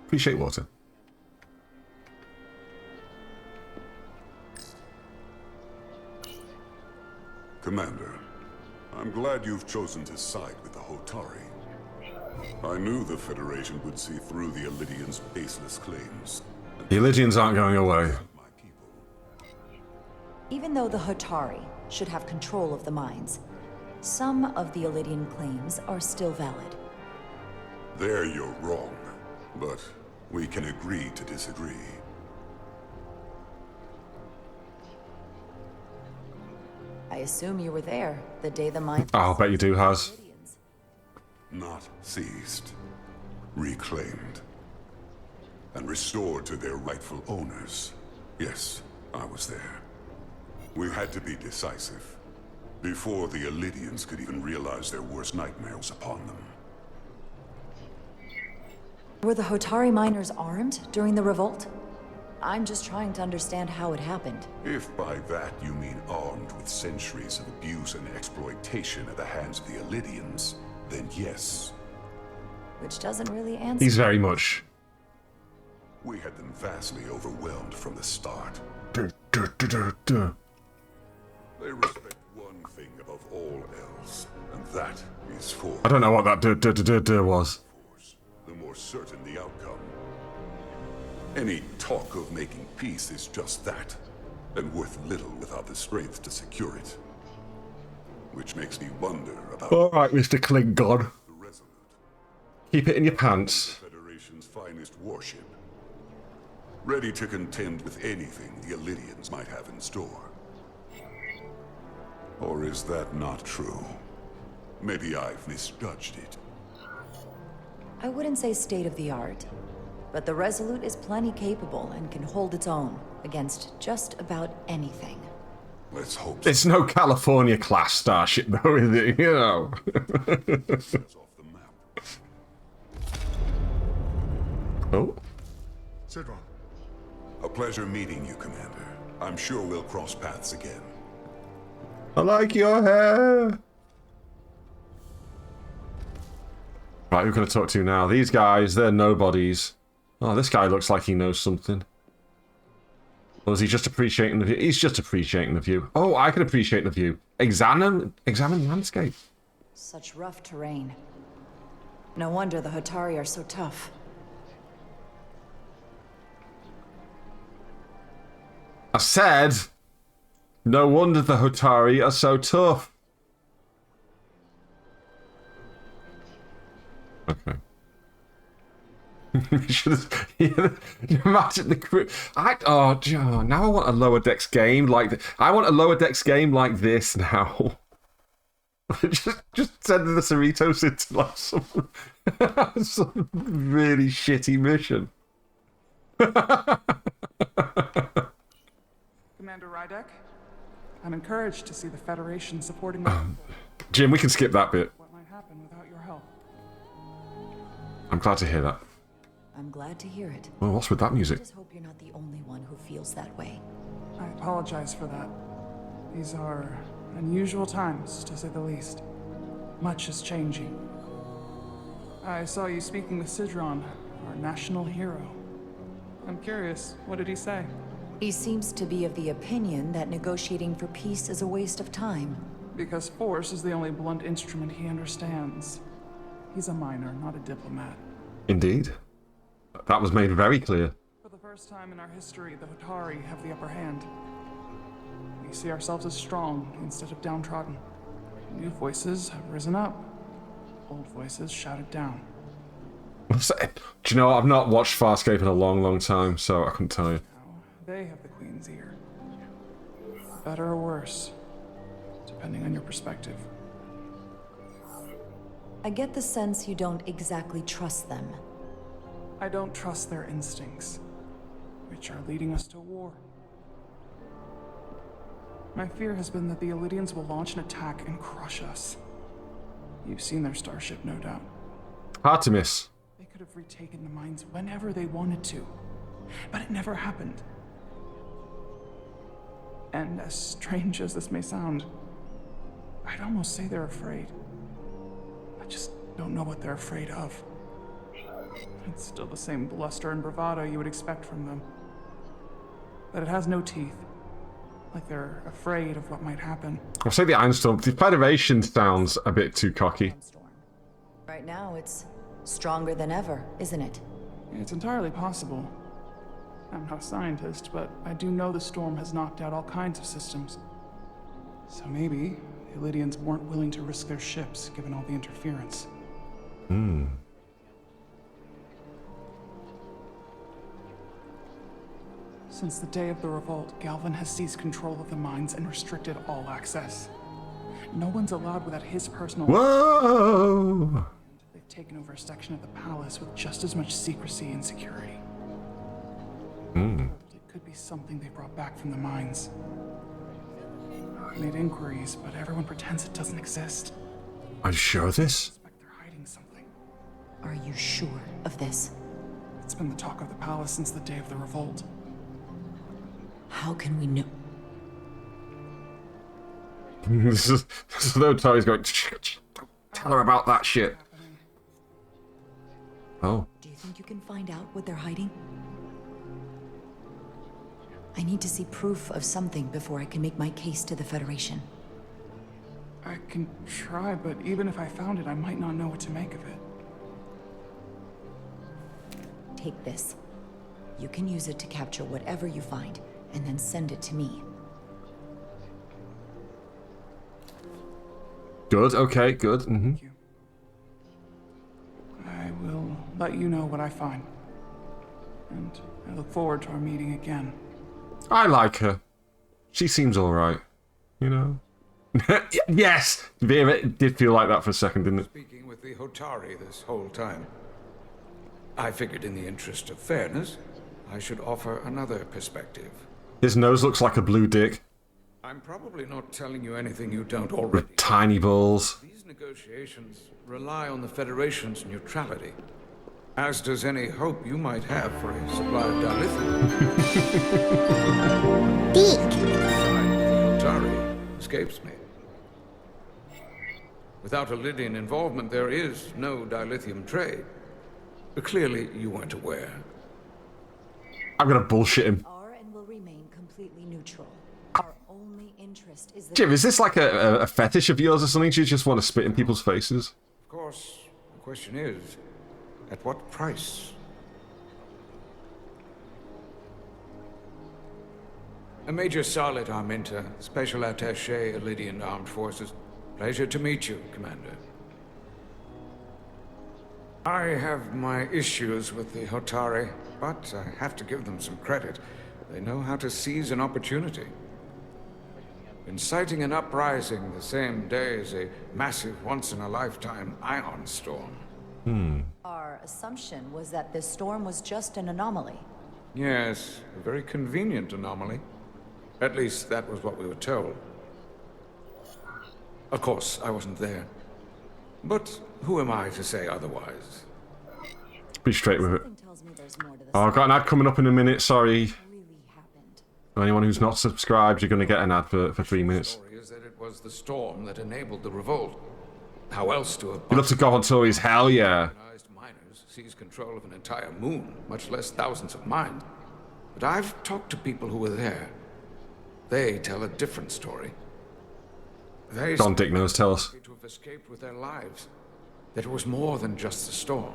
Appreciate water.
Commander, I'm glad you've chosen to side with the Hotari. I knew the Federation would see through the Illidians' baseless claims.
The Illidians aren't going away.
Even though the Hotari should have control of the mines, some of the Illidian claims are still valid.
There you're wrong, but we can agree to disagree.
I assume you were there the day the mine...
Oh, I'll bet you do, Has.
Not seized, reclaimed, and restored to their rightful owners. Yes, I was there. We had to be decisive, before the Illidians could even realize their worst nightmare was upon them.
Were the Hotari miners armed during the revolt? I'm just trying to understand how it happened.
If by that you mean armed with centuries of abuse and exploitation at the hands of the Illidians, then yes.
Which doesn't really answer...
He's very much.
We had them vastly overwhelmed from the start. They respect one thing above all else, and that is force.
I don't know what that was.
The more certain the outcome. Any talk of making peace is just that, and worth little without the strength to secure it. Which makes me wonder about...
Alright, Mr. Klingon.
The Resolute.
Keep it in your pants.
The Federation's finest warship. Ready to contend with anything the Illidians might have in store. Or is that not true? Maybe I've misjudged it.
I wouldn't say state-of-the-art, but the Resolute is plenty capable and can hold its own against just about anything.
Let's hope so.
It's no California class starship though, is it? You know. Oh.
Sidron. A pleasure meeting you, Commander. I'm sure we'll cross paths again.
I like your hair. Right, who can I talk to now? These guys, they're nobodies. Oh, this guy looks like he knows something. Or is he just appreciating the view? He's just appreciating the view. Oh, I can appreciate the view. Examine landscape.
Such rough terrain. No wonder the Hotari are so tough.
I said, no wonder the Hotari are so tough. Okay. Imagine the crew. Now I want a lower decks game like I want a lower decks game like this now. just send the Cerritos into like some really shitty mission.
Commander Rydek, I'm encouraged to see the Federation supporting me.
Jim, we can skip that bit.
What might happen without your help?
I'm glad to hear that.
I'm glad to hear it.
Well, what's with that music?
I just hope you're not the only one who feels that way.
I apologize for that. These are unusual times, to say the least. Much is changing. I saw you speaking with Sidron, our national hero. I'm curious, what did he say?
He seems to be of the opinion that negotiating for peace is a waste of time.
Because force is the only blunt instrument he understands. He's a miner, not a diplomat.
Indeed. That was made very clear.
For the first time in our history, the Hotari have the upper hand. We see ourselves as strong instead of downtrodden. New voices have risen up. Old voices shouted down.
Do you know, I've not watched Farscape in a long, long time, so I couldn't tell you.
They have the Queen's ear. Better or worse, depending on your perspective.
I get the sense you don't exactly trust them.
I don't trust their instincts, which are leading us to war. My fear has been that the Elydians will launch an attack and crush us. You've seen their starship, no doubt.
Hard to miss.
They could have retaken the mines whenever they wanted to, but it never happened. And as strange as this may sound, I'd almost say they're afraid. I just don't know what they're afraid of. It's still the same bluster and bravado you would expect from them. But it has no teeth. Like they're afraid of what might happen.
I'll say the Ironstorm. The Federation sounds a bit too cocky.
Right now, it's stronger than ever, isn't it?
It's entirely possible. I'm not a scientist, but I do know the storm has knocked out all kinds of systems. So maybe the Elydians weren't willing to risk their ships, given all the interference. Since the day of the revolt, Galvin has seized control of the mines and restricted all access. No one's allowed without his personal...
Whoa!
They've taken over a section of the palace with just as much secrecy and security. It could be something they brought back from the mines. I've made inquiries, but everyone pretends it doesn't exist.
Are you sure of this?
They're hiding something.
Are you sure of this?
It's been the talk of the palace since the day of the revolt.
How can we know?
This is though Tari's going, don't tell her about that shit. Oh.
Do you think you can find out what they're hiding? I need to see proof of something before I can make my case to the Federation.
I can try, but even if I found it, I might not know what to make of it.
Take this. You can use it to capture whatever you find, and then send it to me.
Good, okay, good.
Thank you. I will let you know what I find. And I look forward to our meeting again.
I like her. She seems alright. You know? Yes! Vera, it did feel like that for a second, didn't it?
Speaking with the Hotari this whole time. I figured in the interest of fairness, I should offer another perspective.
His nose looks like a blue dick.
I'm probably not telling you anything you don't already.
With tiny balls.
These negotiations rely on the Federation's neutrality. As does any hope you might have for a supply of dilithium. The Hotari escapes me. Without Elydian involvement, there is no dilithium trade. But clearly, you weren't aware.
I'm gonna bullshit him.
Are and will remain completely neutral. Our only interest is the
Jim, is this like a fetish of yours or something? Do you just want to spit in people's faces?
Of course, the question is, at what price? Major Solid Arminta, Special Attaché, Elydian Armed Forces. Pleasure to meet you, Commander. I have my issues with the Hotari, but I have to give them some credit. They know how to seize an opportunity. Inciting an uprising the same day as a massive, once-in-a-lifetime ion storm.
Our assumption was that this storm was just an anomaly.
Yes, a very convenient anomaly. At least that was what we were told. Of course, I wasn't there. But who am I to say otherwise?
Be straight with it. Oh, I've got an ad coming up in a minute, sorry. Anyone who's not subscribed, you're going to get an ad for 3 minutes.
The story is that it was the storm that enabled the revolt. How else to have...
You love to go on Tories, hell yeah.
Organized miners seize control of an entire moon, much less thousands of mines. But I've talked to people who were there. They tell a different story. They
Don Dick knows, tell us.
to have escaped with their lives. That it was more than just the storm.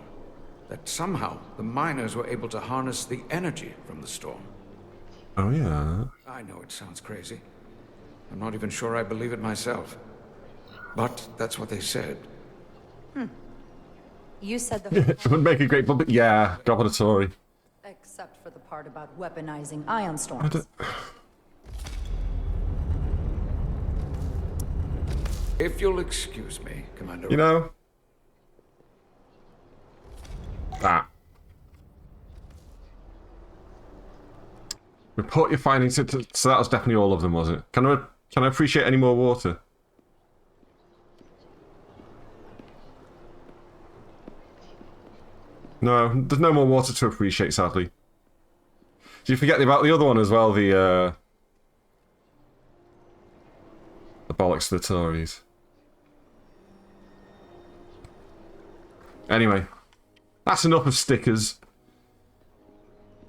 That somehow the miners were able to harness the energy from the storm.
Oh yeah.
I know it sounds crazy. I'm not even sure I believe it myself. But that's what they said.
You said the
It would make a great public. Yeah, Goblin Tory.
except for the part about weaponizing ion storms.
If you'll excuse me, Commander.
You know? That. Report your findings. So that was definitely all of them, was it? Can I appreciate any more water? No, there's no more water to appreciate, sadly. Did you forget about the other one as well? The bollocks to the Tories. Anyway, that's enough of stickers.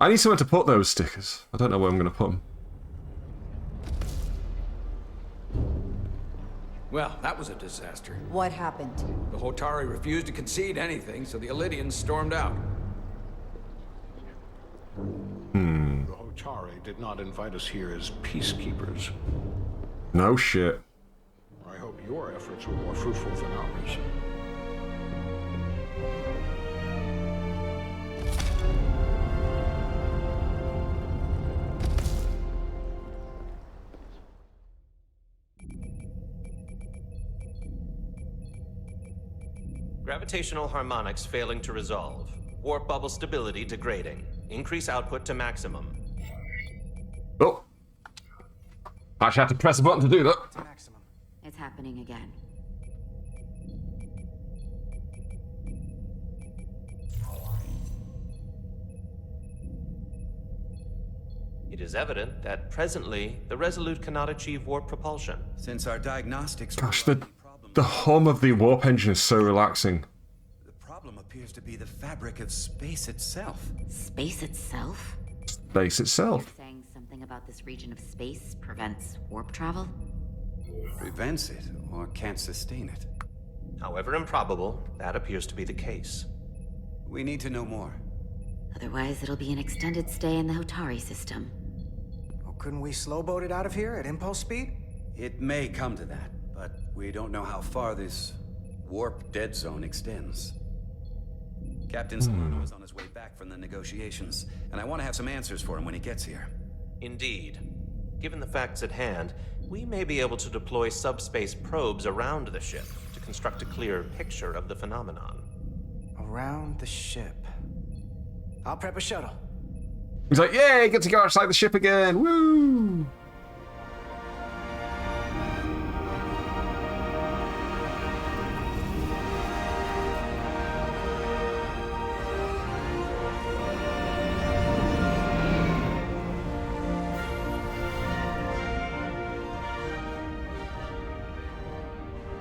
I need somewhere to put those stickers. I don't know where I'm going to put them.
Well, that was a disaster.
What happened?
The Hotari refused to concede anything, so the Elydians stormed out.
The Hotari did not invite us here as peacekeepers.
No shit.
I hope your efforts were more fruitful than ours.
Gravitational harmonics failing to resolve. Warp bubble stability degrading. Increase output to maximum.
Oh. I actually have to press a button to do that.
It's happening again.
It is evident that presently the Resolute cannot achieve warp propulsion.
Since our diagnostics...
Gosh, the hum of the warp engine is so relaxing.
The problem appears to be the fabric of space itself.
Space itself?
Space itself.
You're saying something about this region of space prevents warp travel?
Prevents it, or can't sustain it.
However improbable, that appears to be the case.
We need to know more.
Otherwise, it'll be an extended stay in the Hotari system.
Well, couldn't we slowboat it out of here at impulse speed?
It may come to that, but we don't know how far this warp dead zone extends. Captain Solano is on his way back from the negotiations, and I want to have some answers for him when he gets here.
Indeed. Given the facts at hand, we may be able to deploy subspace probes around the ship to construct a clear picture of the phenomenon.
Around the ship. I'll prep a shuttle.
He's like, yay, get to go outside the ship again. Woo!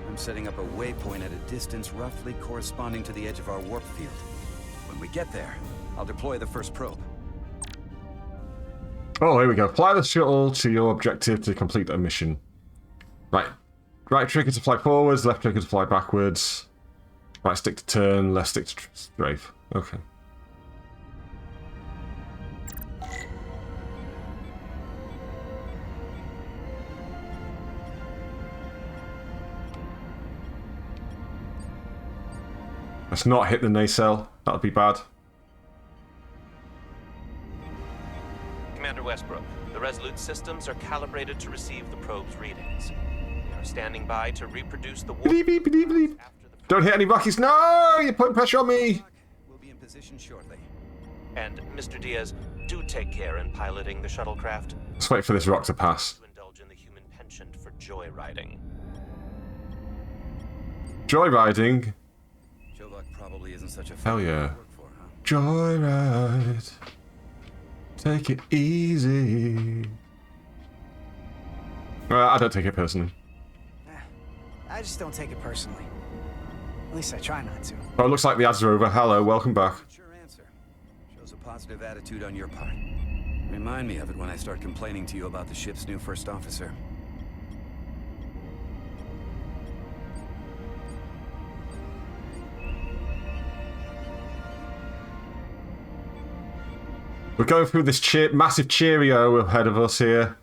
I'm setting up a waypoint at a distance roughly corresponding to the edge of our warp field. When we get there, I'll deploy the first probe.
Oh, here we go. Fly the shuttle to your objective to complete a mission. Right. Right trigger to fly forwards, left trigger to fly backwards. Right stick to turn, left stick to strafe. Okay. Let's not hit the nacelle. That would be bad.
Commander Westbrook, the Resolute systems are calibrated to receive the probe's readings. We are standing by to reproduce the warp.
Bleep, bleep, bleep, bleep. Don't hit any rockets. No! You're putting pressure on me!
We'll be in position shortly.
And, Mr. Diaz, do take care in piloting the shuttlecraft.
Let's wait for this rock to pass.
To indulge in the human penchant for joyriding.
Joyriding?
Chovok probably isn't such a
Hell yeah.
to work for, huh?
Joyride. Take it easy. I don't take it personally.
I just don't take it personally. At least I try not to.
Oh, it looks like the ads are over. Hello, welcome back.
Sure answer. Shows a positive attitude on your part. Remind me of it when I start complaining to you about the ship's new first officer.
We're going through this massive Cheerio ahead of us here.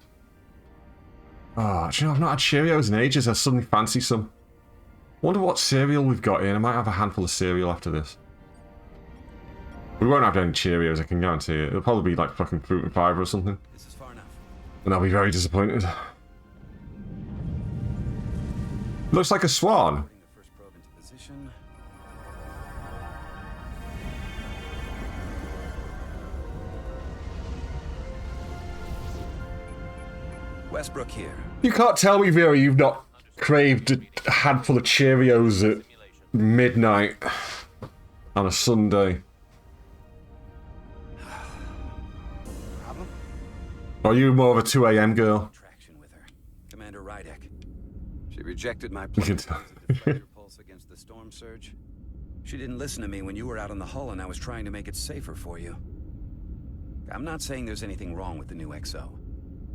Oh, do you know, I've not had Cheerios in ages. I suddenly fancy some. Wonder what cereal we've got in. I might have a handful of cereal after this. We won't have any Cheerios, I can guarantee it. It'll probably be like fucking fruit and fibre or something.
This is far enough.
And I'll be very disappointed. Looks like a swan.
Putting the first probe into position. Westbrook here.
You can't tell me, Vera, you've not craved a handful of Cheerios at midnight on a Sunday.
Problem?
Or are you more of a 2 a.m. girl?
Traction with her. Commander Rydek. She rejected my
You can
plan
tell.
to fight her pulse against the storm surge. She didn't listen to me when you were out on the hull and I was trying to make it safer for you. I'm not saying there's anything wrong with the new XO.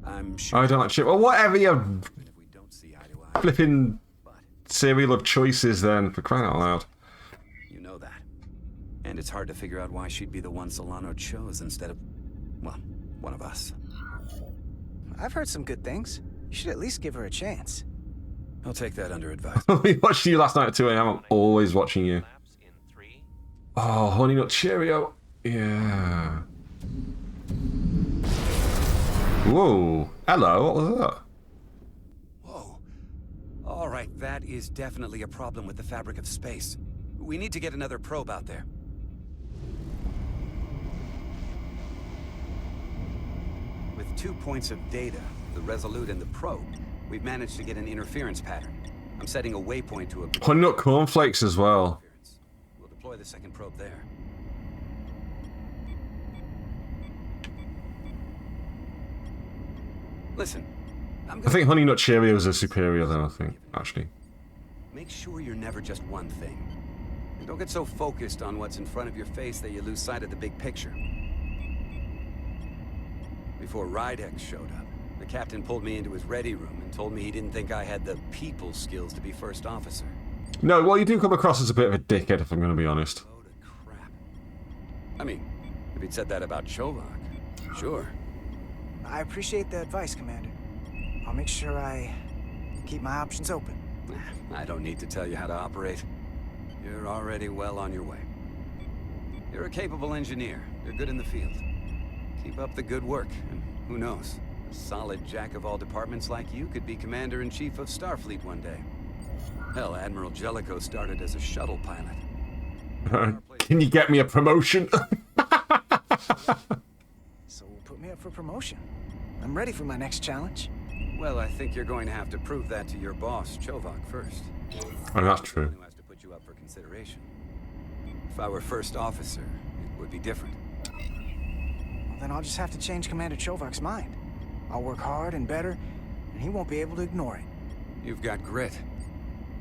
I'm sure.
I don't like chip. Well, whatever your
If we don't see eye to eye,
flipping cereal of choices, then, for crying out loud.
you know that. And it's hard to figure out why she'd be the one Solano chose instead of, well, one of us.
I've heard some good things. You should at least give her a chance.
I'll take that under advice.
We watched you last night at 2 a.m. I'm always watching you. Oh, Honey Nut Cheerio. Yeah. Whoa. Hello, what was that?
Whoa. All right, that is definitely a problem with the fabric of space. We need to get another probe out there. With 2 points of data, the Resolute and the probe, we've managed to get an interference pattern. I'm setting a waypoint to a...
Honey Nut Cornflakes as well.
We'll deploy the second probe there. Listen,
I think Honey Nut Cheerios are superior though, I think, actually.
make sure you're never just one thing. And don't get so focused on what's in front of your face that you lose sight of the big picture. Before Rydek showed up, the captain pulled me into his ready room and told me he didn't think I had the people skills to be first officer.
No, well, you do come across as a bit of a dickhead, if I'm going to be honest.
I mean, if he'd said that about Chovok, sure.
I appreciate the advice, Commander. I'll make sure I keep my options open.
I don't need to tell you how to operate. You're already well on your way. You're a capable engineer. You're good in the field. Keep up the good work, and who knows? A solid jack of all departments like you could be Commander-in-Chief of Starfleet one day. Hell, Admiral Jellicoe started as a shuttle pilot.
Can you get me a promotion?
So put me up for promotion. I'm ready for my next challenge.
Well, I think you're going to have to prove that to your boss, Chovok, first.
Oh, that's true.
Who has to put you up for consideration. If I were first officer, it would be different.
Well, then I'll just have to change Commander Chovok's mind. I'll work hard and better, and he won't be able to ignore it.
You've got grit.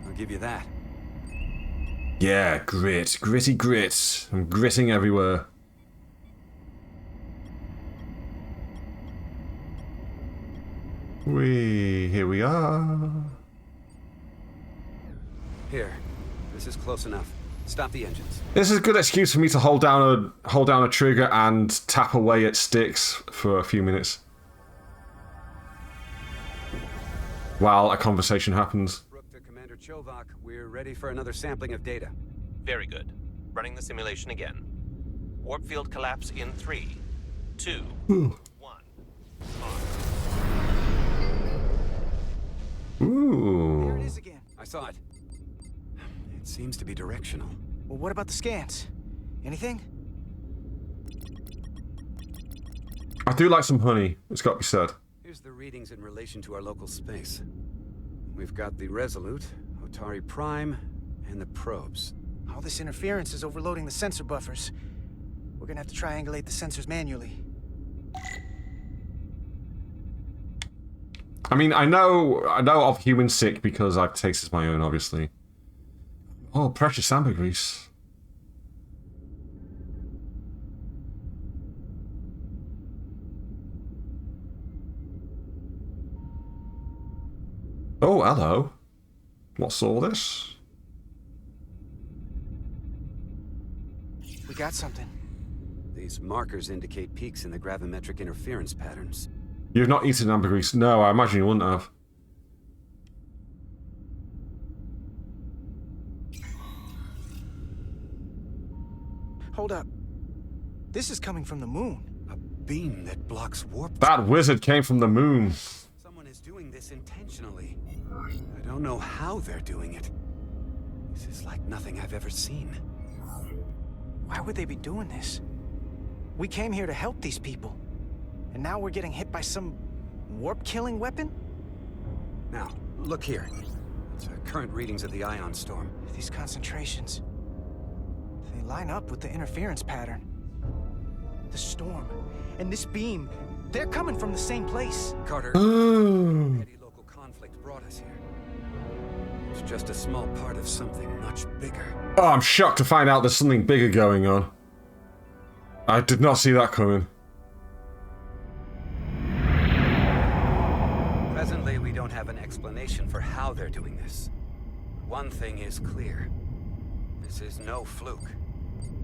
I'll give you that.
Yeah, grit. Gritty grits. I'm gritting everywhere. Here we are.
Here, this is close enough. Stop the engines.
This is a good excuse for me to hold down a trigger and tap away at sticks for a few minutes while a conversation happens.
Rook to Commander Chovak, we're ready for another sampling of data.
Very good. Running the simulation again. Warp field collapse in 3, 2, 1.
Ooh.
There it is again.
I saw it. It seems to be directional.
Well, what about the scans? Anything?
I do like some honey, it's got to be said.
Here's the readings in relation to our local space. We've got the Resolute, Otari Prime, and the probes.
All this interference is overloading the sensor buffers. We're gonna have to triangulate the sensors manually.
I mean, I know of human sick because I've tasted my own, obviously. Oh, precious ambergris. Oh, hello. What's all this?
We got something.
These markers indicate peaks in the gravimetric interference patterns.
You've not eaten ambergris? No, I imagine you wouldn't have.
Hold up. This is coming from the moon.
A beam that blocks warp.
That wizard came from the moon.
Someone is doing this intentionally. I don't know how they're doing it. This is like nothing I've ever seen.
Why would they be doing this? We came here to help these people. And now we're getting hit by some warp-killing weapon?
Now, look here. It's current readings of the ion storm.
These concentrations, they line up with the interference pattern. The storm and this beam, they're coming from the same place.
Carter, petty local conflict brought us here. It's just a small part of something much bigger.
Oh, I'm shocked to find out there's something bigger going on. I did not see that coming.
Presently, we don't have an explanation for how they're doing this. One thing is clear. This is no fluke.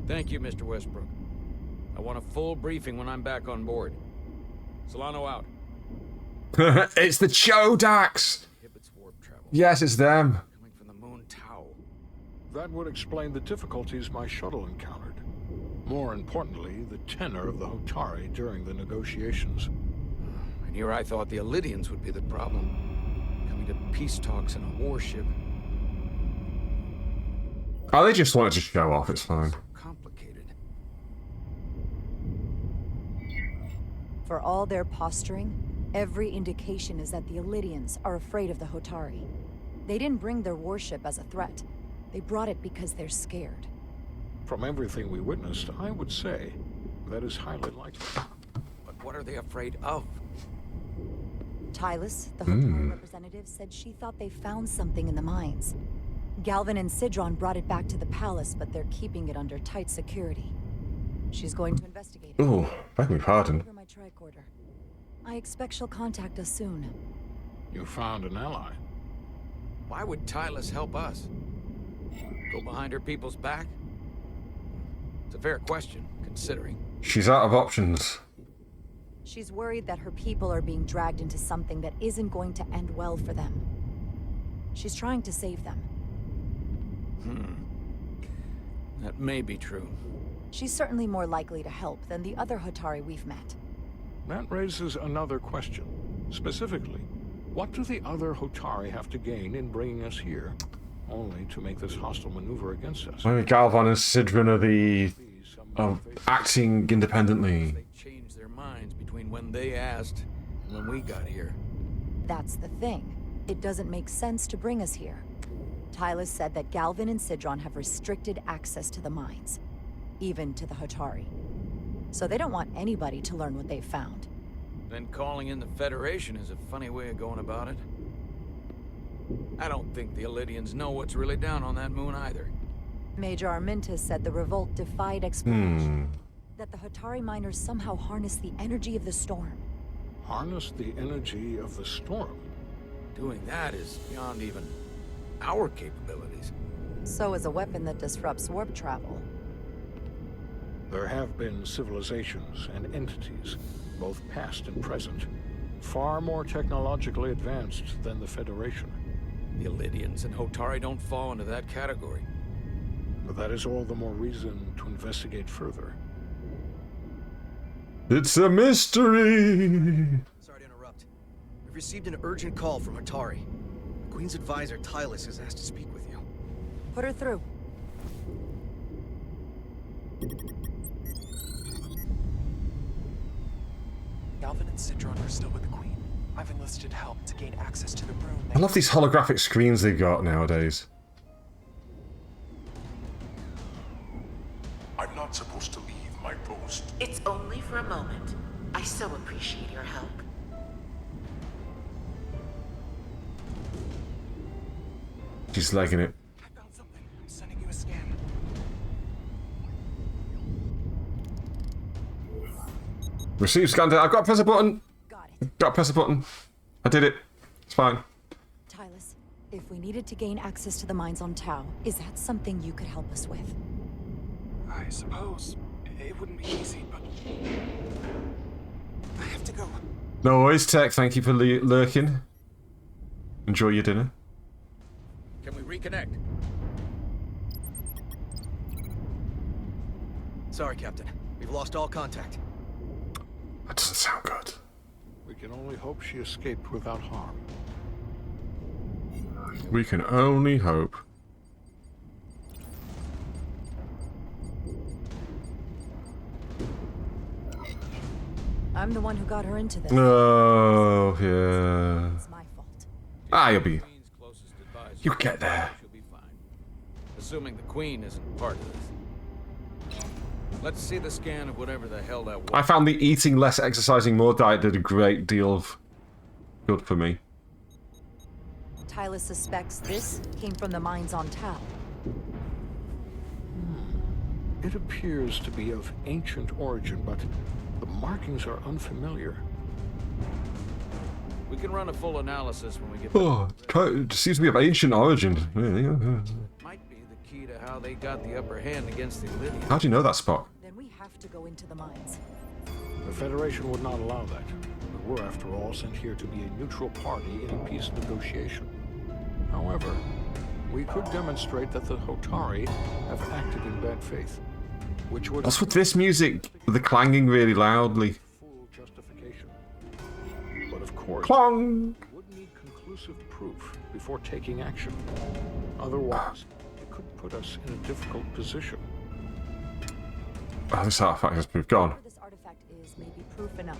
Thank you, Mr. Westbrook. I want a full briefing when I'm back on board. Solano out.
It's the Chodax! Yes, it's them.
Coming from the moon Tau.
That would explain the difficulties my shuttle encountered. More importantly, the tenor of the Hotari during the negotiations.
And here I thought the Elydians would be the problem. Coming to peace talks in a warship.
Oh, they just wanted to show off, it's fine.
Complicated.
For all their posturing, every indication is that the Elydians are afraid of the Hotari. They didn't bring their warship as a threat. They brought it because they're scared.
From everything we witnessed, I would say that is highly likely.
But what are they afraid of?
Tylus, the Hotari representative, said she thought they found something in the mines. Galvin and Sidron brought it back to the palace, but they're keeping it under tight security. She's going to investigate it.
Ooh, beg me pardon.
Give her my tricorder. I expect she'll contact us soon.
You found an ally.
Why would Tylus help us? Go behind her people's back? It's a fair question, considering.
She's out of options.
She's worried that her people are being dragged into something that isn't going to end well for them. She's trying to save them.
That may be true.
She's certainly more likely to help than the other Hotari we've met.
That raises another question. Specifically, what do the other Hotari have to gain in bringing us here, only to make this hostile maneuver against us?
Maybe Galvan and Sidron are the... acting independently.
They changed their minds between when they asked and when we got here.
That's the thing. It doesn't make sense to bring us here. Tylus said that Galvin and Sidron have restricted access to the mines, even to the Hotari. So they don't want anybody to learn what they've found.
Then calling in the Federation is a funny way of going about it. I don't think the Elydians know what's really down on that moon either.
Major Armintas said the revolt defied explanation. That the Hotari miners somehow harness the energy of the storm.
Harness the energy of the storm.
Doing that is beyond even our capabilities.
So is a weapon that disrupts warp travel.
There have been civilizations and entities, both past and present, far more technologically advanced than the Federation.
The Illydians and Hotari don't fall into that category.
But that is all the more reason to investigate further.
It's a mystery!
Sorry to interrupt. We've received an urgent call from Hotari. The Queen's advisor, Tylus, has asked to speak with you.
Put her through.
Galvin and Citron are still with the Queen. I've enlisted help to gain access to the room.
I love these holographic screens they've got nowadays.
I'm not supposed to leave my post.
It's only for a moment. I so appreciate your help.
She's legging it.
I found something. I'm sending you a scan.
Receive scan data. I've got to press a button.
Got it.
Got to press a button. I did it. It's fine.
Tylus, if we needed to gain access to the mines on Tau, is that something you could help us with?
I suppose it wouldn't be easy, but I have to go.
No worries, Tech. Thank you for lurking. Enjoy your dinner.
Can we reconnect?
Sorry, Captain. We've lost all contact.
That doesn't sound good.
We can only hope she escaped without harm.
We can only hope.
I'm the one who got her into this.
Oh, yeah.
It's my fault.
Ah, you'll be... You'll get there.
She'll be fine. Assuming the Queen isn't part of this. Let's see the scan of whatever the hell that was.
I found the eating less, exercising more diet did a great deal of good for me.
Tylus suspects this came from the mines on Tau.
It appears to be of ancient origin, but the markings are unfamiliar.
We can run a full analysis when we get
Oh, it seems to be of ancient origin.
Might be the key to how they got the upper hand against the Illydians.
How do you know that, Spock?
Then we have to go into the mines.
The Federation would not allow that. But we're, after all, sent here to be a neutral party in a peace negotiation. However, we could demonstrate that the Hotari have acted in bad faith, which would...
What's with this music? The clanging really loudly.
Full justification. But of course,
Clong!
we would need conclusive proof before taking action. Otherwise, it could put us in a difficult position.
Oh, this artifact has moved on.
Whatever this artifact is may be proof enough.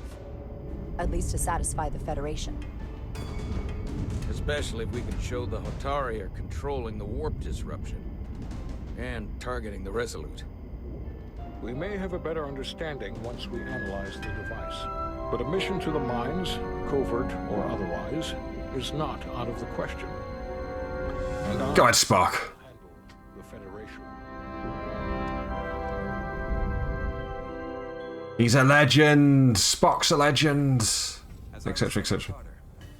At least to satisfy the Federation.
Especially if we can show the Hotari are controlling the warp disruption. And targeting the Resolute.
We may have a better understanding once we analyze the device. But a mission to the mines, covert or otherwise, is not out of the question. And
Go ahead, Spock.
the Federation.
He's a legend. Spock's a legend. Etc. etc.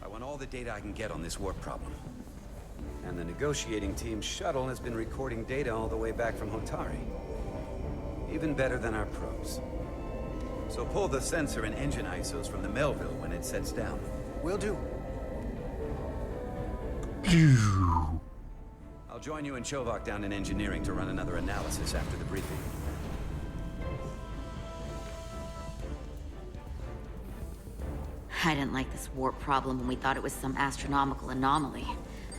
I want all the data I can get on this warp problem. And the negotiating team's shuttle has been recording data all the way back from Hotari. Even better than our probes. So pull the sensor and engine ISOs from the Melville when it sets down.
Will do.
I'll join you and Chovak down in engineering to run another analysis after the briefing.
I didn't like this warp problem when we thought it was some astronomical anomaly.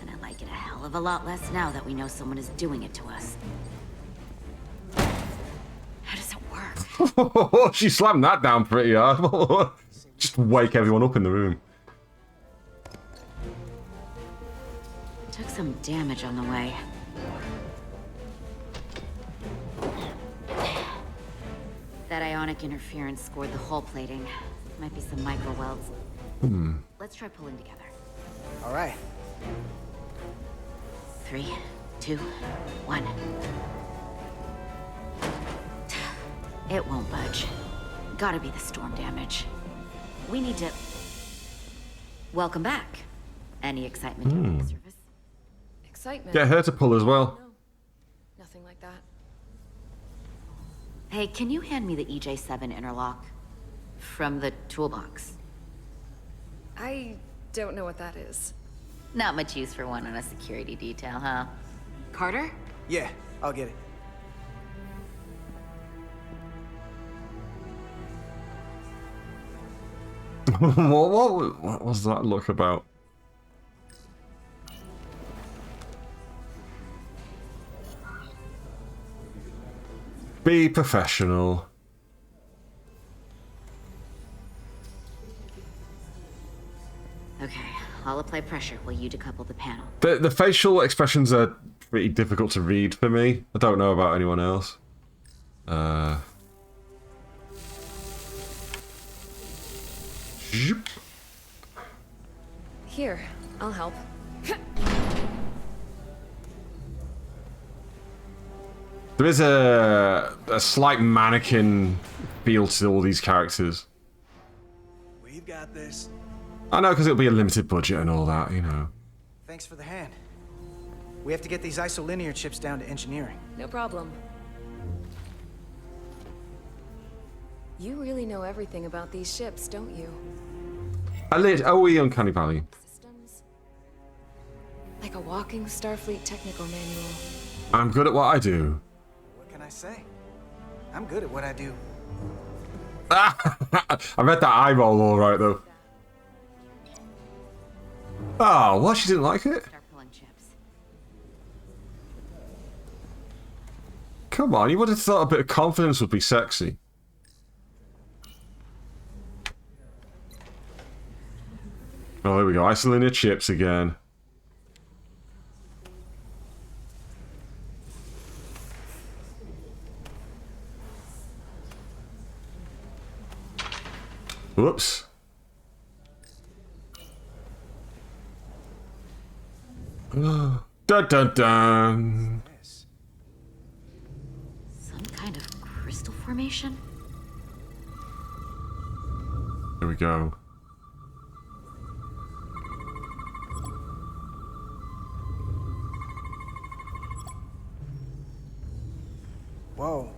And I like it a hell of a lot less now that we know someone is doing it to us. How does it work?
She slammed that down pretty hard. Just wake everyone up in the room.
Took some damage on the way. That ionic interference scored the hull plating. Might be some micro welds. Let's try pulling together.
All right.
3, 2, 1. It won't budge. Gotta be the storm damage. we need to... Welcome back. Any excitement during the service?
Excitement?
Get her to pull as well.
No, nothing like that.
Hey, can you hand me the EJ7 interlock? From the toolbox.
I don't know what that is.
Not much use for one on a security detail, huh? Carter?
Yeah, I'll get it.
What was that look about? Be professional.
Okay, I'll apply pressure while you decouple the panel.
The facial expressions are pretty difficult to read for me. I don't know about anyone else. Zoop.
Here, I'll help.
There is a slight mannequin feel to all these characters.
We've got this.
I know, because it'll be a limited budget and all that, you know.
Thanks for the hand. We have to get these isolinear chips down to engineering.
No problem. You really know everything about these ships, don't you?
OE Uncanny Valley.
Systems? Like a walking Starfleet technical manual.
I'm good at what I do.
What can I say? I'm good at what I do.
I read that eye roll all right, though. Oh, what? She didn't like it?
Start pulling chips.
Come on, you would have thought a bit of confidence would be sexy. Oh, there we go. Isolinear chips again. Whoops. Dun dun dun.
Some kind of crystal formation?
Here we go.
Whoa.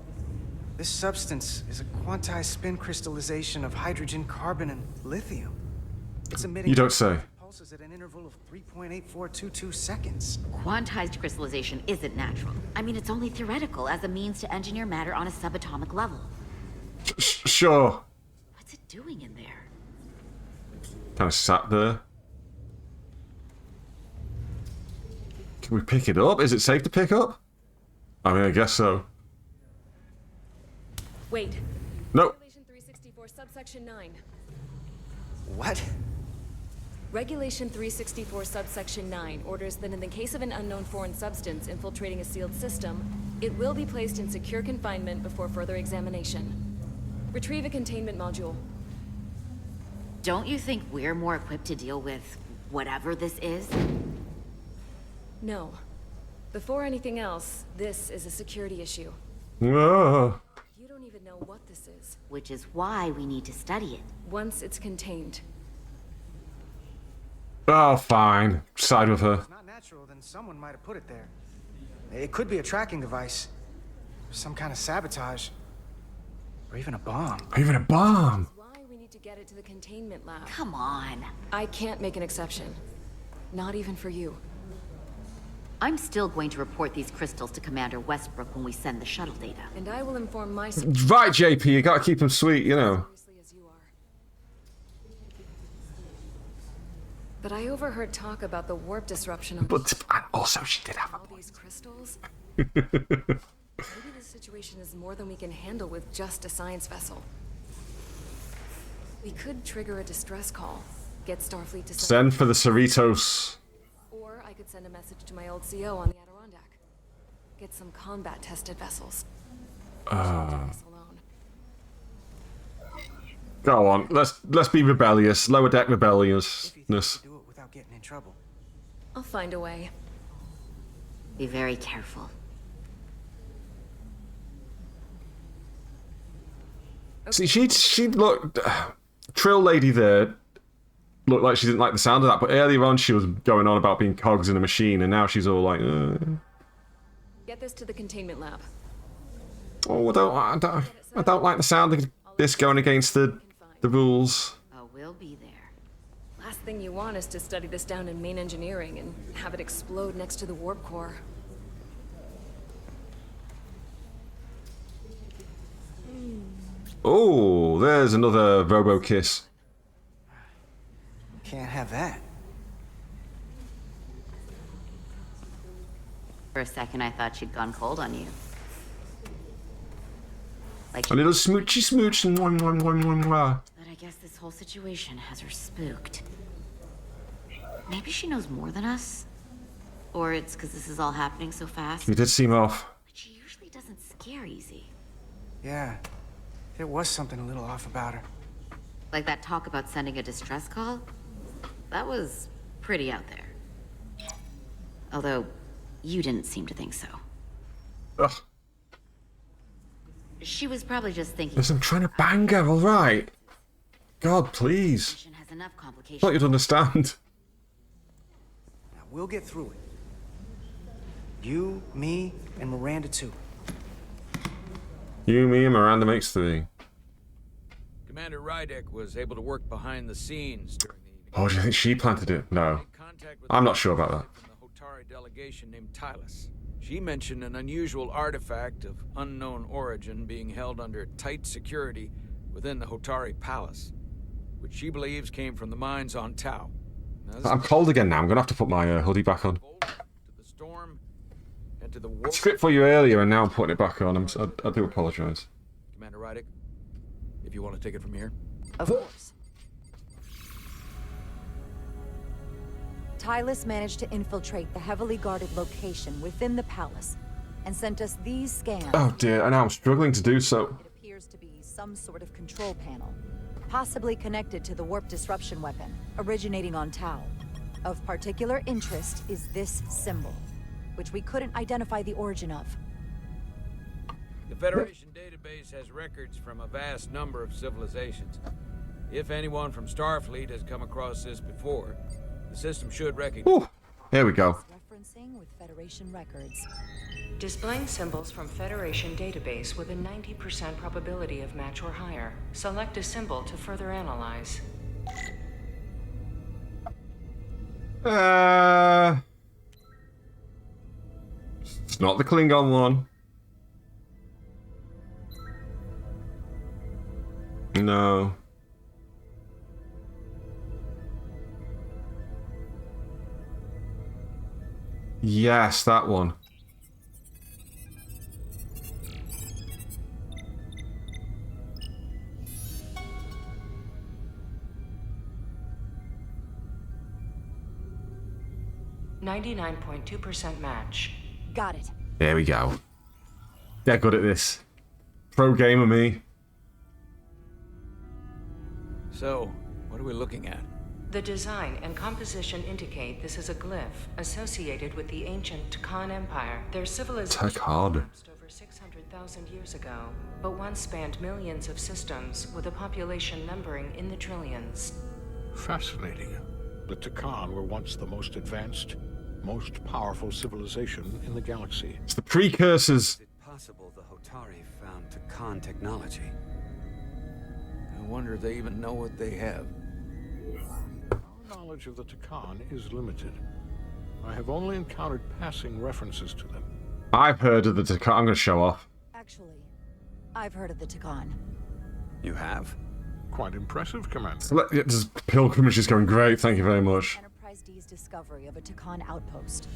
This substance is a quantized spin crystallization of hydrogen, carbon, and lithium. It's emitting
You don't say.
pulses at an interval of 3.8422 seconds.
Quantized crystallization isn't natural. I mean, it's only theoretical as a means to engineer matter on a subatomic level.
Sure.
What's it doing in there?
Kind of sat there. Can we pick it up? Is it safe to pick up? I mean, I guess so.
Wait.
Nope.
Regulation 364, subsection 9.
What?
Regulation 364, subsection 9 orders that in the case of an unknown foreign substance infiltrating a sealed system, it will be placed in secure confinement before further examination. Retrieve a containment module.
Don't you think we're more equipped to deal with whatever this is?
No. Before anything else, this is a security issue.
Ah.
You don't even know what this is.
Which is why we need to study it.
Once it's contained.
Oh, fine. Side with her.
If it's not natural, then someone might have put it there. It could be a tracking device. Some kind of sabotage. Or even a bomb.
Even a bomb.
Why we need to get it to the containment lab.
Come on.
I can't make an exception. Not even for you.
I'm still going to report these crystals to Commander Westbrook when we send the shuttle data.
And I will inform my...
Right, JP, you gotta keep them sweet, you know.
As you are. But I overheard talk about the warp disruption on
But also, she did have
all these crystals. Maybe this situation is more than we can handle with just a science vessel. We could trigger a distress call, get Starfleet to
Send for the Cerritos.
Or I could send a message to my old CO on the Adirondack. Get some combat-tested vessels.
Go on, let's be rebellious. Lower deck rebelliousness.
Do it without getting in trouble.
I'll find a way.
Be very careful.
See, she looked. Trill lady there looked like she didn't like the sound of that, but earlier on she was going on about being cogs in a machine, and now she's all like,
Get this to the containment lab.
oh, I don't like the sound of this going against the rules.
Oh, we'll be there.
Last thing you want is to study this down in main engineering and have it explode next to the warp core.
Oh, there's another Robo kiss.
Can't have that.
For a second, I thought she'd gone cold on you. Like
A little smoochy smooch. Mwah, mwah, mwah, mwah, mwah.
But I guess this whole situation has her spooked. Maybe she knows more than us? Or it's because this is all happening so fast?
You did seem off.
But she usually doesn't scare easy.
Yeah, there was something a little off about her.
Like that talk about sending a distress call? That was pretty out there. Although, you didn't seem to think so.
Ugh.
She was probably just thinking...
Listen, I'm trying to bang her, alright? God, please.
Has enough complications.
Thought you'd understand.
Now, we'll get through it. You, me, and Miranda too.
You, me, and Miranda makes 3.
Commander Rydek was able to work behind the scenes during the
Oh, do you think she planted it? No. I'm not sure about that.
from the Hotari delegation named Tylus. She mentioned an unusual artifact of unknown origin being held under tight security within the Hotari Palace, which she believes came from the mines on Tau. Now,
I'm cold again now. I'm going to have to put my hoodie back on.
and to the
I
war.
took it for you earlier and now I'm putting it back on. I do apologise.
Commander Rydek, if you want to take it from here.
Of course. Tylus managed to infiltrate the heavily guarded location within the palace and sent us these scans.
Oh dear, and now I'm struggling to do so.
It appears to be some sort of control panel, possibly connected to the warp disruption weapon, originating on Tau. Of particular interest is this symbol, which we couldn't identify the origin of.
The Federation database has records from a vast number of civilizations. If anyone from Starfleet has come across this before, the system should recognize.
Ooh, here we go.
Referencing with Federation records.
Displaying symbols from Federation database with a 90% probability of match or higher. Select a symbol to further analyze.
It's not the Klingon one. No. Yes, that one.
.2% match.
Got it.
There we go. They're good at this. Pro gamer me.
So, what are we looking at?
The design and composition indicate this is a glyph associated with the ancient Takan Empire. Their civilization collapsed over 600,000 years ago, but once spanned millions of systems with a population numbering in the trillions.
Fascinating. The Takan were once the most advanced, most powerful civilization in the galaxy.
It's the precursors.
Is it possible the Hotari found Takan technology?
I wonder if they even know what they have.
Our knowledge of the Takan is limited. I have only encountered passing references to them.
I've heard of the Takan. I'm going to show off.
Actually, I've heard of the Takan.
You have?
Quite impressive, Commander.
This pilgrimage is going great. Thank you very much.
Enterprise D's discovery of a Takan outpost.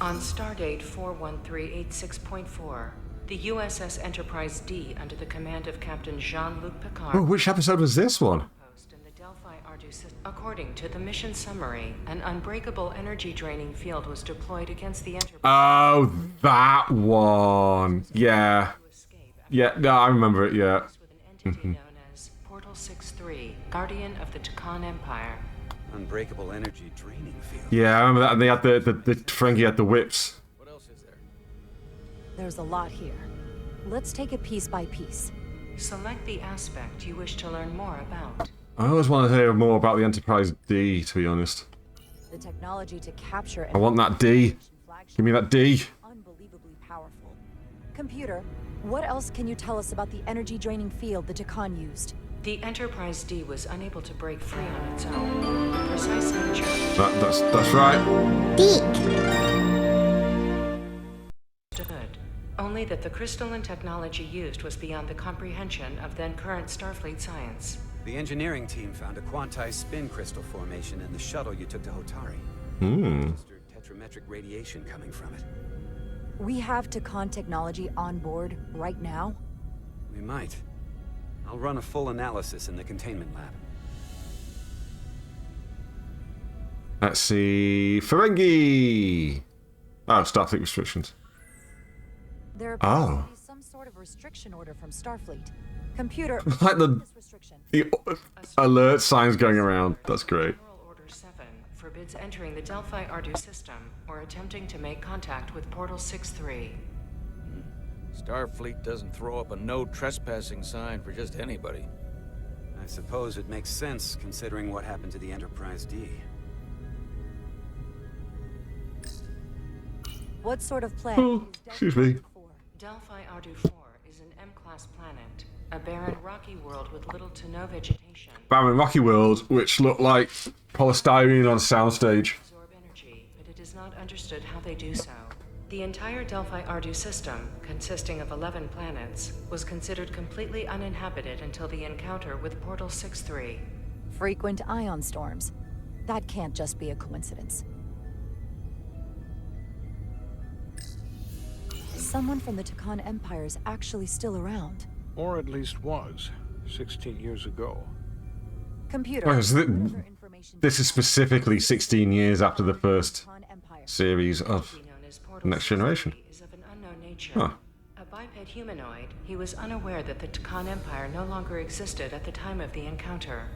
On stardate 41386.4, the USS Enterprise D, under the command of Captain Jean-Luc Picard.
Oh, which episode was this one?
According to the mission summary, an unbreakable energy draining field was deployed against the Enterprise.
Oh, that one. Yeah. Yeah, no, I remember it, yeah.
known as Portal 6-3, Guardian of the Takan Empire.
Unbreakable energy draining field.
Yeah, I remember that. And they had the Ferengi had the whips.
What else is there?
There's a lot here. Let's take it piece by piece.
Select the aspect you wish to learn more about.
I always want to hear more about the Enterprise D, to be honest.
The technology to capture
I want that D. Give me that D.
unbelievably powerful. Computer, what else can you tell us about the energy draining field the Takan used?
The Enterprise D was unable to break free on its own. The precise nature.
That's right.
Understood. Only that the crystalline technology used was beyond the comprehension of then current Starfleet science.
The engineering team found a quantized spin crystal formation in the shuttle you took to Hotari. Registered tetrametric radiation coming from it.
We have Takan technology on board right now?
We might. I'll run a full analysis in the containment lab.
Let's see. Ferengi! Oh, Starfleet restrictions.
There appears to be some sort of restriction order from Starfleet. Computer,
Like the alert signs going around. That's great.
Order 7 forbids entering the Delphi Ardu system or attempting to make contact with Portal 6-3.
Starfleet doesn't throw up a no trespassing sign for just anybody.
I suppose it makes sense considering what happened to the Enterprise D.
what sort of planet
Excuse me.
Delphi Ardu 4 is an M-class planet, a barren rocky world with little to no vegetation.
Barren Rocky World, which looked like polystyrene on a soundstage.
Absorb energy, but it is not understood how they do so. The entire Delphi Ardu system, consisting of 11 planets, was considered completely uninhabited until the encounter with Portal 6-3.
Frequent ion storms. That can't just be a coincidence. Someone from the Takan Empire is actually still around.
Or at least was, 16 years ago.
Computer.
Oh, so this is specifically 16 years after the first series of Next Generation. Huh.
A biped humanoid, he was unaware that the Takan Empire no longer existed at the time of the encounter.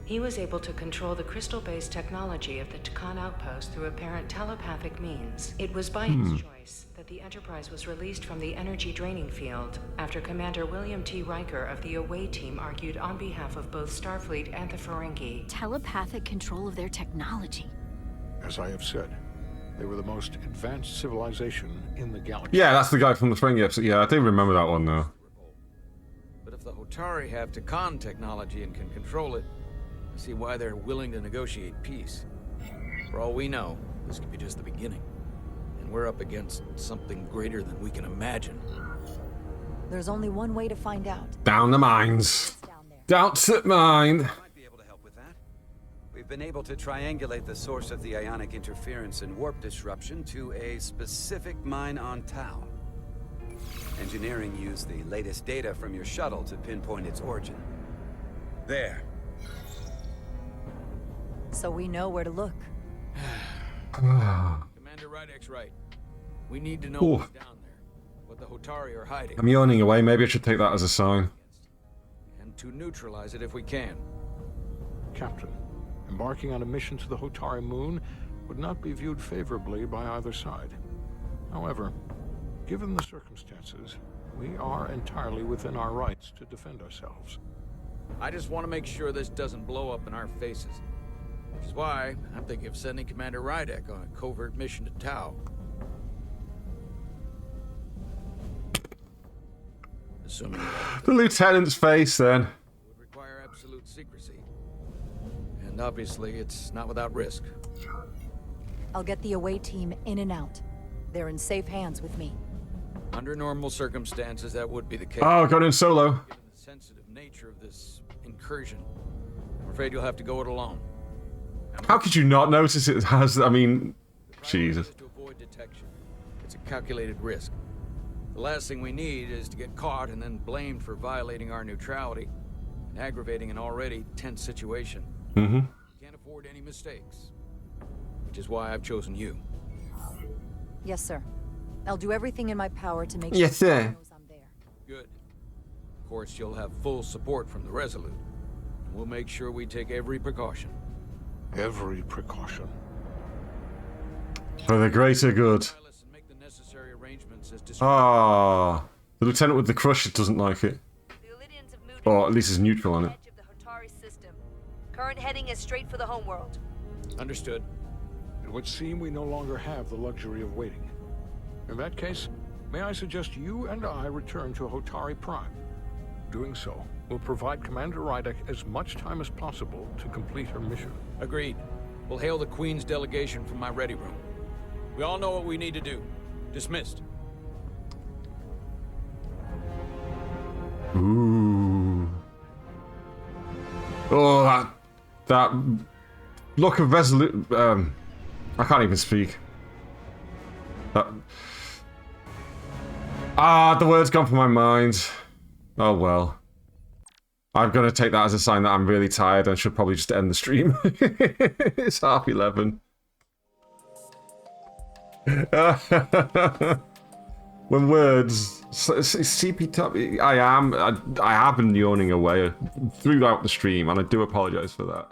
He was able to control the crystal-based technology of the Takan outpost through apparent telepathic means. It was by his choice that the Enterprise was released from the energy draining field after Commander William T. Riker of the Away Team argued on behalf of both Starfleet and the Ferengi.
Telepathic control of their technology.
As I have said, they were the most advanced civilization in the galaxy.
Yeah, that's the guy from the Ferengi episode. Yeah, I do remember that one now.
But if the Hotari have Takan technology and can control it, I see why they're willing to negotiate peace. For all we know, this could be just the beginning. And we're up against something greater than we can imagine.
There's only one way to find out.
Down the mines. Down to mine.
We've been able to triangulate the source of the ionic interference and warp disruption to a specific mine on Tau. Engineering used the latest data from your shuttle to pinpoint its origin. There.
So we know where to look.
Commander Rydek's right. We need to know what's down there, what the Hotari are hiding.
I'm yawning away. Maybe I should take that as a sign.
And to neutralize it if we can.
Captain, embarking on a mission to the Hotari moon would not be viewed favorably by either side. However, given the circumstances, we are entirely within our rights to defend ourselves.
I just want to make sure this doesn't blow up in our faces. Which is why I'm thinking of sending Commander Rydek on a covert mission to Tau. Assuming
The lieutenant's face, then.
would require absolute secrecy. And obviously, it's not without risk.
I'll get the Away Team in and out. They're in safe hands with me.
Under normal circumstances, that would be the case.
Oh, going in solo.
Given the sensitive nature of this incursion, I'm afraid you'll have to go it alone.
How could you not notice it has, I mean, Jesus.
To avoid detection. It's a calculated risk. The last thing we need is to get caught and then blamed for violating our neutrality and aggravating an already tense situation.
Mm-hmm.
Can't afford any mistakes. Which is why I've chosen you.
Yes, sir. I'll do everything in my power to make
Yes,
sure
sir.
he knows I'm there.
Good. Of course, you'll have full support from the Resolute. And we'll make sure we take every precaution.
Every precaution.
For the greater good. Ah, the lieutenant with the crush doesn't like it. Or at least is neutral on it.
current heading is straight for the homeworld.
Understood.
It would seem we no longer have the luxury of waiting. In that case, may I suggest you and I return to Hotari Prime? Doing so will provide Commander Rydek as much time as possible to complete her mission.
Agreed. We'll hail the Queen's delegation from my ready room. We all know what we need to do. Dismissed.
Ooh. Oh, that look of Resolute. I can't even speak. The word's gone from my mind. Oh well. I'm gonna take that as a sign that I'm really tired and should probably just end the stream. It's 11:30. When words CP top, I have been yawning away throughout the stream, and I do apologize for that.